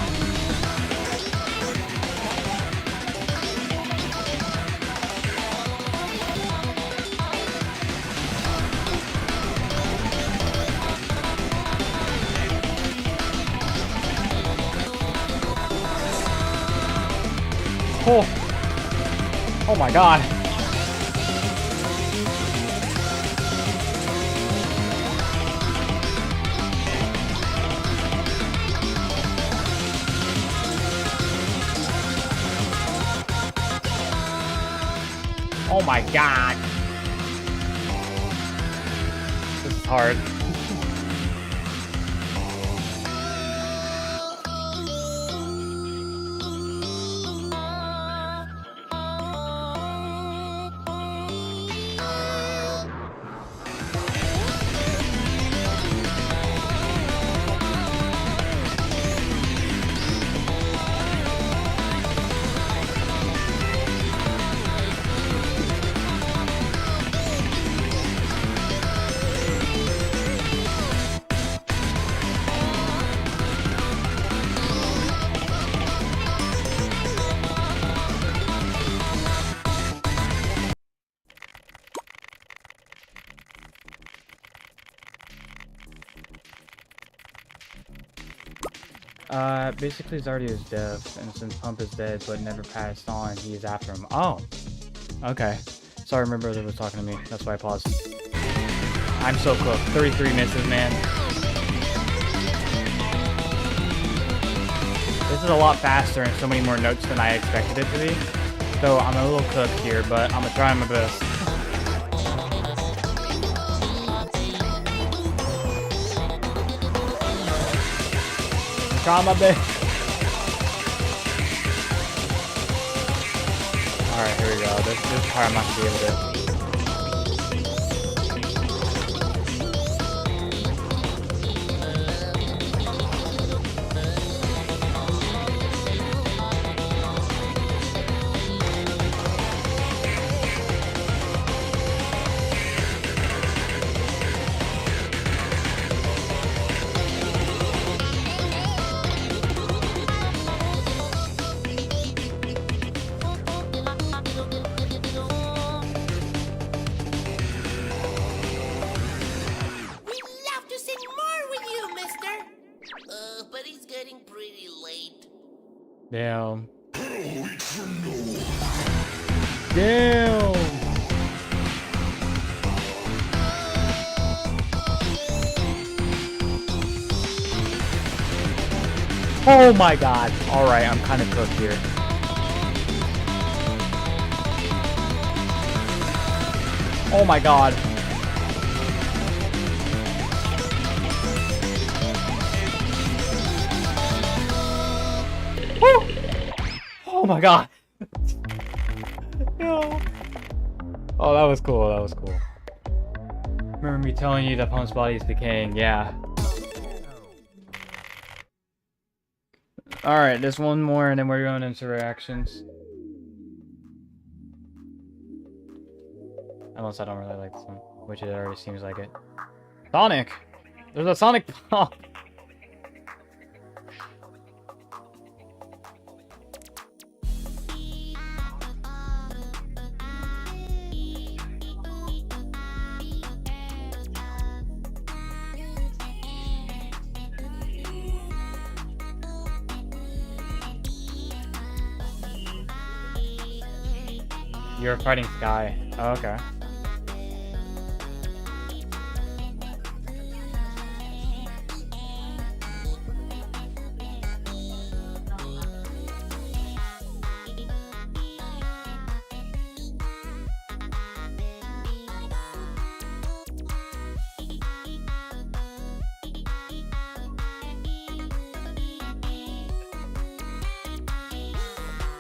Oh. Oh my god. Oh my god. This is hard. Basically Zardy is deaf, and since Pump is dead but never passed on, he is after him. Oh! Okay. Sorry, my brother was talking to me. That's why I paused. I'm so cooked. 33 misses, man. This is a lot faster and so many more notes than I expected it to be. So I'm a little cooked here, but I'm gonna try my best. Try my best. Alright, here we go. This part I'm not gonna be able to. Damn. Damn. Oh my god. Alright, I'm kind of cooked here. Oh my god. Woo! Oh my god. No. Oh, that was cool. That was cool. Remember me telling you that Pump's body is decaying? Yeah. Alright, there's one more and then we're going into reactions. Unless I don't really like this one, which it already seems like it. Sonic! There's a Sonic pop! You're fighting Sky. Oh, okay.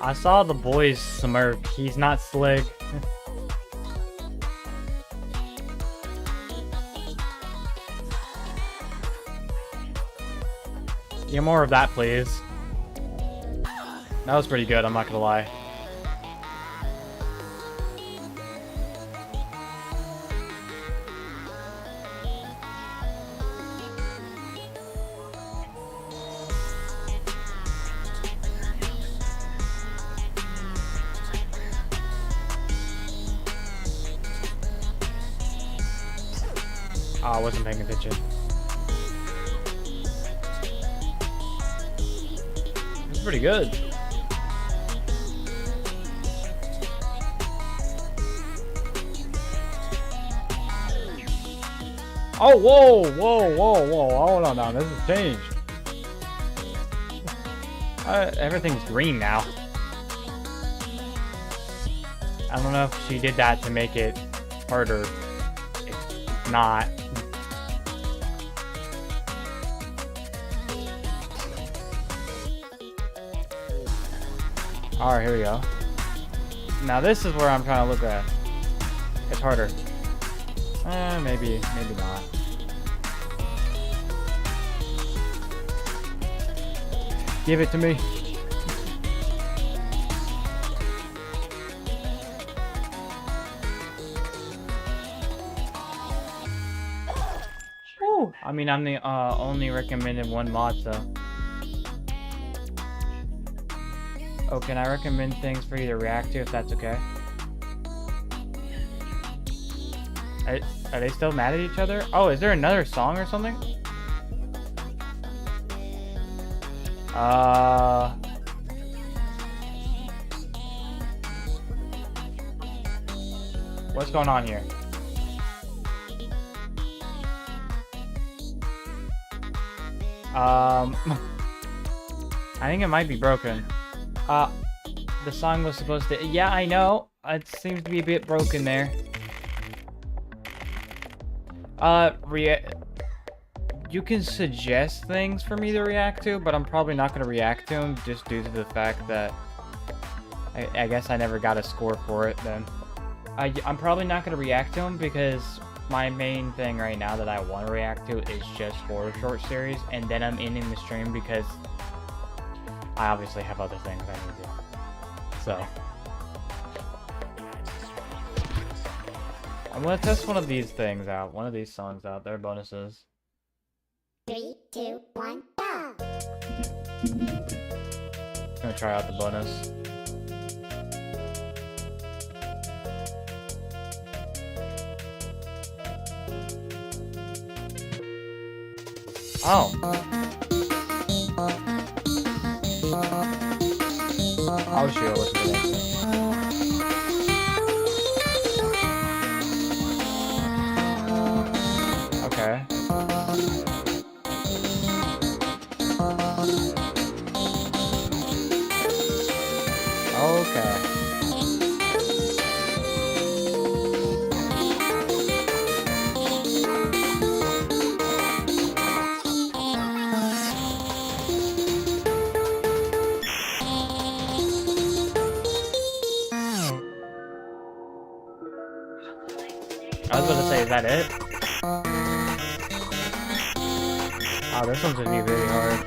I saw the boys smirk. He's not slick. Get more of that, please. That was pretty good, I'm not gonna lie. Oh, I wasn't paying attention. It's pretty good. Oh, whoa, whoa, whoa, whoa. Hold on now. This has changed. Everything's green now. I don't know if she did that to make it harder. It's not. Alright, here we go. Now this is where I'm trying to look at. It's harder. Maybe not. Give it to me. Woo! I mean, I'm the only recommended one mod, so. Oh, can I recommend things for you to react to if that's okay? Are they still mad at each other? Oh, is there another song or something? What's going on here? I think it might be broken. The song was supposed to... Yeah, I know. It seems to be a bit broken there. You can suggest things for me to react to, but I'm probably not going to react to them just due to the fact that I guess I never got a score for it then. I'm probably not going to react to them because my main thing right now that I want to react to is just for a short series, and then I'm ending the stream because I obviously have other things I need to do. So I'm gonna test one of these things out, one of these songs out. They're bonuses. 3, 2, 1, go! I'm gonna try out the bonus. Oh. Oh shoot, I wasn't gonna say. Okay. that it? Oh, this one's gonna be really hard.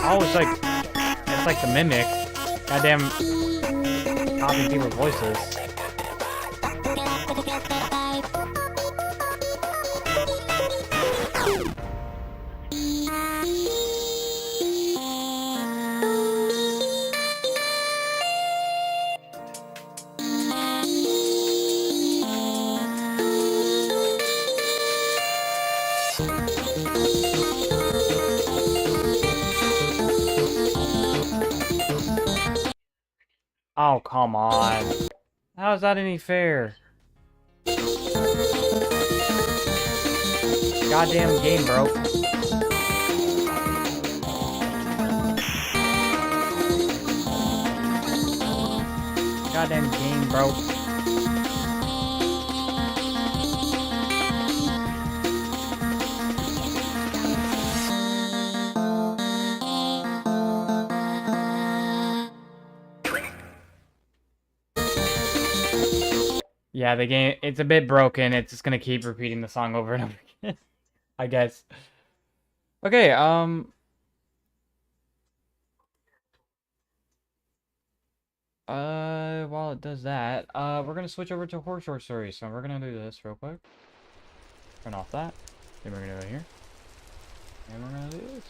Oh, it's like the Mimic. Goddamn copying people's voices. Oh, come on. How is that any fair? Goddamn game broke. Goddamn game broke. Yeah, the game, it's a bit broken. It's just gonna keep repeating the song over and over again, I guess. Okay, while it does that, we're gonna switch over to horror short stories. So we're gonna do this real quick. Turn off that. Then we're gonna go here. And we're gonna do this.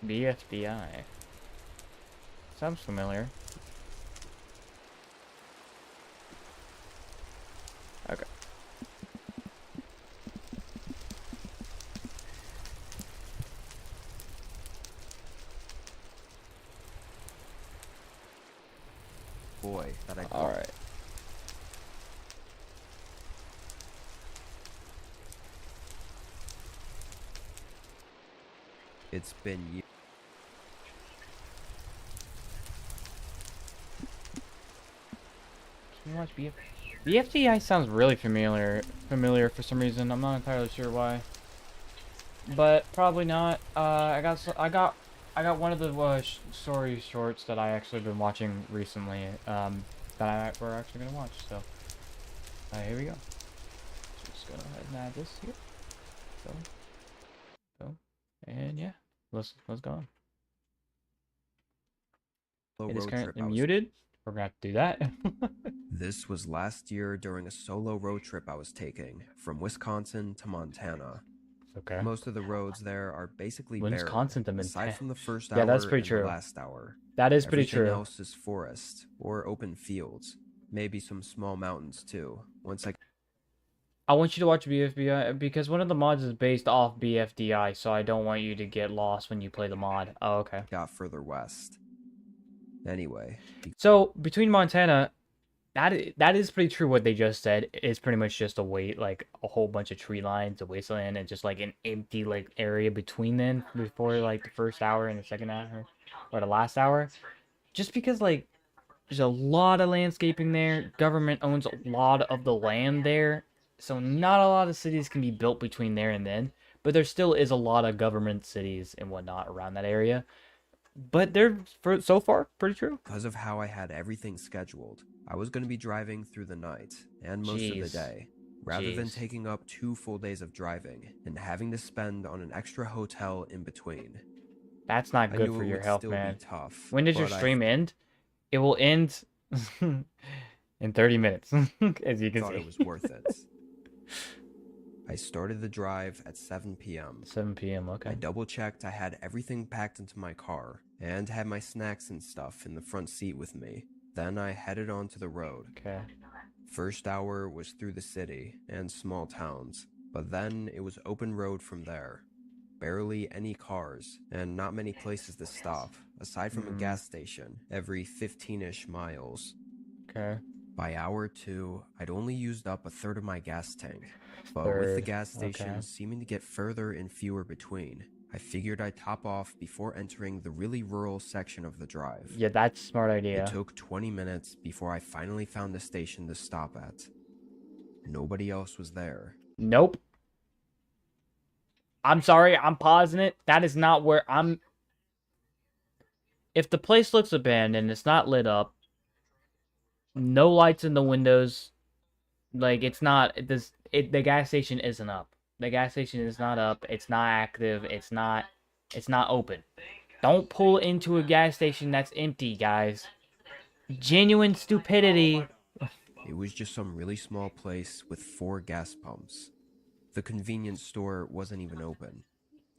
BFBI. Sounds familiar. Okay. Boy, that I. All right. It's been years. Can you watch BFDI sounds really familiar for some reason. I'm not entirely sure why, but probably not. I got one of the story shorts that I actually been watching recently. That we're actually gonna watch. So here we go. Just go ahead and add this here. So, and yeah, let's go on. It is currently muted. We're gonna have to do that. This was last year during a solo road trip I was taking from Wisconsin to Montana. Okay. Most of the roads there are basically Wisconsin to barren, Montana. aside from the first Yeah, hour that's pretty and true. the last hour. That is pretty Everything true. else is forest or open fields, maybe some small mountains too. Once I want you to watch BFDI because one of the mods is based off BFDI, so I don't want you to get lost when you play the mod. Oh, okay. Got further west. Anyway. So between Montana, that is pretty true. What they just said is pretty much just like a whole bunch of tree lines, a wasteland, and just like an empty like area between them before like the first hour and the second hour or the last hour. Just because like there's a lot of landscaping there. Government owns a lot of the land there. So not a lot of cities can be built between there and then, but there still is a lot of government cities and whatnot around that area. But they're, so far, pretty true. Because of how I had everything scheduled, I was going to be driving through the night and most of the day, rather than taking up 2 full days of driving and having to spend on an extra hotel in between. That's not good for your health, man. Tough, when does your stream end? It will end in 30 minutes, as you can see. Thought it was worth it. I started the drive at 7 p.m. 7 p.m., okay. I double-checked I had everything packed into my car and had my snacks and stuff in the front seat with me. Then I headed onto the road. Okay. First hour was through the city and small towns, but then it was open road from there. Barely any cars, and not many places to stop, aside from a gas station every 15-ish miles. Okay. By hour 2, I'd only used up a third of my gas tank, but with the gas stations seeming to get further and fewer between, I figured I'd top off before entering the really rural section of the drive. Yeah, that's a smart idea. It took 20 minutes before I finally found a station to stop at. Nobody else was there. Nope. I'm sorry, I'm pausing it. That is not where I'm... If the place looks abandoned, it's not lit up, no lights in the windows, like, it's not... the gas station isn't up. The gas station is not up. It's not active. It's not open. Don't pull into a gas station that's empty, guys. Genuine stupidity. It was just some really small place with 4 gas pumps. The convenience store wasn't even open.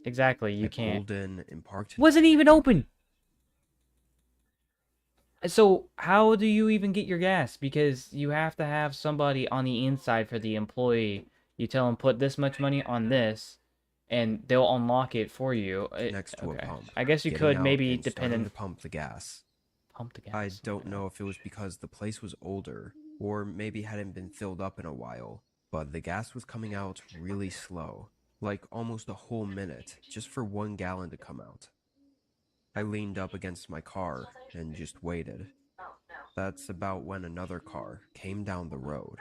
Exactly, you I can't. pulled in and parked. Wasn't even open. So how do you even get your gas? Because you have to have somebody on the inside for the employee. You tell them put this much money on this, and they'll unlock it for you. Next to a pump. I guess you Getting could out maybe and depend starting on to pump the gas. Pump the gas. I don't know if it was because the place was older, or maybe hadn't been filled up in a while, but the gas was coming out really slow, like almost a whole minute, just for 1 gallon to come out. I leaned up against my car and just waited. That's about when another car came down the road.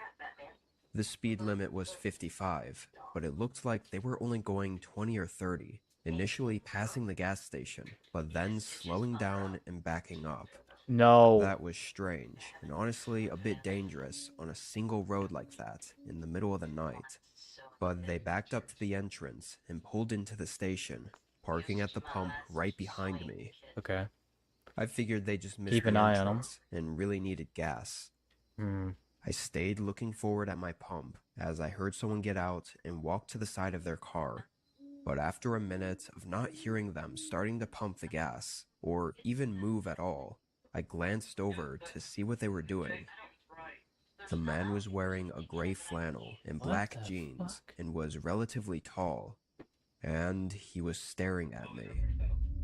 The speed limit was 55, but it looked like they were only going 20 or 30, initially passing the gas station, but then slowing down and backing up. No. That was strange, and honestly a bit dangerous on a single road like that in the middle of the night. But they backed up to the entrance and pulled into the station, parking at the pump right behind me. Okay. I figured they just missed Keep the an eye on 'em. entrance and really needed gas. I stayed looking forward at my pump as I heard someone get out and walk to the side of their car. But after a minute of not hearing them starting to pump the gas, or even move at all, I glanced over to see what they were doing. The man was wearing a gray flannel and black jeans and was relatively tall, and he was staring at me.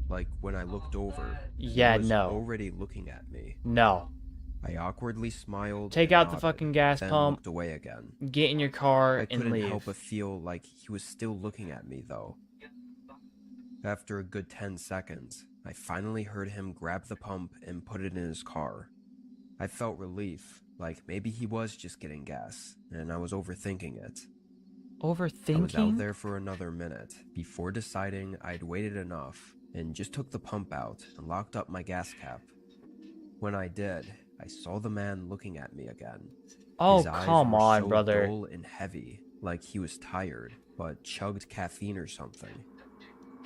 Like when I looked over, Yeah, he was no. already looking at me. No. I awkwardly smiled. Take and out the nodded, fucking gas then pump, looked away again. get in your car, I and couldn't leave. help but feel like he was still looking at me, though. After a good 10 seconds, I finally heard him grab the pump and put it in his car. I felt relief, like maybe he was just getting gas, and I was overthinking it. Overthinking? I was out there for another minute before deciding I'd waited enough and just took the pump out and locked up my gas cap. When I did, I saw the man looking at me again. Oh, His eyes come were on, so brother. dull and heavy, like he was tired, but chugged caffeine or something.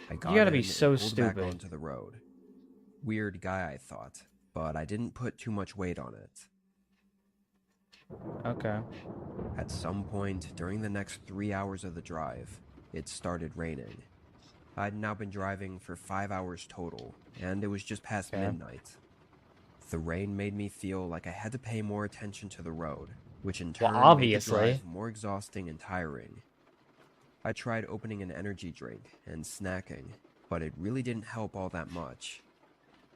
I got gotta be in and so pulled back stupid. onto the road. Weird guy, I thought, but I didn't put too much weight on it. Okay. At some point during the next 3 hours of the drive, it started raining. I'd now been driving for 5 hours total, and it was just past midnight. The rain made me feel like I had to pay more attention to the road, which in turn obviously. made the drive more exhausting and tiring. I tried opening an energy drink and snacking, but it really didn't help all that much.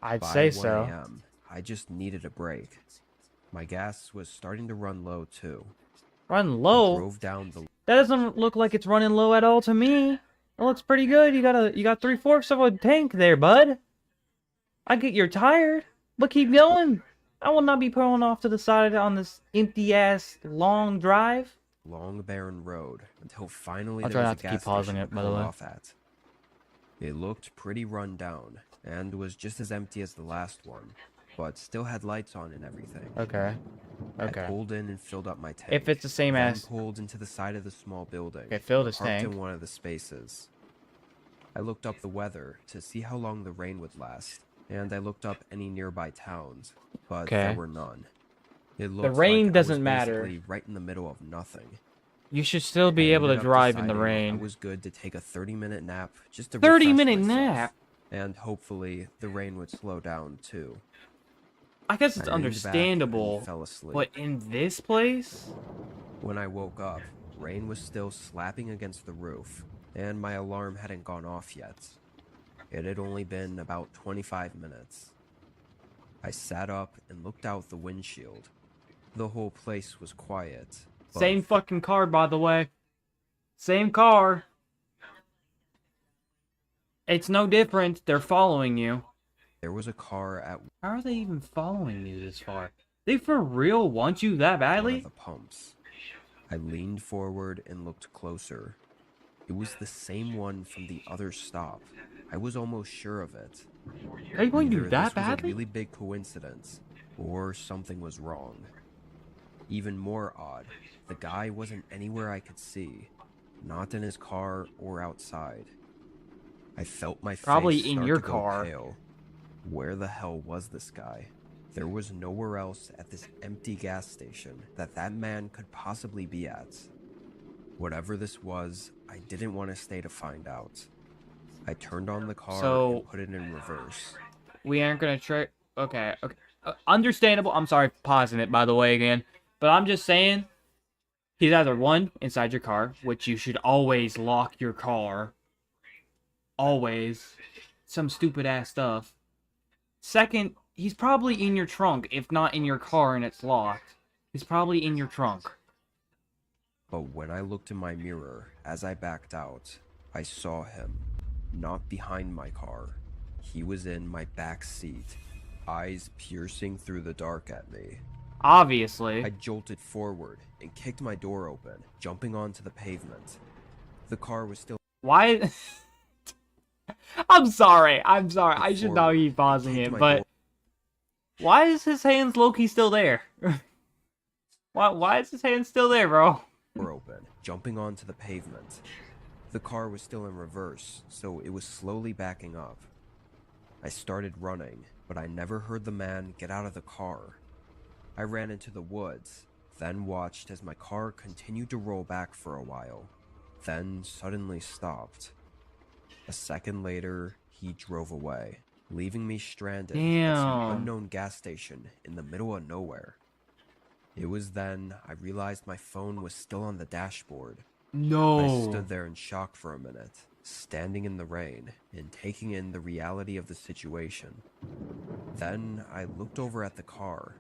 I'd By say 1 so. a.m., I just needed a break. My gas was starting to run low too. Run low? I drove down the That doesn't look like it's running low at all to me. It looks pretty good. You got 3/4 of a tank there, bud. I get you're tired, but keep going. I will not be pulling off to the side on this empty-ass long drive. long barren road until finally I'll there try was not a to keep gas pausing station it, to by the pull way. off at. It looked pretty run down and was just as empty as the last one, but still had lights on and everything. Okay. I Okay. pulled in and filled up my tank. If it's the same then as- pulled into the side of the small building. Okay, filled his parked tank. in one of the spaces. I looked up the weather to see how long the rain would last, and I looked up any nearby towns, but Okay. there were none. It looked rain like doesn't I was matter. basically right in the middle of nothing. You should still be I able to ended up drive in the deciding rain. It was good to take a 30-minute nap just to 30-minute refresh myself, nap? and hopefully the rain would slow down too. I guess it's I leaned back and understandable, fell asleep. but in this place? When I woke up, rain was still slapping against the roof, and my alarm hadn't gone off yet. It had only been about 25 minutes. I sat up and looked out the windshield. The whole place was quiet. but Same fucking car, by the way. Same car. It's no different. They're following you. There was a car at How are they even following you this far? They for real want you that one badly? of the pumps. I leaned forward and looked closer. It was the same one from the other stop. I was almost sure of it. Are you going to Either do that this was a badly? really big coincidence, or something was wrong. Even more odd, the guy wasn't anywhere I could see, not in his car or outside. I felt my Probably face in start your to go car. pale. Where the hell was this guy? There was nowhere else at this empty gas station that man could possibly be at. Whatever this was, I didn't want to stay to find out. I turned on the car So- and put it in reverse. We aren't gonna try. Okay, okay. Understandable. I'm sorry for pausing it, by the way, again. But I'm just saying, he's either one, inside your car, which you should always lock your car. Always. Some stupid ass stuff. Second, he's probably in your trunk, if not in your car and it's locked. He's probably in your trunk. But when I looked in my mirror as I backed out, I saw him, not behind my car. He was in my back seat, eyes piercing through the dark at me. Obviously. I jolted forward and kicked my door open, jumping onto the pavement. The car was still Why? I'm sorry. I should not be pausing kicked it, my but door- why is his hands low-key still there? Why is his hand still there, bro? door open, jumping onto the pavement. The car was still in reverse, so it was slowly backing up. I started running, but I never heard the man get out of the car. I ran into the woods, then watched as my car continued to roll back for a while, then suddenly stopped. A second later, he drove away, leaving me stranded at some Damn. unknown gas station in the middle of nowhere. It was then I realized my phone was still on the dashboard. No. I stood there in shock for a minute, standing in the rain and taking in the reality of the situation. Then I looked over at the car.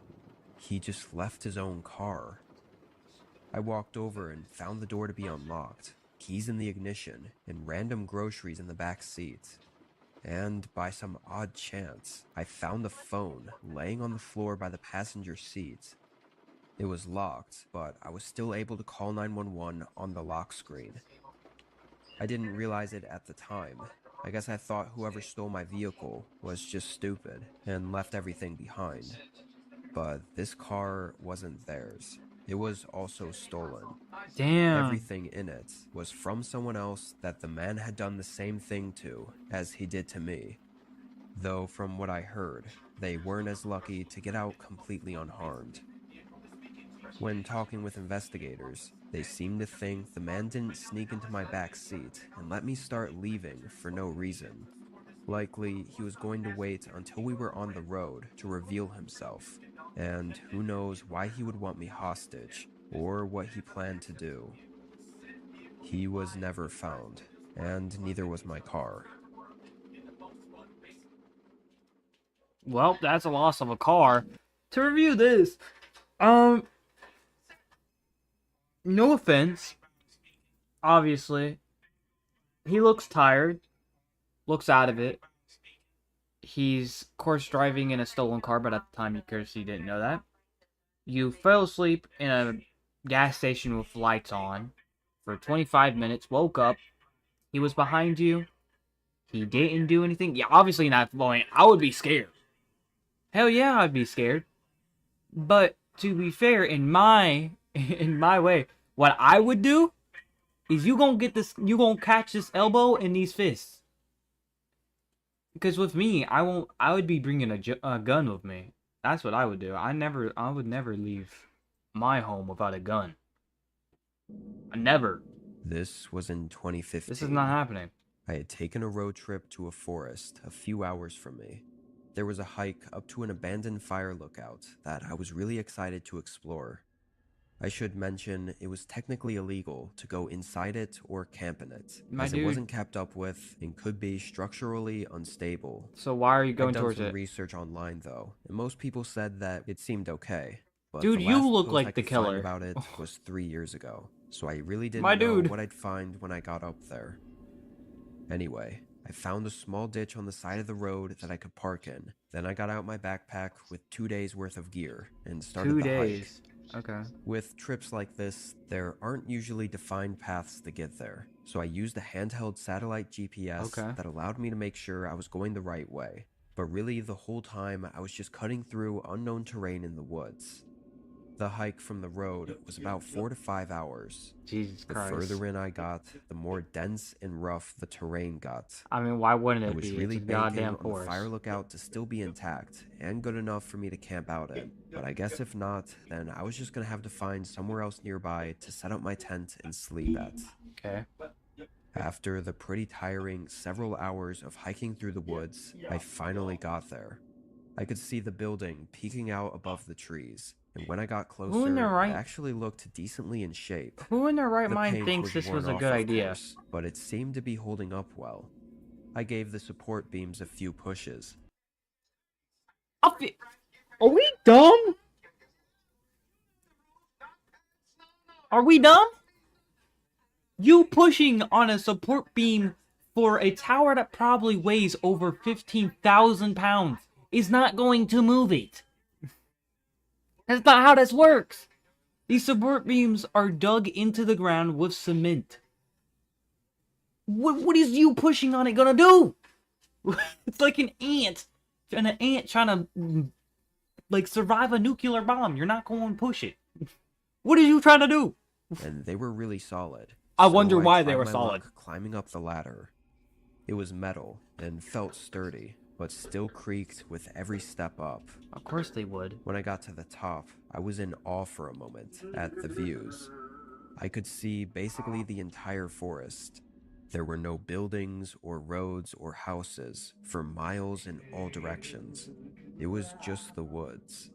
He just left his own car. I walked over and found the door to be unlocked, keys in the ignition, and random groceries in the back seat. And by some odd chance, I found the phone laying on the floor by the passenger seat. It was locked, but I was still able to call 911 on the lock screen. I didn't realize it at the time. I guess I thought whoever stole my vehicle was just stupid and left everything behind. But this car wasn't theirs. It was also stolen. Damn. Everything in it was from someone else that the man had done the same thing to as he did to me. Though from what I heard, they weren't as lucky to get out completely unharmed. When talking with investigators, they seemed to think the man didn't sneak into my back seat and let me start leaving for no reason. Likely, he was going to wait until we were on the road to reveal himself, and who knows why he would want me hostage, or what he planned to do. He was never found, and neither was my car. Well, that's a loss of a car. To review this, no offense. Obviously, he looks tired, looks out of it. He's, of course, driving in a stolen car, but at the time, he didn't know that. You fell asleep in a gas station with lights on for 25 minutes, woke up, he was behind you, he didn't do anything. Yeah, obviously not flowing. I would be scared. Hell yeah, I'd be scared. But to be fair, in my way, what I would do is you gonna catch this elbow and these fists. Because with me, I would be bringing a gun with me. That's what I would do. I would never leave my home without a gun. Never. This was in 2015. This is not happening. I had taken a road trip to a forest a few hours from me. There was a hike up to an abandoned fire lookout that I was really excited to explore. I should mention it was technically illegal to go inside it or camp in it, as it wasn't kept up with and could be structurally unstable. So why are you going I'd done towards some it? research online though, and most people said that it seemed okay. but Dude, the you last look post like I the could find killer. about it was 3 years ago, so I really didn't My know dude. what I'd find when I got up there. Anyway, I found a small ditch on the side of the road that I could park in. Then I got out my backpack with 2 days worth of gear and started 2 the hike. days. Okay. With trips like this, there aren't usually defined paths to get there, so I used a handheld satellite GPS that allowed me to make sure I was going the right way. But really, the whole time, I was just cutting through unknown terrain in the woods. The hike from the road was about 4 to 5 hours. Jesus The Christ. further in I got, the more dense and rough the terrain got. I mean, why wouldn't I it was be? really It's a banking goddamn on the forest. fire lookout to still be intact and good enough for me to camp out in. But I guess if not, then I was just gonna have to find somewhere else nearby to set up my tent and sleep at. Okay. After the pretty tiring several hours of hiking through the woods, I finally got there. I could see the building peeking out above the trees, and when I got closer, right- it actually looked decently in shape. Who in their right The mind paint thinks this worn was a off, good of idea? course, but it seemed to be holding up well. I gave the support beams a few pushes. Are we dumb? Are we dumb? You pushing on a support beam for a tower that probably weighs over 15,000 pounds is not going to move it. That's not how this works. These support beams are dug into the ground with cement. What is you pushing on it gonna do? It's like an ant trying to like survive a nuclear bomb. You're not going to push it. What are you trying to do? And they were really solid. I wonder why tried they were my solid. luck climbing up the ladder. It was metal and felt sturdy, but still creaked with every step up. Of course they would. When I got to the top, I was in awe for a moment at the views. I could see basically the entire forest. There were no buildings or roads or houses for miles in all directions. It was just the woods.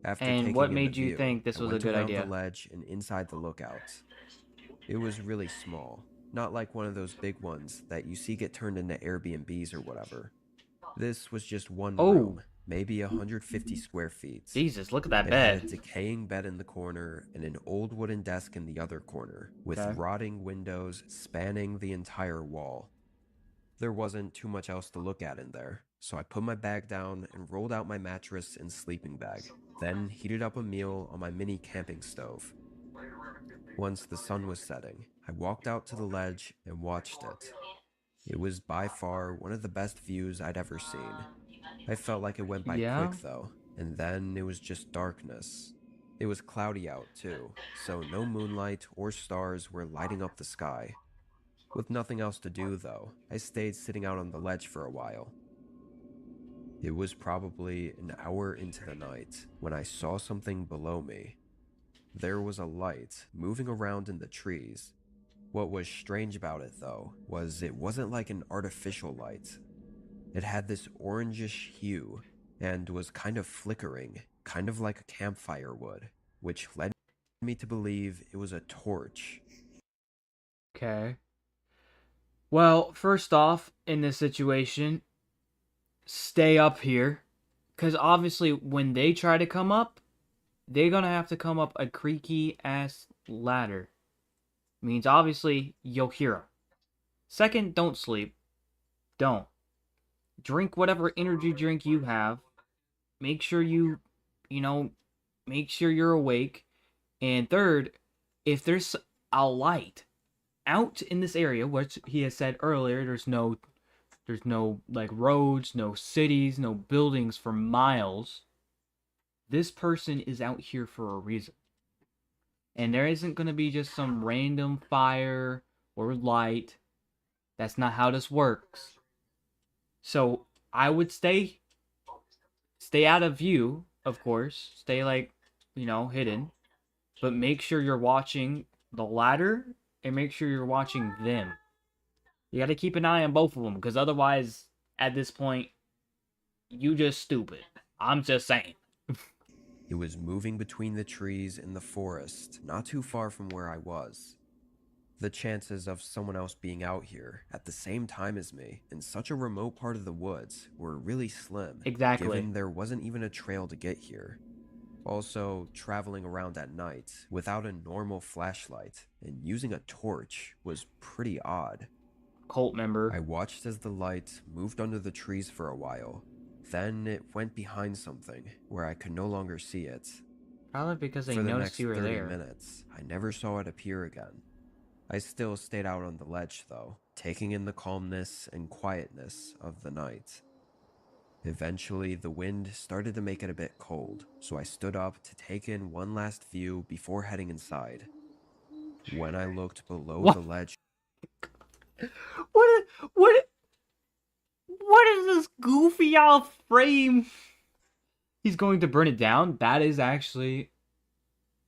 After And taking what in made the you view, think this I was a went good around idea? the ledge and inside the lookout. It was really small, not like one of those big ones that you see get turned into Airbnbs or whatever. This was just one room, maybe 150 square feet. Jesus, look at that It bed. had a decaying bed in the corner and an old wooden desk in the other corner, with Okay. rotting windows spanning the entire wall. There wasn't too much else to look at in there, so I put my bag down and rolled out my mattress and sleeping bag, then heated up a meal on my mini camping stove. Once the sun was setting, I walked out to the ledge and watched it. It was by far one of the best views I'd ever seen. I felt like it went by Yeah? quick though, and then it was just darkness. It was cloudy out too, so no moonlight or stars were lighting up the sky. With nothing else to do though, I stayed sitting out on the ledge for a while. It was probably an hour into the night when I saw something below me. There was a light moving around in the trees. What was strange about it though was it wasn't like an artificial light. It had this orangish hue and was kind of flickering, kind of like a campfire would, which led me to believe it was a torch. Okay. Well, first off, in this situation, stay up here. Because obviously, when they try to come up, they're going to have to come up a creaky-ass ladder. Means, obviously, you'll hear them. Second, don't sleep. Don't. Drink whatever energy drink you have. Make sure make sure you're awake. And third, if there's a light out in this area, which he has said earlier, there's no like roads, no cities, no buildings for miles. This person is out here for a reason. And there isn't going to be just some random fire or light. That's not how this works. So I would stay out of view, of course. Stay hidden. But make sure you're watching the ladder and make sure you're watching them. You got to keep an eye on both of them, because otherwise, at this point, you just stupid. I'm just saying. It was moving between the trees in the forest, not too far from where I was. The chances of someone else being out here at the same time as me in such a remote part of the woods were really slim. Exactly. Given there wasn't even a trail to get here. Also, traveling around at night without a normal flashlight and using a torch was pretty odd. Cult member. I watched as the light moved under the trees for a while. Then it went behind something where I could no longer see it. Probably because they For the noticed next you were 30 there. minutes, I never saw it appear again. I still stayed out on the ledge though, taking in the calmness and quietness of the night. Eventually, the wind started to make it a bit cold, so I stood up to take in one last view before heading inside. When I looked below the ledge... What is this goofy out frame? He's going to burn it down? That is actually...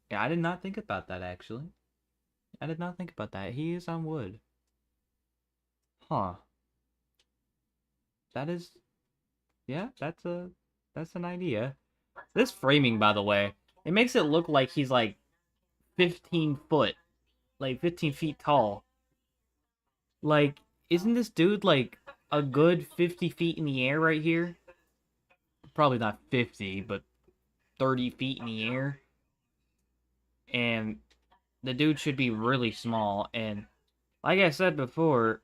Yeah, I did not think about that, actually. I did not think about that. He is on wood. Huh. That is... Yeah, that's an idea. This framing, by the way, it makes it look like he's like 15 foot. Like 15 feet tall. Like, isn't this dude like a good 50 feet in the air right here? Probably not 50, but 30 feet in the air. And the dude should be really small. And like I said before,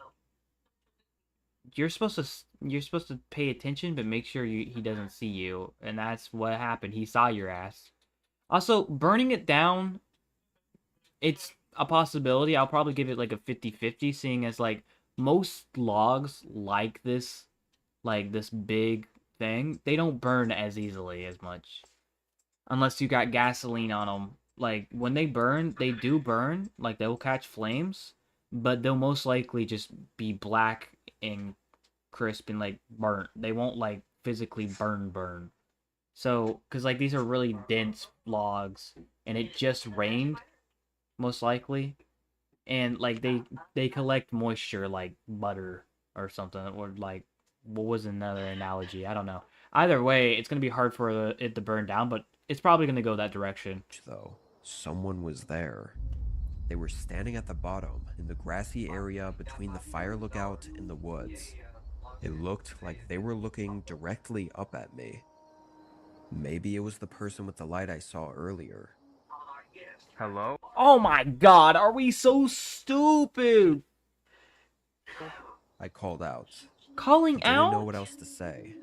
you're supposed to pay attention, but make sure he doesn't see you. And that's what happened. He saw your ass. Also, burning it down, it's a possibility. I'll probably give it like a 50-50, seeing as like most logs like this big thing, they don't burn as easily as much. Unless you got gasoline on them. Like, when they burn, they do burn. Like, they'll catch flames. But they'll most likely just be black and crisp and, like, burnt. They won't, like, physically burn. So, because, like, these are really dense logs. And it just rained, most likely. And, like, they collect moisture like butter or something. Or, like, what was another analogy? I don't know. Either way, it's going to be hard for it to burn down, but it's probably going to go that direction. Though, someone was there. They were standing at the bottom, in the grassy area between the fire lookout and the woods. It looked like they were looking directly up at me. Maybe it was the person with the light I saw earlier. Hello? Oh my god, are we so stupid? I called out. Calling I didn't out? know what else to say.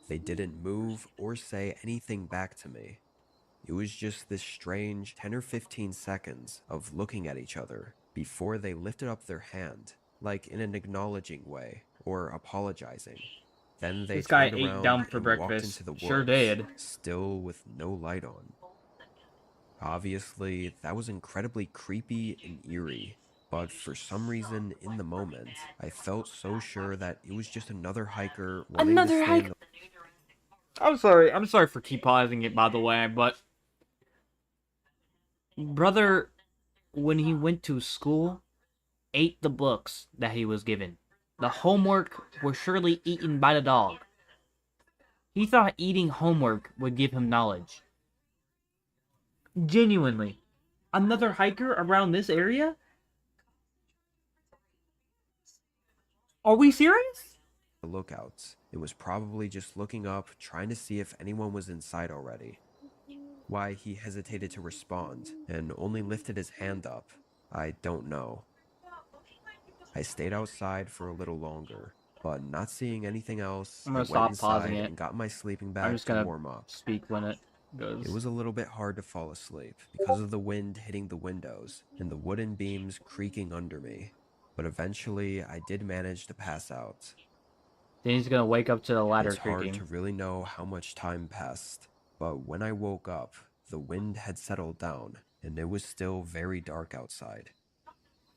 They didn't move or say anything back to me. It was just this strange 10 or 15 seconds of looking at each other before they lifted up their hand, like in an acknowledging way or apologizing. Then they This guy turned ate around dumb for and walked breakfast. into the woods, Sure did. still with no light on. Obviously, that was incredibly creepy and eerie, but for some reason in the moment, I felt so sure that it was just another hiker wanting to stay in the... I'm sorry for keep pausing it, by the way, but brother, when he went to school, ate the books that he was given. The homework was surely eaten by the dog. He thought eating homework would give him knowledge. Genuinely. Another hiker around this area? Are we serious? Lookouts. It was probably just looking up, trying to see if anyone was inside already. Why he hesitated to respond and only lifted his hand up, I don't know. I stayed outside for a little longer, but not seeing anything else, I'm gonna I stop went pausing inside it. and got my sleeping I'm bag just to gonna warm up. speak when it goes. It was a little bit hard to fall asleep because of the wind hitting the windows and the wooden beams creaking under me, but eventually I did manage to pass out. Then he's gonna wake up to the ladder It's hard creaking. to really know how much time passed, but when I woke up, the wind had settled down, and it was still very dark outside.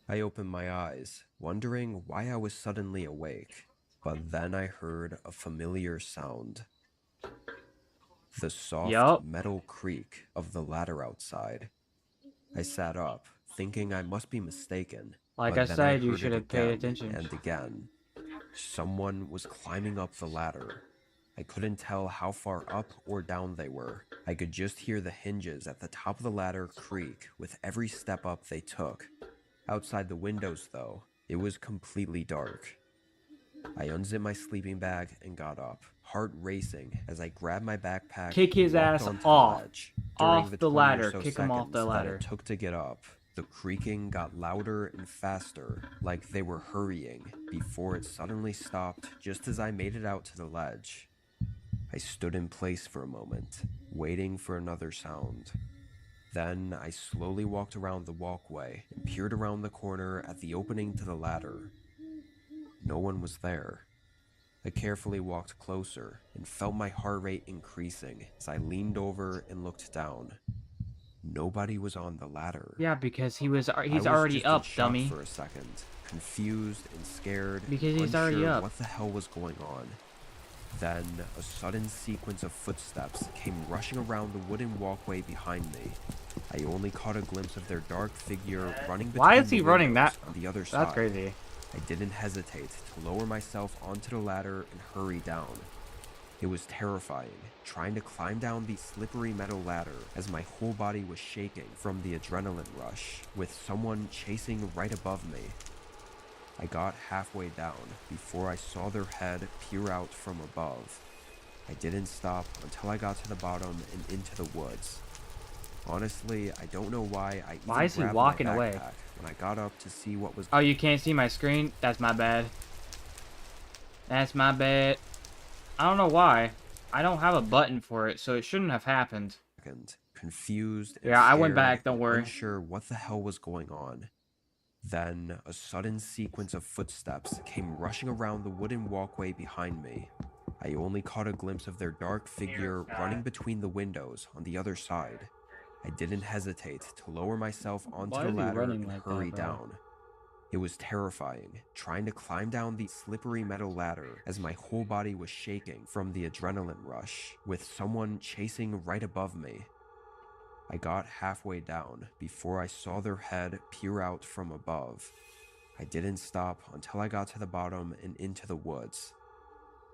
I opened my eyes, wondering why I was suddenly awake, but then I heard a familiar sound. The soft metal creak of the ladder outside. I sat up, thinking I must be mistaken. Like but I then said, you heard should it have paid again attention. And again. Someone was climbing up the ladder. I couldn't tell how far up or down they were. I could just hear the hinges at the top of the ladder creak with every step up they took. Outside the windows, though, it was completely dark. I unzipped my sleeping bag and got up, heart racing as I grabbed my backpack. Kick his and walked ass onto the off. ledge. Off During the 20 or ladder. so Kick him off the seconds that ladder. it took to get up, the creaking got louder and faster, like they were hurrying, before it suddenly stopped just as I made it out to the ledge. I stood in place for a moment, waiting for another sound. Then I slowly walked around the walkway and peered around the corner at the opening to the ladder. No one was there. I carefully walked closer and felt my heart rate increasing as I leaned over and looked down. Nobody was on the ladder. Yeah, because he's I was already just in up, shock dummy. for a second, confused and scared, Because he's already unsure up. what the hell was going on. Then a sudden sequence of footsteps came rushing around the wooden walkway behind me. I only caught a glimpse of their dark figure running between Why is he the running windows that? on the other side. That's crazy. I didn't hesitate to lower myself onto the ladder and hurry down. It was terrifying, trying to climb down the slippery metal ladder as my whole body was shaking from the adrenaline rush, with someone chasing right above me. I got halfway down before I saw their head peer out from above. I didn't stop until I got to the bottom and into the woods. Honestly, I don't know why I even Why is he grabbed walking my away? backpack when I got up to see what was. Oh, you can't see my screen? That's my bad. That's my bad. I don't know why. I don't have a button for it, so it shouldn't have happened. Confused and Yeah, I went scared back, don't and worry. unsure what the hell was going on. Then a sudden sequence of footsteps came rushing around the wooden walkway behind me. I only caught a glimpse of their dark figure running between the windows on the other side. I didn't hesitate to lower myself onto Why the is he ladder running and like that, hurry bro? down. It was terrifying, trying to climb down the slippery metal ladder as my whole body was shaking from the adrenaline rush, with someone chasing right above me. I got halfway down before I saw their head peer out from above. I didn't stop until I got to the bottom and into the woods.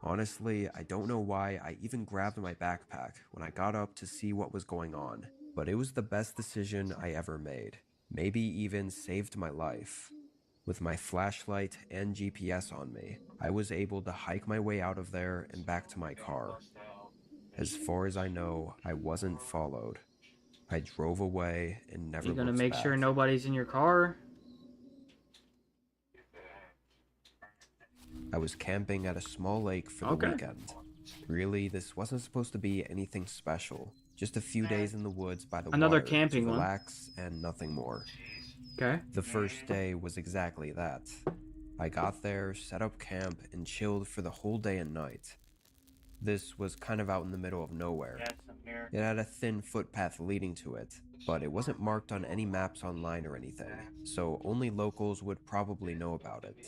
Honestly, I don't know why I even grabbed my backpack when I got up to see what was going on, but it was the best decision I ever made. Maybe even saved my life. With my flashlight and GPS on me, I was able to hike my way out of there and back to my car. As far as I know, I wasn't followed. I drove away and never You gonna looked make back. sure nobody's in your car? I was camping at a small lake for the Okay. weekend. Really, this wasn't supposed to be anything special. Just a few days in the woods by the Another water camping to one. relax and nothing more. Okay. The first day was exactly that. I got there, set up camp, and chilled for the whole day and night. This was kind of out in the middle of nowhere. It had a thin footpath leading to it, but it wasn't marked on any maps online or anything, so only locals would probably know about it.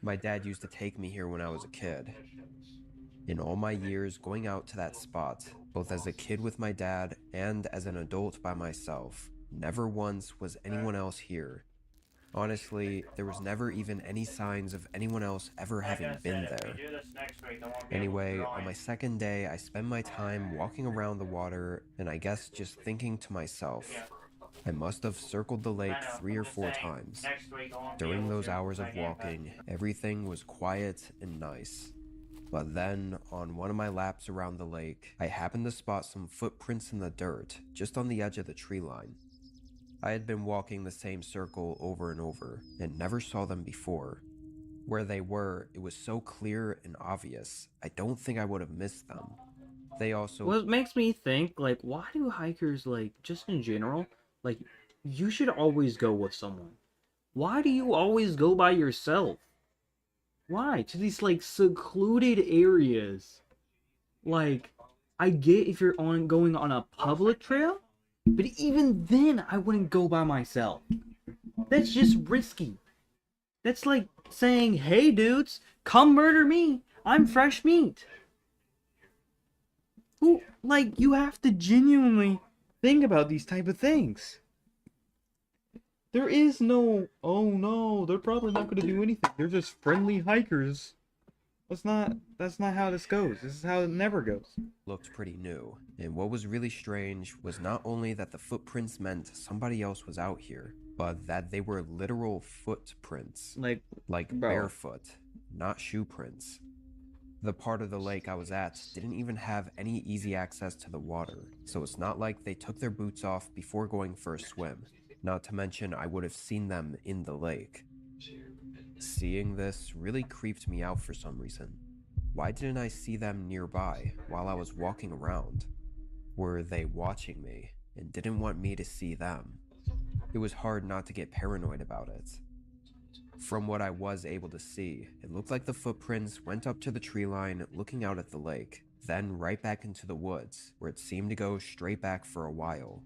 My dad used to take me here when I was a kid. In all my years going out to that spot, both as a kid with my dad and as an adult by myself, never once was anyone else here. Honestly, there was never even any signs of anyone else ever having been there. Anyway, on my second day, I spent my time walking around the water and I guess just thinking to myself, I must have circled the lake 3 or 4 times. During those hours of walking, everything was quiet and nice. But then, on one of my laps around the lake, I happened to spot some footprints in the dirt, just on the edge of the tree line. I had been walking the same circle over and over, and never saw them before. Where they were, it was so clear and obvious, I don't think I would have missed them. They also... Well, it makes me think, like, why do hikers, like, just in general, like, you should always go with someone. Why do you always go by yourself? Why? To these, like, secluded areas. Like, I get if you're going on a public trail, but even then, I wouldn't go by myself. That's just risky. That's like saying, hey dudes, come murder me. I'm fresh meat. Who, like, you have to genuinely think about these type of things. There is no, oh no, they're probably not going to do anything. They're just friendly hikers. That's not how this goes. This is how it never goes. Looked pretty new, and what was really strange was not only that the footprints meant somebody else was out here, but that they were literal footprints. Like Like bro. barefoot. not shoe prints. The part of the lake I was at didn't even have any easy access to the water, so it's not like they took their boots off before going for a swim. Not to mention I would have seen them in the lake. Seeing this really creeped me out for some reason. Why didn't I see them nearby while I was walking around? Were they watching me and didn't want me to see them? It was hard not to get paranoid about it. From what I was able to see, it looked like the footprints went up to the tree line looking out at the lake, then right back into the woods, where it seemed to go straight back for a while.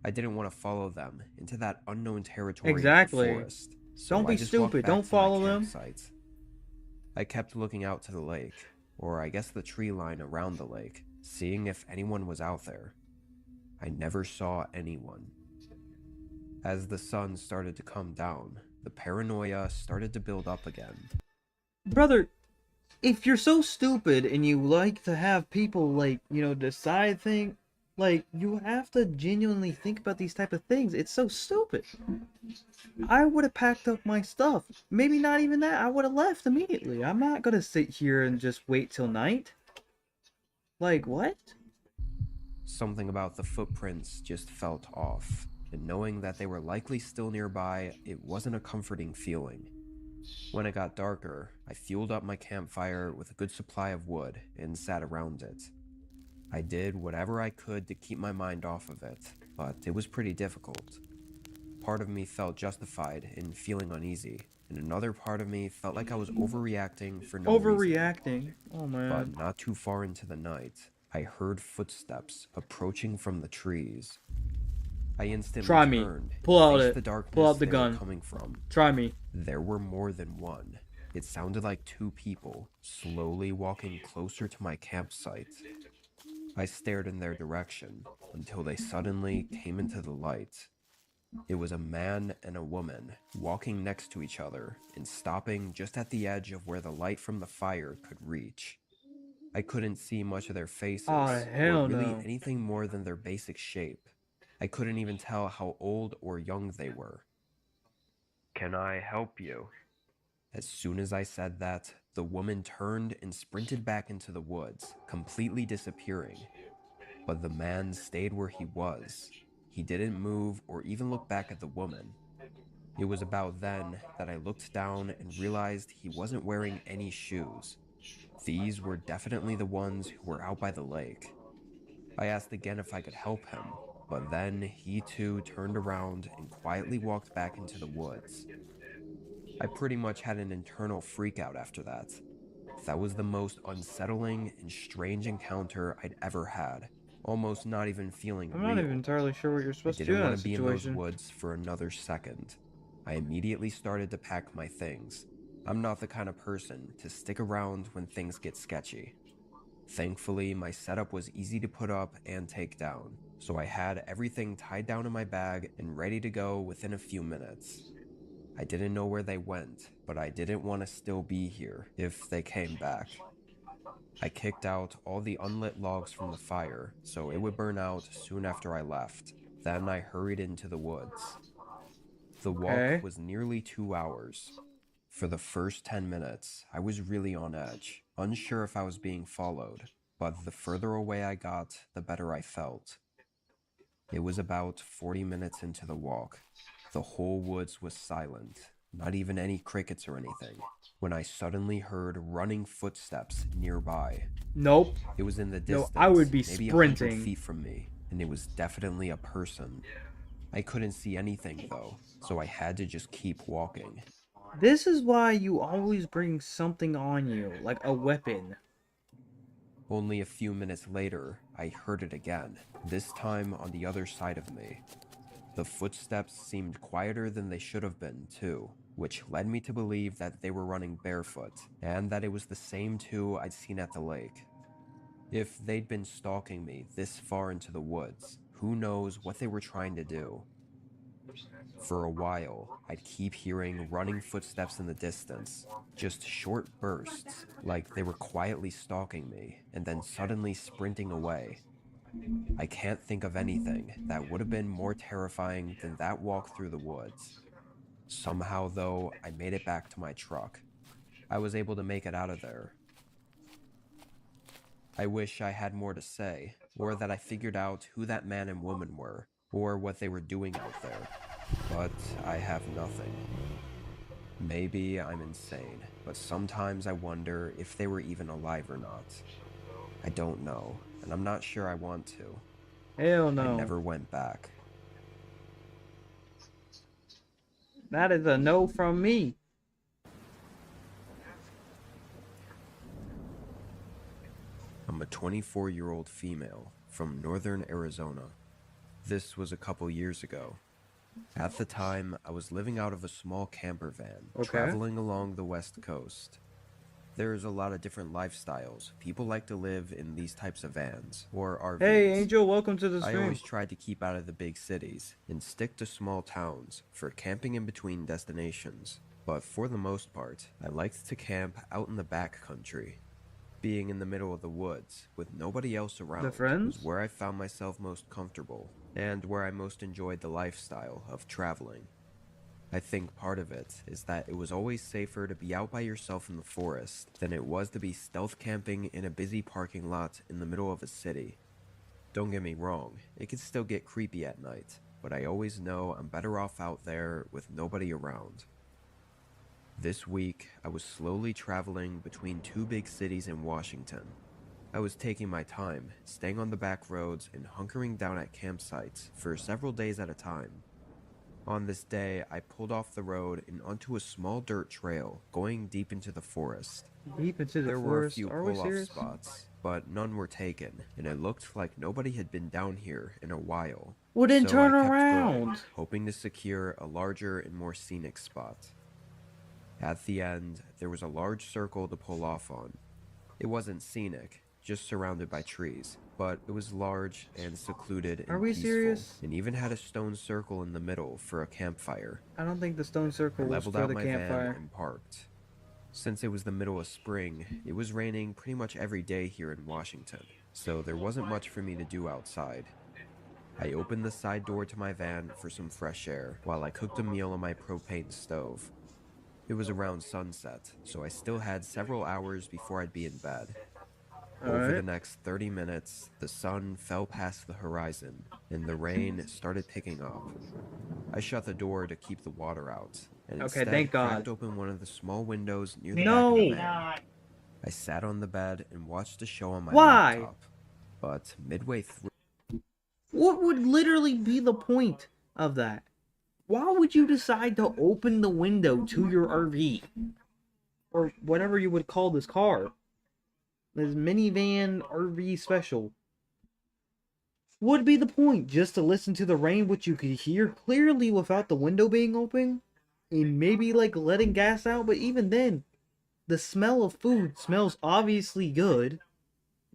I didn't want to follow them into that unknown territory of the forest. So Don't be I just walked stupid. back Don't to my follow them. campsite. I kept looking out to the lake, or I guess the tree line around the lake, seeing if anyone was out there. I never saw anyone. As the sun started to come down, the paranoia started to build up again. Brother, if you're so stupid and you like to have people, like, you know, decide things, like, you have to genuinely think about these type of things. It's so stupid. I would have packed up my stuff. Maybe not even that. I would have left immediately. I'm not gonna sit here and just wait till night. Like, what? Something about the footprints just felt off, and knowing that they were likely still nearby, it wasn't a comforting feeling. When it got darker, I fueled up my campfire with a good supply of wood and sat around it. I did whatever I could to keep my mind off of it, but it was pretty difficult. Part of me felt justified in feeling uneasy, and another part of me felt like I was overreacting for no reason. Overreacting? Oh man. But not too far into the night, I heard footsteps approaching from the trees. I instantly Try me. turned Pull and out faced it. the darkness Pull out the they were gun. coming from. Try me. There were more than one. It sounded like two people slowly walking closer to my campsite. I stared in their direction until they suddenly came into the light. It was a man and a woman walking next to each other and stopping just at the edge of where the light from the fire could reach. I couldn't see much of their faces hell or really no. anything more than their basic shape. I couldn't even tell how old or young they were. "Can I help you?" As soon as I said that, the woman turned and sprinted back into the woods, completely disappearing. But the man stayed where he was. He didn't move or even look back at the woman. It was about then that I looked down and realized he wasn't wearing any shoes. These were definitely the ones who were out by the lake. I asked again if I could help him, but then he too turned around and quietly walked back into the woods. I pretty much had an internal freakout after that. That was the most unsettling and strange encounter I'd ever had, almost not even feeling I'm real. not even entirely sure what you're supposed to do I didn't in want that to be in those situation. woods for another second. I immediately started to pack my things. I'm not the kind of person to stick around when things get sketchy. Thankfully, my setup was easy to put up and take down, so I had everything tied down in my bag and ready to go within a few minutes. I didn't know where they went, but I didn't want to still be here if they came back. I kicked out all the unlit logs from the fire, so it would burn out soon after I left. Then I hurried into the woods. The walk was nearly 2 hours. For the first 10 minutes, I was really on edge, unsure if I was being followed, but the further away I got, the better I felt. It was about 40 minutes into the walk. The whole woods was silent, not even any crickets or anything, when I suddenly heard running footsteps nearby. Nope. It was in the distance, No, I would be maybe 100 sprinting. feet from me, and it was definitely a person. I couldn't see anything though, so I had to just keep walking. This is why you always bring something on you, like a weapon. Only a few minutes later, I heard it again, this time on the other side of me. The footsteps seemed quieter than they should have been, too, which led me to believe that they were running barefoot, and that it was the same two I'd seen at the lake. If they'd been stalking me this far into the woods, who knows what they were trying to do. For a while, I'd keep hearing running footsteps in the distance, just short bursts, like they were quietly stalking me, and then suddenly sprinting away. I can't think of anything that would have been more terrifying than that walk through the woods. Somehow, though, I made it back to my truck. I was able to make it out of there. I wish I had more to say, or that I figured out who that man and woman were, or what they were doing out there, but I have nothing. Maybe I'm insane, but sometimes I wonder if they were even alive or not. I don't know, and I'm not sure I want to. Hell no. I never went back. That is a no from me. I'm a 24-year-old female from northern Arizona. This was a couple years ago. At the time, I was living out of a small camper van, traveling along the west coast. There's a lot of different lifestyles. People like to live in these types of vans, or RVs. Hey, Angel, welcome to the I stream. always tried to keep out of the big cities and stick to small towns for camping in between destinations. But for the most part, I liked to camp out in the back country. Being in the middle of the woods, with nobody else around, was where I found myself most comfortable, and where I most enjoyed the lifestyle of traveling. I think part of it is that it was always safer to be out by yourself in the forest than it was to be stealth camping in a busy parking lot in the middle of a city. Don't get me wrong, it can still get creepy at night, but I always know I'm better off out there with nobody around. This week, I was slowly traveling between two big cities in Washington. I was taking my time, staying on the back roads and hunkering down at campsites for several days at a time. On this day, I pulled off the road and onto a small dirt trail going deep into the forest. Deep into the There forest? were a few Are we pull-off serious? spots, but none were taken, and it looked like nobody had been down here in a while. Well, then So turn I kept around. going, hoping to secure a larger and more scenic spot. At the end, there was a large circle to pull off on. It wasn't scenic, just surrounded by trees, but it was large and secluded and Are we peaceful, serious? and even had a stone circle in the middle for a campfire. I don't think the stone circle I was leveled for out the my campfire. van and parked. Since it was the middle of spring, it was raining pretty much every day here in Washington, so there wasn't much for me to do outside. I opened the side door to my van for some fresh air while I cooked a meal on my propane stove. It was around sunset, so I still had several hours before I'd be in bed. Over the next 30 minutes, the sun fell past the horizon, and the rain started picking up. I shut the door to keep the water out, and Okay, instead thank God. cracked open one of the small windows near the No! back of the van. I sat on the bed and watched a show on my Why? laptop. But midway through, What would literally be the point of that? Why would you decide to open the window to your RV? Or whatever you would call this car. This minivan RV special. What would be the point? Just to listen to the rain, which you could hear clearly without the window being open? And maybe like letting gas out, but even then, the smell of food smells obviously good.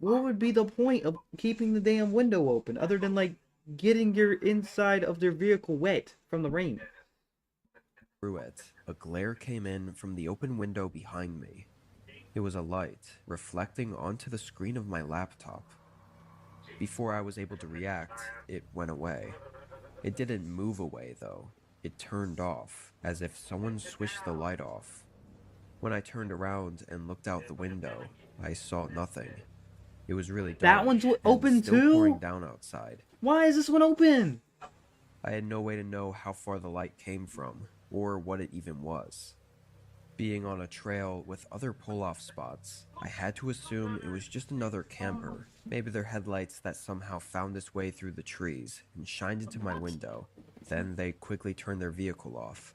What would be the point of keeping the damn window open other than like getting your inside of their vehicle wet from the rain? through it, a glare came in from the open window behind me. It was a light reflecting onto the screen of my laptop. Before I was able to react, it went away. It didn't move away though. It turned off, as if someone switched the light off. When I turned around and looked out the window, I saw nothing. It was really dark. That one's open and still too? pouring down outside. Why is this one open? I had no way to know how far the light came from, or what it even was. Being on a trail with other pull-off spots, I had to assume it was just another camper. Maybe their headlights that somehow found its way through the trees and shined into my window. Then they quickly turned their vehicle off.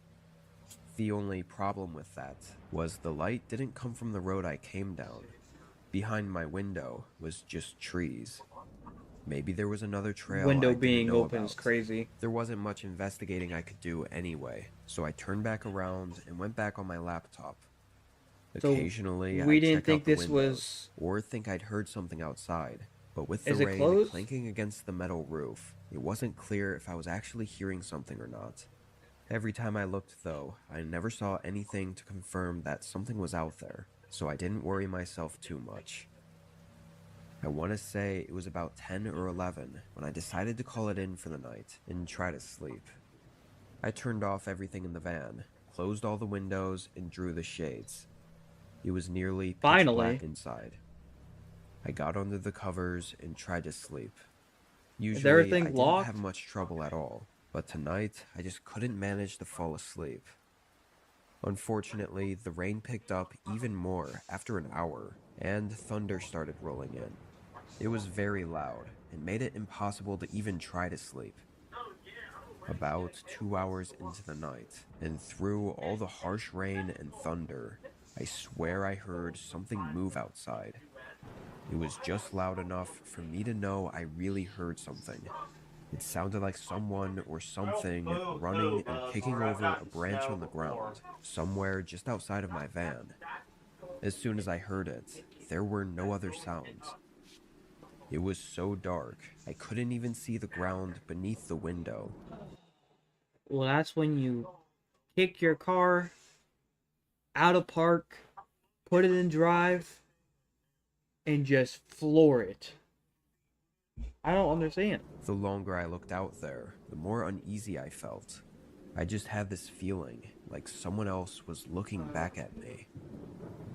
The only problem with that was the light didn't come from the road I came down. Behind my window was just trees. Maybe there was another trail I Window didn't being know open is about. crazy. There wasn't much investigating I could do anyway, so I turned back around and went back on my laptop. So, Occasionally, we I'd didn't check think out the this windows, was- or think I'd heard something outside. But with the Is it rain closed? clanking against the metal roof, it wasn't clear if I was actually hearing something or not. Every time I looked, though, I never saw anything to confirm that something was out there, so I didn't worry myself too much. I want to say it was about 10 or 11 when I decided to call it in for the night and try to sleep. I turned off everything in the van, closed all the windows, and drew the shades. It was nearly pitch Finally. black inside. I got under the covers and tried to sleep. Is Usually, everything I didn't locked? have much trouble at all, but tonight I just couldn't manage to fall asleep. Unfortunately, the rain picked up even more after an hour, and thunder started rolling in. It was very loud and made it impossible to even try to sleep. About 2 hours into the night, and through all the harsh rain and thunder, I swear I heard something move outside. It was just loud enough for me to know I really heard something. It sounded like someone or something running and kicking over a branch on the ground, somewhere just outside of my van. As soon as I heard it, there were no other sounds. It was so dark, I couldn't even see the ground beneath the window. Well, that's when you kick your car out of park, put it in drive, and just floor it. I don't understand. The longer I looked out there, the more uneasy I felt. I just had this feeling like someone else was looking back at me.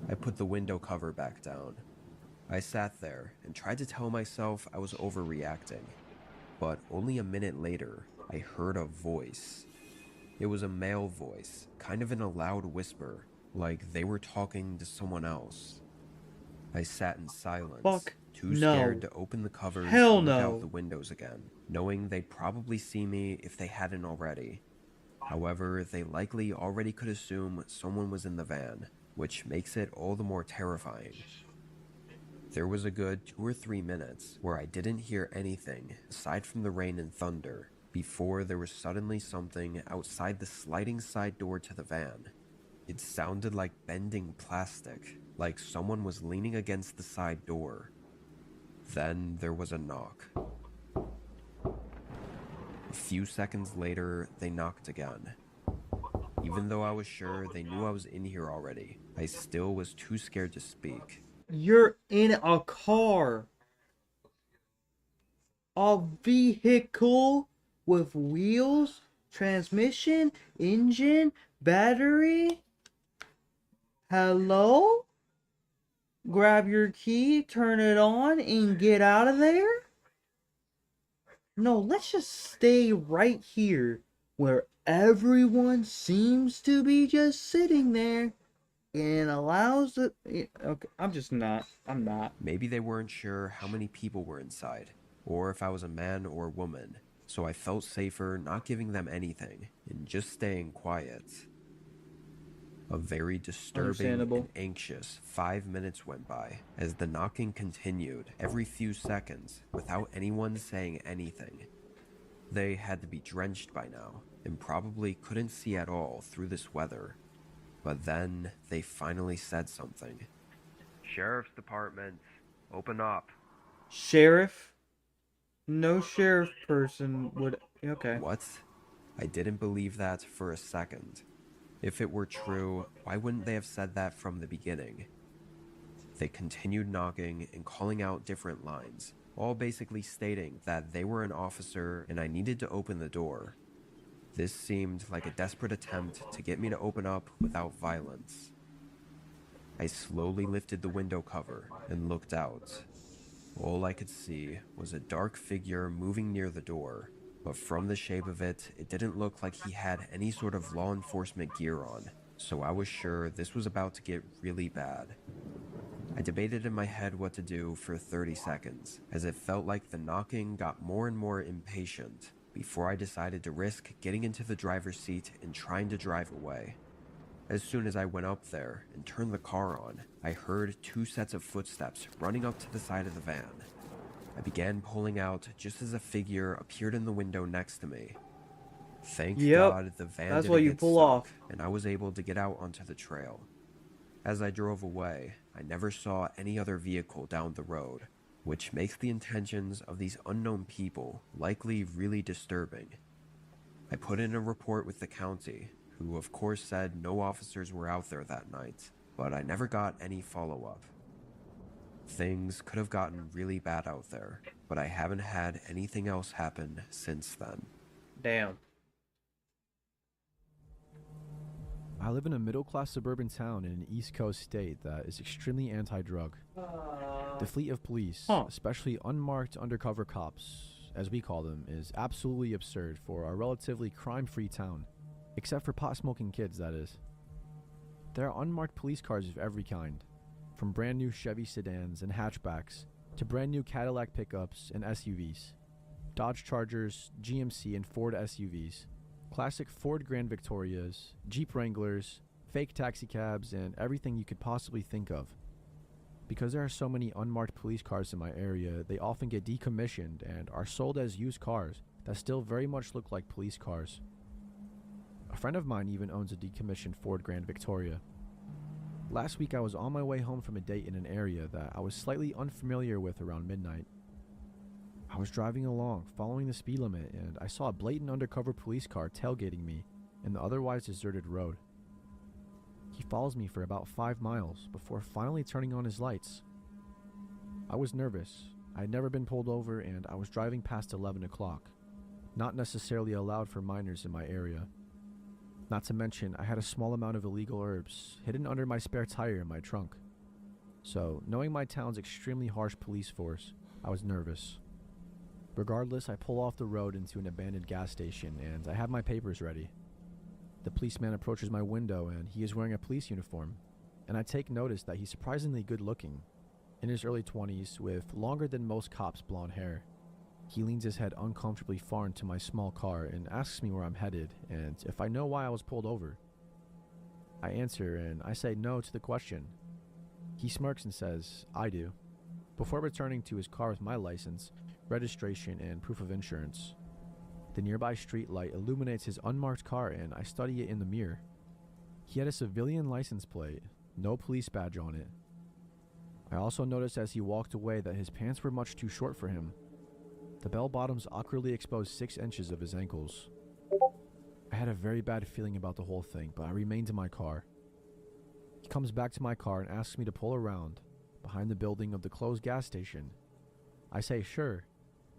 I put the window cover back down. I sat there and tried to tell myself I was overreacting. But only a minute later, I heard a voice. It was a male voice, kind of in a loud whisper, like they were talking to someone else. I sat in silence, too scared to open the covers and look out the windows again, knowing they'd probably see me if they hadn't already. However, they likely already could assume someone was in the van, which makes it all the more terrifying. There was a good 2 or 3 minutes where I didn't hear anything aside from the rain and thunder, before there was suddenly something outside the sliding side door to the van. It sounded like bending plastic, like someone was leaning against the side door. Then there was a knock. A few seconds later, they knocked again. Even though I was sure they knew I was in here already, I still was too scared to speak. You're in a car. A vehicle with wheels, transmission, engine, battery. Hello? Grab your key, turn it on, and get out of there? No, let's just stay right here where everyone seems to be just sitting there and allows the... Okay, I'm not. Maybe they weren't sure how many people were inside, or if I was a man or woman, so I felt safer not giving them anything and just staying quiet. A very disturbing and anxious 5 minutes went by as the knocking continued every few seconds without anyone saying anything. They had to be drenched by now and probably couldn't see at all through this weather. But then they finally said something. "Sheriff's Department, open up." Sheriff? No sheriff person would... Okay. What? I didn't believe that for a second. If it were true, why wouldn't they have said that from the beginning? They continued knocking and calling out different lines, all basically stating that they were an officer and I needed to open the door. This seemed like a desperate attempt to get me to open up without violence. I slowly lifted the window cover and looked out. All I could see was a dark figure moving near the door, but from the shape of it, it didn't look like he had any sort of law enforcement gear on, so I was sure this was about to get really bad. I debated in my head what to do for 30 seconds, as it felt like the knocking got more and more impatient, before I decided to risk getting into the driver's seat and trying to drive away. As soon as I went up there and turned the car on, I heard 2 sets of footsteps running up to the side of the van. I began pulling out just as a figure appeared in the window next to me. Thank God the van that's didn't what you get pull stuck, off. and I was able to get out onto the trail. As I drove away, I never saw any other vehicle down the road, which makes the intentions of these unknown people likely really disturbing. I put in a report with the county, who of course said no officers were out there that night, but I never got any follow-up. Things could have gotten really bad out there, but I haven't had anything else happen since then. Damn. I live in a middle-class suburban town in an East Coast state that is extremely anti-drug. The fleet of police, especially unmarked undercover cops, as we call them, is absolutely absurd for our relatively crime-free town. Except for pot-smoking kids, that is. There are unmarked police cars of every kind, from brand new Chevy sedans and hatchbacks to brand new Cadillac pickups and SUVs, Dodge Chargers, GMC and Ford SUVs, classic Ford Grand Victorias, Jeep Wranglers, fake taxicabs, and everything you could possibly think of. Because there are so many unmarked police cars in my area, they often get decommissioned and are sold as used cars that still very much look like police cars. A friend of mine even owns a decommissioned Ford Grand Victoria. Last week I was on my way home from a date in an area that I was slightly unfamiliar with around midnight. I was driving along, following the speed limit, and I saw a blatant undercover police car tailgating me in the otherwise deserted road. He follows me for about 5 miles before finally turning on his lights. I was nervous. I had never been pulled over and I was driving past 11 o'clock, not necessarily allowed for minors in my area. Not to mention, I had a small amount of illegal herbs hidden under my spare tire in my trunk. So, knowing my town's extremely harsh police force, I was nervous. Regardless, I pull off the road into an abandoned gas station and I have my papers ready. The policeman approaches my window and he is wearing a police uniform, and I take notice that he's surprisingly good looking, in his early 20s with longer than most cops' blonde hair. He leans his head uncomfortably far into my small car and asks me where I'm headed and if I know why I was pulled over. I answer and I say no to the question. He smirks and says, I do, before returning to his car with my license, registration, and proof of insurance. The nearby street light illuminates his unmarked car and I study it in the mirror. He had a civilian license plate, no police badge on it. I also noticed as he walked away that his pants were much too short for him. The bell bottoms awkwardly exposed 6 inches of his ankles. I had a very bad feeling about the whole thing, but I remained in my car. He comes back to my car and asks me to pull around, behind the building of the closed gas station. I say sure,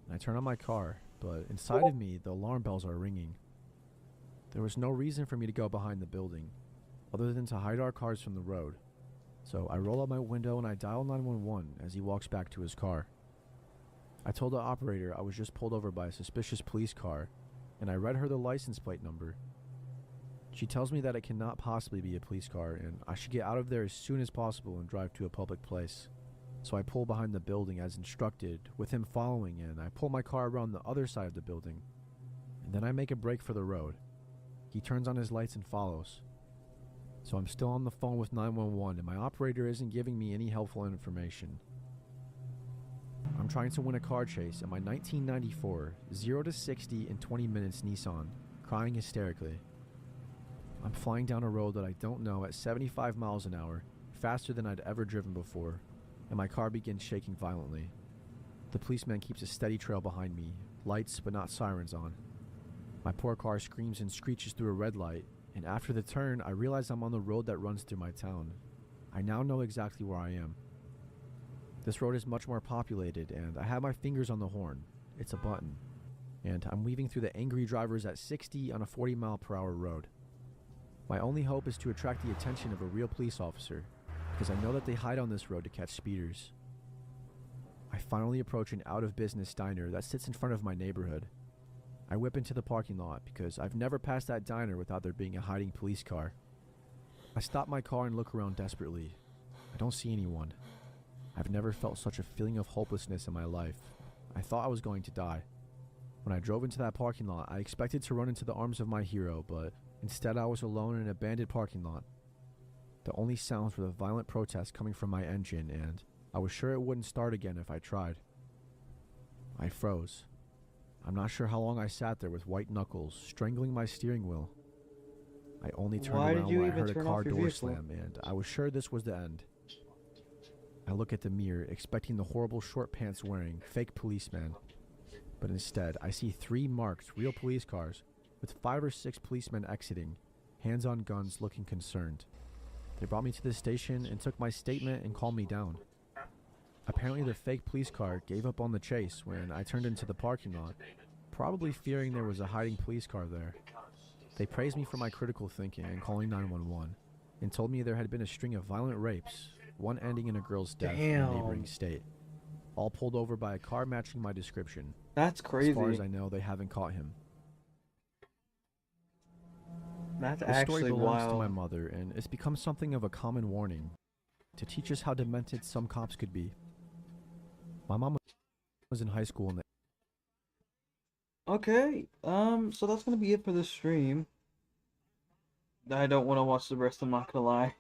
and I turn on my car, but inside of me, the alarm bells are ringing. There was no reason for me to go behind the building, other than to hide our cars from the road. So I roll up my window and I dial 911 as he walks back to his car. I told the operator I was just pulled over by a suspicious police car, and I read her the license plate number. She tells me that it cannot possibly be a police car, and I should get out of there as soon as possible and drive to a public place. So I pull behind the building as instructed, with him following, and I pull my car around the other side of the building. And then I make a break for the road. He turns on his lights and follows. So I'm still on the phone with 911, and my operator isn't giving me any helpful information. I'm trying to win a car chase in my 1994 0 to 60 in 20 minutes Nissan, crying hysterically. I'm flying down a road that I don't know at 75 miles an hour, faster than I'd ever driven before, and my car begins shaking violently. The policeman keeps a steady trail behind me, lights but not sirens on. My poor car screams and screeches through a red light, and after the turn, I realize I'm on the road that runs through my town. I now know exactly where I am. This road is much more populated, and I have my fingers on the horn. It's a button. And I'm weaving through the angry drivers at 60 on a 40-mile-per-hour road. My only hope is to attract the attention of a real police officer, because I know that they hide on this road to catch speeders. I finally approach an out-of-business diner that sits in front of my neighborhood. I whip into the parking lot because I've never passed that diner without there being a hiding police car. I stop my car and look around desperately. I don't see anyone. I've never felt such a feeling of hopelessness in my life. I thought I was going to die. When I drove into that parking lot, I expected to run into the arms of my hero, but instead I was alone in an abandoned parking lot. The only sounds were the violent protests coming from my engine, and I was sure it wouldn't start again if I tried. I froze. I'm not sure how long I sat there with white knuckles, strangling my steering wheel. I only turned around when I heard a car door slam, and I was sure this was the end. I look at the mirror, expecting the horrible short pants wearing fake policeman. But instead, I see 3 marked real police cars with 5 or 6 policemen exiting, hands on guns looking concerned. They brought me to the station and took my statement and calmed me down. Apparently the fake police car gave up on the chase when I turned into the parking lot, probably fearing there was a hiding police car there. They praised me for my critical thinking and calling 911, and told me there had been a string of violent rapes, one ending in a girl's death in a neighboring state, all pulled over by a car matching my description. That's crazy. As far as I know, they haven't caught him. That's This actually story belongs to wild. my mother, and it's become something of a common warning to teach us how demented some cops could be. My mom was in high school and Okay, so that's gonna be it for this stream. I don't want to watch the rest, I'm not gonna lie.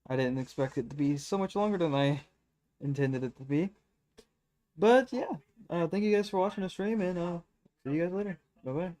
I didn't expect it to be so much longer than I intended it to be. But yeah, thank you guys for watching the stream, and see you guys later. Bye-bye.